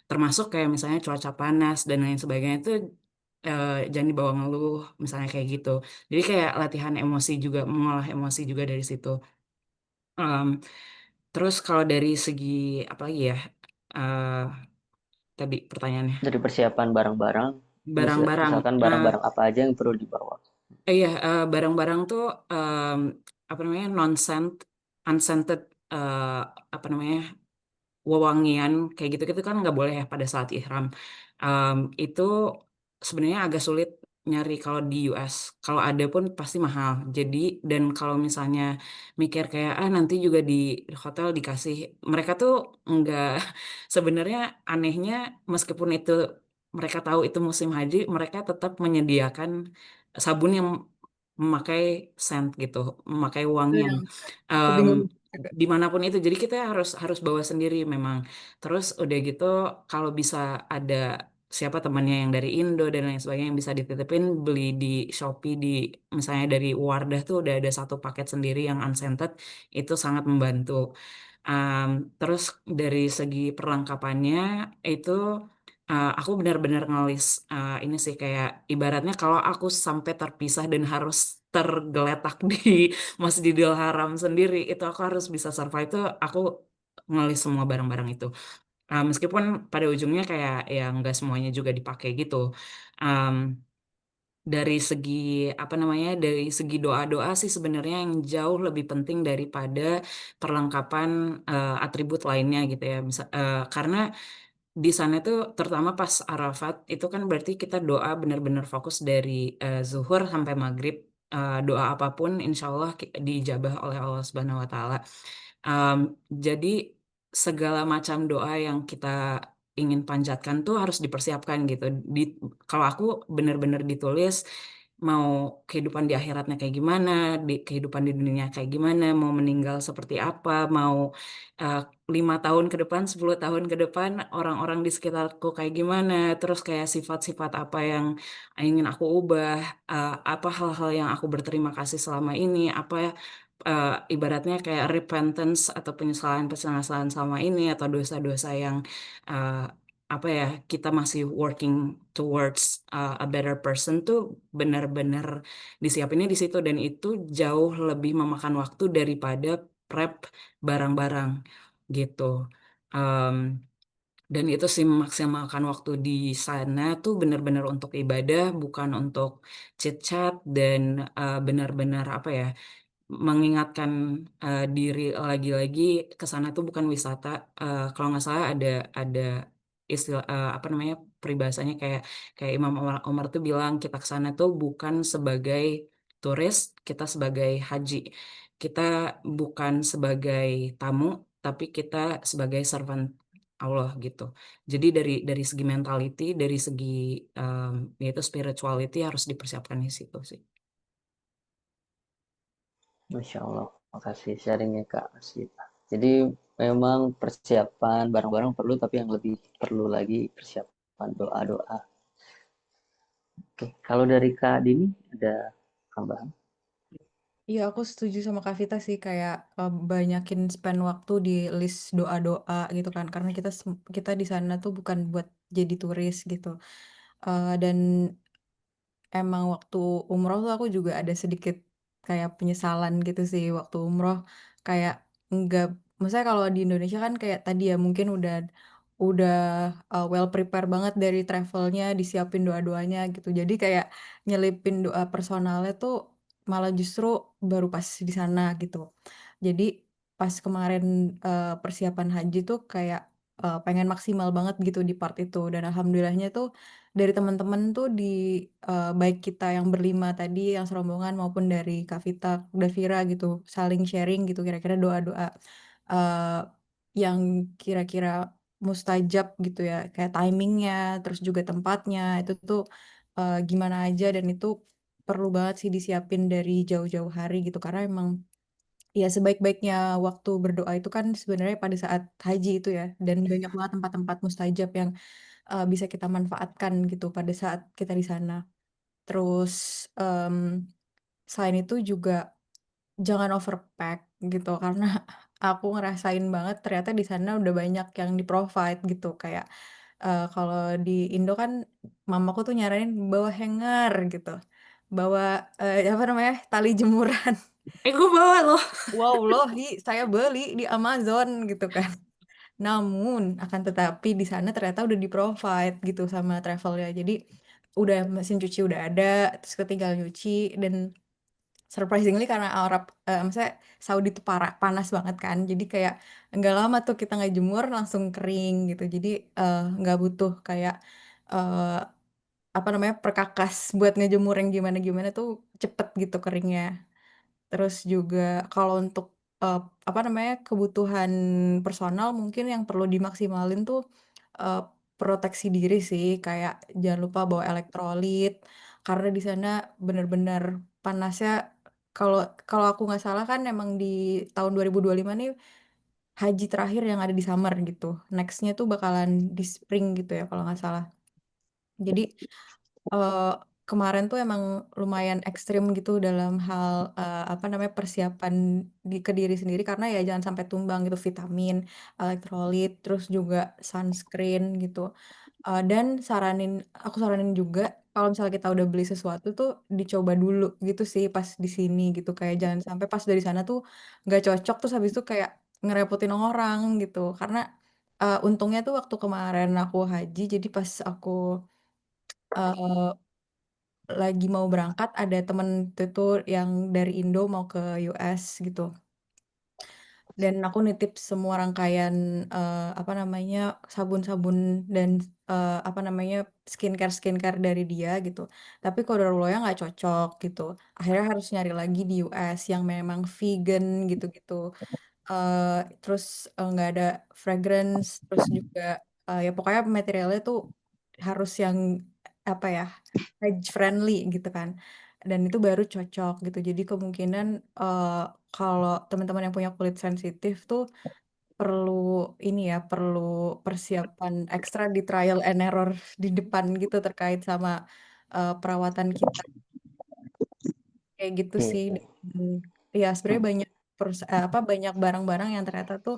termasuk kayak misalnya cuaca panas dan lain sebagainya itu jangan dibawa ngeluh, misalnya kayak gitu. Jadi kayak latihan emosi juga, mengolah emosi juga dari situ. Em, Terus kalau dari segi apa lagi ya? eh Tadi pertanyaannya. Dari persiapan barang-barang, Barang-barang. misalkan barang-barang apa aja yang perlu dibawa. Iya, barang-barang tuh apa namanya unscented eh, apa namanya wewangian kayak gitu-gitu kan nggak boleh ya pada saat ihram. Itu sebenarnya agak sulit nyari kalau di US. Kalau ada pun pasti mahal. Jadi dan kalau misalnya mikir kayak nanti juga di hotel dikasih, mereka tuh nggak sebenarnya anehnya meskipun itu mereka tahu itu musim haji, mereka tetap menyediakan sabun yang memakai scent gitu, memakai Itu wangian yang aku em, bingung juga. dimanapun itu. Jadi kita harus harus bawa sendiri memang. Terus udah gitu kalau bisa ada siapa temannya yang dari Indo dan lain sebagainya yang bisa dititipin, beli di Shopee, di misalnya dari Wardah tuh udah ada satu paket sendiri yang unscented, itu sangat membantu. Terus dari segi perlengkapannya itu aku benar-benar ngelis ini sih kayak ibaratnya kalau aku sampai terpisah dan harus tergeletak di Masjidil Haram sendiri itu aku harus bisa survive tuh aku ngelis semua barang-barang itu. Meskipun pada ujungnya kayak ya nggak semuanya juga dipakai gitu. Um, dari segi apa namanya dari segi doa-doa sih sebenarnya yang jauh lebih penting daripada perlengkapan atribut lainnya gitu ya. Karena di sana tuh terutama pas Arafat itu kan berarti kita doa benar-benar fokus dari zuhur sampai maghrib. Doa apapun insya Allah diijabah oleh Allah Subhanahu Wa Taala. Um, jadi segala macam doa yang kita ingin panjatkan tuh harus dipersiapkan gitu. Kalau aku benar-benar ditulis mau kehidupan di akhiratnya kayak gimana, di kehidupan di dunia kayak gimana, mau meninggal seperti apa, mau uh, 5 tahun ke depan, 10 tahun ke depan orang-orang di sekitarku kayak gimana, terus kayak sifat-sifat apa yang ingin aku ubah, apa hal-hal yang aku berterima kasih selama ini, apa ibaratnya kayak repentance atau penyesalan-penyesalan selama ini atau dosa-dosa yang uh, apa ya kita masih working towards a better person tuh benar-benar disiapinnya di situ dan itu jauh lebih memakan waktu daripada prep barang-barang gitu. Um, dan itu sih memaksimalkan waktu di sana tuh benar-benar untuk ibadah, bukan untuk chit-chat dan benar-benar apa ya mengingatkan diri lagi-lagi ke sana tuh bukan wisata. Kalau nggak salah ada istilah apa namanya peribahasanya kayak kayak Imam Umar tuh bilang kita ke sana tuh bukan sebagai turis, kita sebagai haji. Kita bukan sebagai tamu, tapi kita sebagai servant Allah gitu. Jadi dari segi mentality, dari segi yaitu spirituality harus dipersiapkan di situ sih. Masya Allah. Makasih sharingnya Kak Aswita. Jadi memang persiapan barang-barang perlu, tapi yang lebih perlu lagi persiapan doa-doa. Oke, kalau dari Kak Dini ada tambahan? Iya, aku setuju sama Kak Vita sih kayak banyakin spend waktu di list doa-doa gitu kan karena kita di sana tuh bukan buat jadi turis gitu. Dan emang waktu umroh tuh aku juga ada sedikit kayak penyesalan gitu sih waktu umroh kayak enggak maksudnya kalau di Indonesia kan kayak tadi ya mungkin udah well prepare banget dari travelnya disiapin doa-doanya gitu jadi kayak nyelipin doa personalnya tuh malah justru baru pas di sana gitu jadi pas kemarin persiapan haji tuh kayak pengen maksimal banget gitu di part itu dan alhamdulillahnya tuh dari teman-teman tuh baik kita yang berlima tadi yang serombongan maupun dari Kak Vita, Davira gitu saling sharing gitu kira-kira doa-doa eh, yang kira-kira mustajab gitu ya kayak timingnya terus juga tempatnya itu tuh gimana aja dan itu perlu banget sih disiapin dari jauh-jauh hari gitu karena emang ya sebaik-baiknya waktu berdoa itu kan sebenarnya pada saat haji itu ya dan banyak banget tempat-tempat mustajab yang bisa kita manfaatkan gitu pada saat kita di sana. Terus em, selain itu juga jangan overpack gitu karena aku ngerasain banget ternyata di sana udah banyak yang di provide gitu kayak kalau di Indo kan mamaku tuh nyaranin bawa hanger gitu, bawa apa namanya tali jemuran. Gue bawa loh. Wow loh, saya beli di Amazon gitu kan. Namun, akan tetapi di sana ternyata udah di-provide gitu sama travelnya. Jadi, udah mesin cuci udah ada, terus ketinggal nyuci, dan surprisingly karena maksudnya Saudi itu panas banget kan. Jadi kayak nggak lama tuh kita nggak jemur langsung kering gitu. Jadi nggak butuh kayak eh, apa namanya perkakas buat ngejemur yang gimana-gimana tuh cepet gitu keringnya. Terus juga kalau untuk eh, apa namanya kebutuhan personal mungkin yang perlu dimaksimalin tuh eh, proteksi diri sih kayak jangan lupa bawa elektrolit karena di sana benar-benar panasnya kalau kalau aku nggak salah kan emang di tahun 2025 nih haji terakhir yang ada di summer gitu. Nextnya tuh bakalan di spring gitu ya kalau nggak salah. Jadi eh, kemarin tuh emang lumayan ekstrim gitu dalam hal apa namanya persiapan ke diri sendiri karena ya jangan sampai tumbang gitu vitamin, elektrolit, terus juga sunscreen gitu. Dan aku saranin juga kalau misalnya kita udah beli sesuatu tuh dicoba dulu gitu sih pas di sini gitu kayak jangan sampai pas dari sana tuh nggak cocok terus habis itu kayak ngerepotin orang gitu karena untungnya tuh waktu kemarin aku haji jadi pas aku eh, lagi mau berangkat ada temen tuh yang dari Indo mau ke US gitu dan aku nitip semua rangkaian apa namanya sabun-sabun dan apa namanya skincare dari dia gitu tapi kodarullahnya nggak cocok gitu akhirnya harus nyari lagi di US yang memang vegan gitu-gitu terus nggak ada fragrance terus juga ya pokoknya materialnya tuh harus yang apa ya age friendly gitu kan dan itu baru cocok gitu jadi kemungkinan kalau teman-teman yang punya kulit sensitif tuh perlu ini ya perlu persiapan ekstra di trial and error di depan gitu terkait sama perawatan kita kayak gitu sih Oke. dan ya sebenarnya banyak apa banyak barang-barang yang ternyata tuh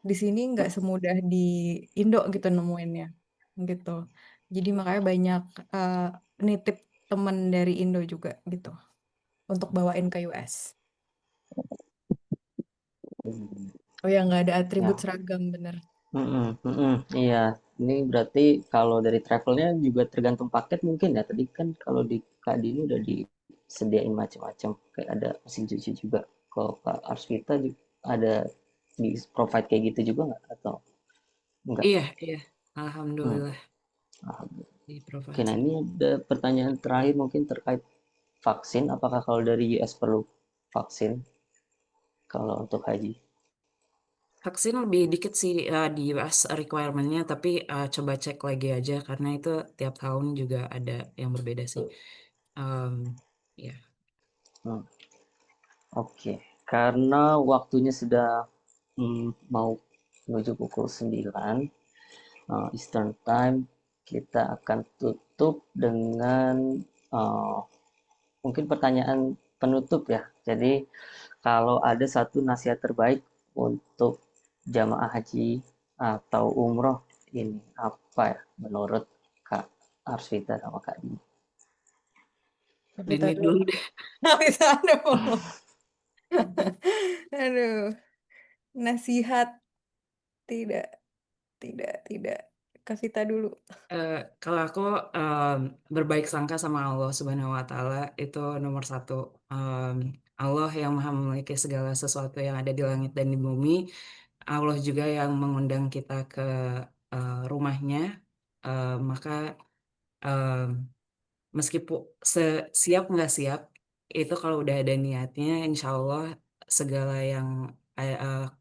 di sini nggak semudah di Indo gitu nemuinnya gitu. Jadi makanya banyak eh, nitip temen dari Indo juga gitu untuk bawain ke US. Oh ya nggak ada atribut Ya. seragam bener. Iya, ini berarti kalau dari travelnya juga tergantung paket mungkin ya. Tadi kan kalau di Kak Dini udah disediain macam-macam, kayak ada mesin cuci juga. Kalau Kak Arsvita ada di provide kayak gitu juga nggak atau enggak? Iya, Hmm. alhamdulillah Alhamdulillah. di Oke, nah provide. ini ada pertanyaan terakhir mungkin terkait vaksin. Apakah kalau dari US perlu vaksin kalau untuk haji? Vaksin lebih dikit sih di US requirement-nya, tapi coba cek lagi aja karena itu tiap tahun juga ada yang berbeda sih. Ya. Hmm. Oke. karena waktunya sudah mau menuju pukul 9 Eastern Time, kita akan tutup dengan mungkin pertanyaan penutup ya. Jadi kalau ada satu nasihat terbaik untuk jamaah haji atau umroh ini apa ya menurut Kak Arswita sama Kak Dini? Kapita Dini dulu. dulu deh. Kapita dulu. Aduh, nasihat tidak. Kapita dulu. Kalau aku berbaik sangka sama Allah Subhanahu wa Ta'ala itu nomor satu. Allah yang maha memiliki segala sesuatu yang ada di langit dan di bumi. Allah juga yang mengundang kita ke rumahnya. Maka meskipun siap nggak siap, itu kalau udah ada niatnya, insya Allah segala yang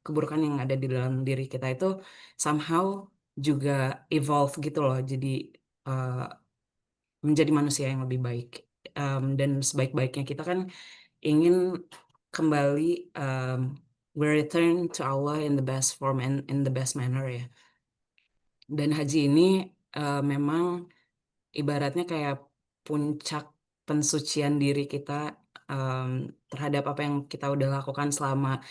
keburukan yang ada di dalam diri kita itu somehow juga evolve gitu loh. Jadi menjadi manusia yang lebih baik. Dan sebaik-baiknya kita kan ingin kembali we return to Allah in the best form and in the best manner ya. Dan haji ini memang ibaratnya kayak puncak pensucian diri kita terhadap apa yang kita udah lakukan selama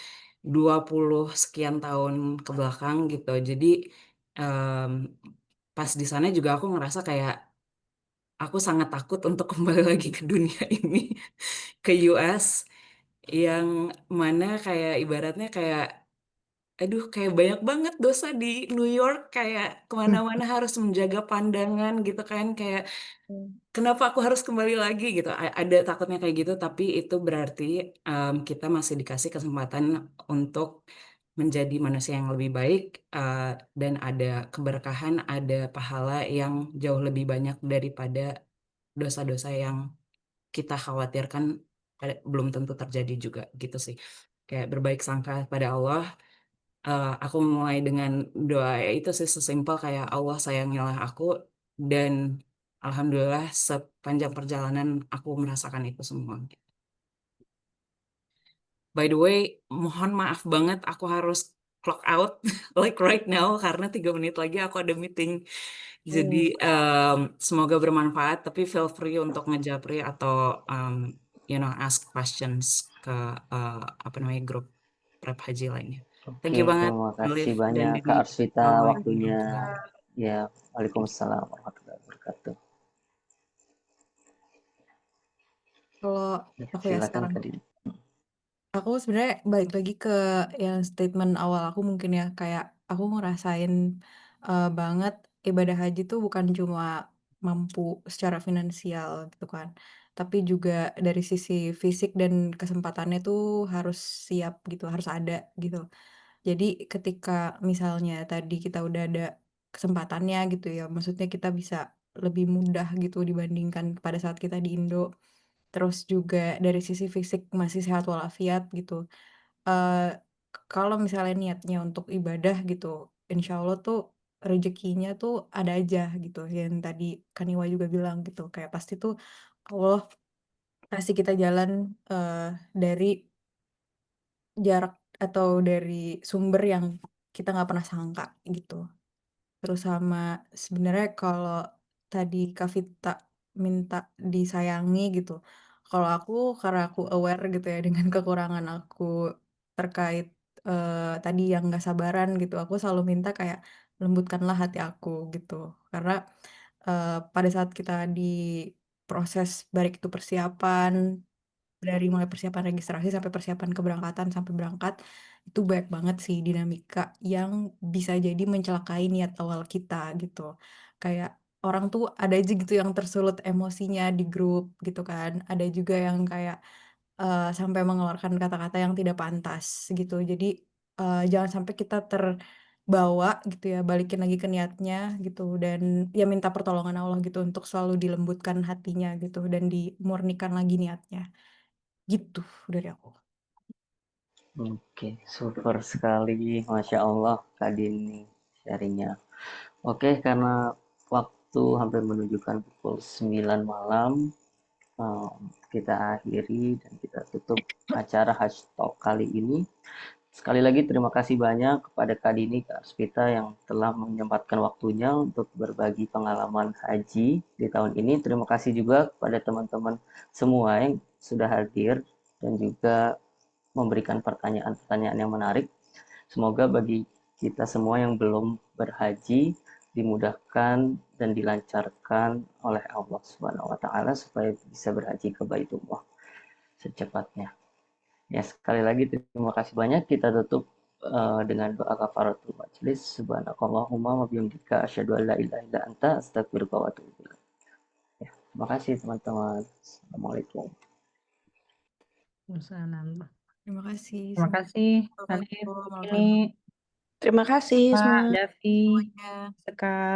20 sekian tahun ke belakang gitu. Jadi pas di sana juga aku ngerasa kayak aku sangat takut untuk kembali lagi ke dunia ini, ke US, yang mana kayak ibaratnya kayak, aduh kayak banyak banget dosa di New York, kayak kemana-mana harus menjaga pandangan gitu kan, kayak kenapa aku harus kembali lagi gitu. Ada takutnya kayak gitu, tapi itu berarti kita masih dikasih kesempatan untuk menjadi manusia yang lebih baik, dan ada keberkahan, ada pahala yang jauh lebih banyak daripada dosa-dosa yang kita khawatirkan belum tentu terjadi juga gitu sih. Kayak berbaik sangka pada Allah. Aku mulai dengan doa itu sih, sesimpel kayak Allah sayangilah aku, dan alhamdulillah sepanjang perjalanan aku merasakan itu semua. By the way, mohon maaf banget aku harus clock out like right now karena 3 menit lagi aku ada meeting. Jadi semoga bermanfaat, tapi feel free untuk ngejapri atau ask questions ke grup prep haji lainnya. Thank you Oke, banget, terima kasih Olive dan banyak Dini. Kak Arswita Assalamualaikum waktunya. warahmatullahi Ya, Waalaikumsalam warahmatullahi wabarakatuh. Kalau Ya, aku ya silakan sekarang. Kak Dini. Aku sebenarnya balik lagi ke yang statement awal aku mungkin ya, kayak aku ngerasain banget ibadah haji tuh bukan cuma mampu secara finansial gitu kan, tapi juga dari sisi fisik dan kesempatannya tuh harus siap gitu, harus ada gitu. Jadi ketika misalnya tadi kita udah ada kesempatannya gitu ya, maksudnya kita bisa lebih mudah gitu dibandingkan pada saat kita di Indo. Terus juga dari sisi fisik masih sehat walafiat gitu. Kalau misalnya niatnya untuk ibadah gitu, insya Allah tuh rezekinya tuh ada aja gitu. Yang tadi Kaniwa juga bilang gitu, kayak pasti tuh Allah kasih kita jalan dari jarak atau dari sumber yang kita nggak pernah sangka gitu. Terus sama sebenarnya kalau tadi Kak Vita minta disayangi gitu, kalau aku karena aku aware gitu ya dengan kekurangan aku terkait tadi yang nggak sabaran gitu, aku selalu minta kayak lembutkanlah hati aku gitu. Karena pada saat kita di proses baik itu persiapan dari mulai persiapan registrasi sampai persiapan keberangkatan sampai berangkat, itu banyak banget sih dinamika yang bisa jadi mencelakai niat awal kita gitu. Kayak orang tuh ada aja gitu yang tersulut emosinya di grup gitu kan. Ada juga yang kayak sampai mengeluarkan kata-kata yang tidak pantas gitu. Jadi jangan sampai kita terbawa gitu ya, balikin lagi ke niatnya gitu dan ya minta pertolongan Allah gitu untuk selalu dilembutkan hatinya gitu dan dimurnikan lagi niatnya. Gitu dari aku. Oke, super sekali, Masya Allah Kak Dini sharingnya. Oke, karena waktu hampir menunjukkan pukul 9 malam, kita akhiri dan kita tutup acara Hajj Talk kali ini. Sekali lagi terima kasih banyak kepada Kak Dini, Kak Aspita yang telah menyempatkan waktunya untuk berbagi pengalaman haji di tahun ini. Terima kasih juga kepada teman-teman semua yang sudah hadir dan juga memberikan pertanyaan-pertanyaan yang menarik. Semoga bagi kita semua yang belum berhaji dimudahkan dan dilancarkan oleh Allah Subhanahu wa taala supaya bisa berhaji ke Baitullah secepatnya. Ya, sekali lagi terima kasih banyak. Kita tutup dengan doa kafaratul majlis. Subhanakallahumma wa bihamdika asyhadu an la ilaha illa anta astaghfiruka wa atubu ilaik. Ya, terima kasih teman-teman. Assalamualaikum. Waalaikumsalam. Terima kasih. Terima kasih Hanif, Assalamualaikum warahmatullahi ini Terima kasih Pak semua. Davi, wabarakatuh. Sekar.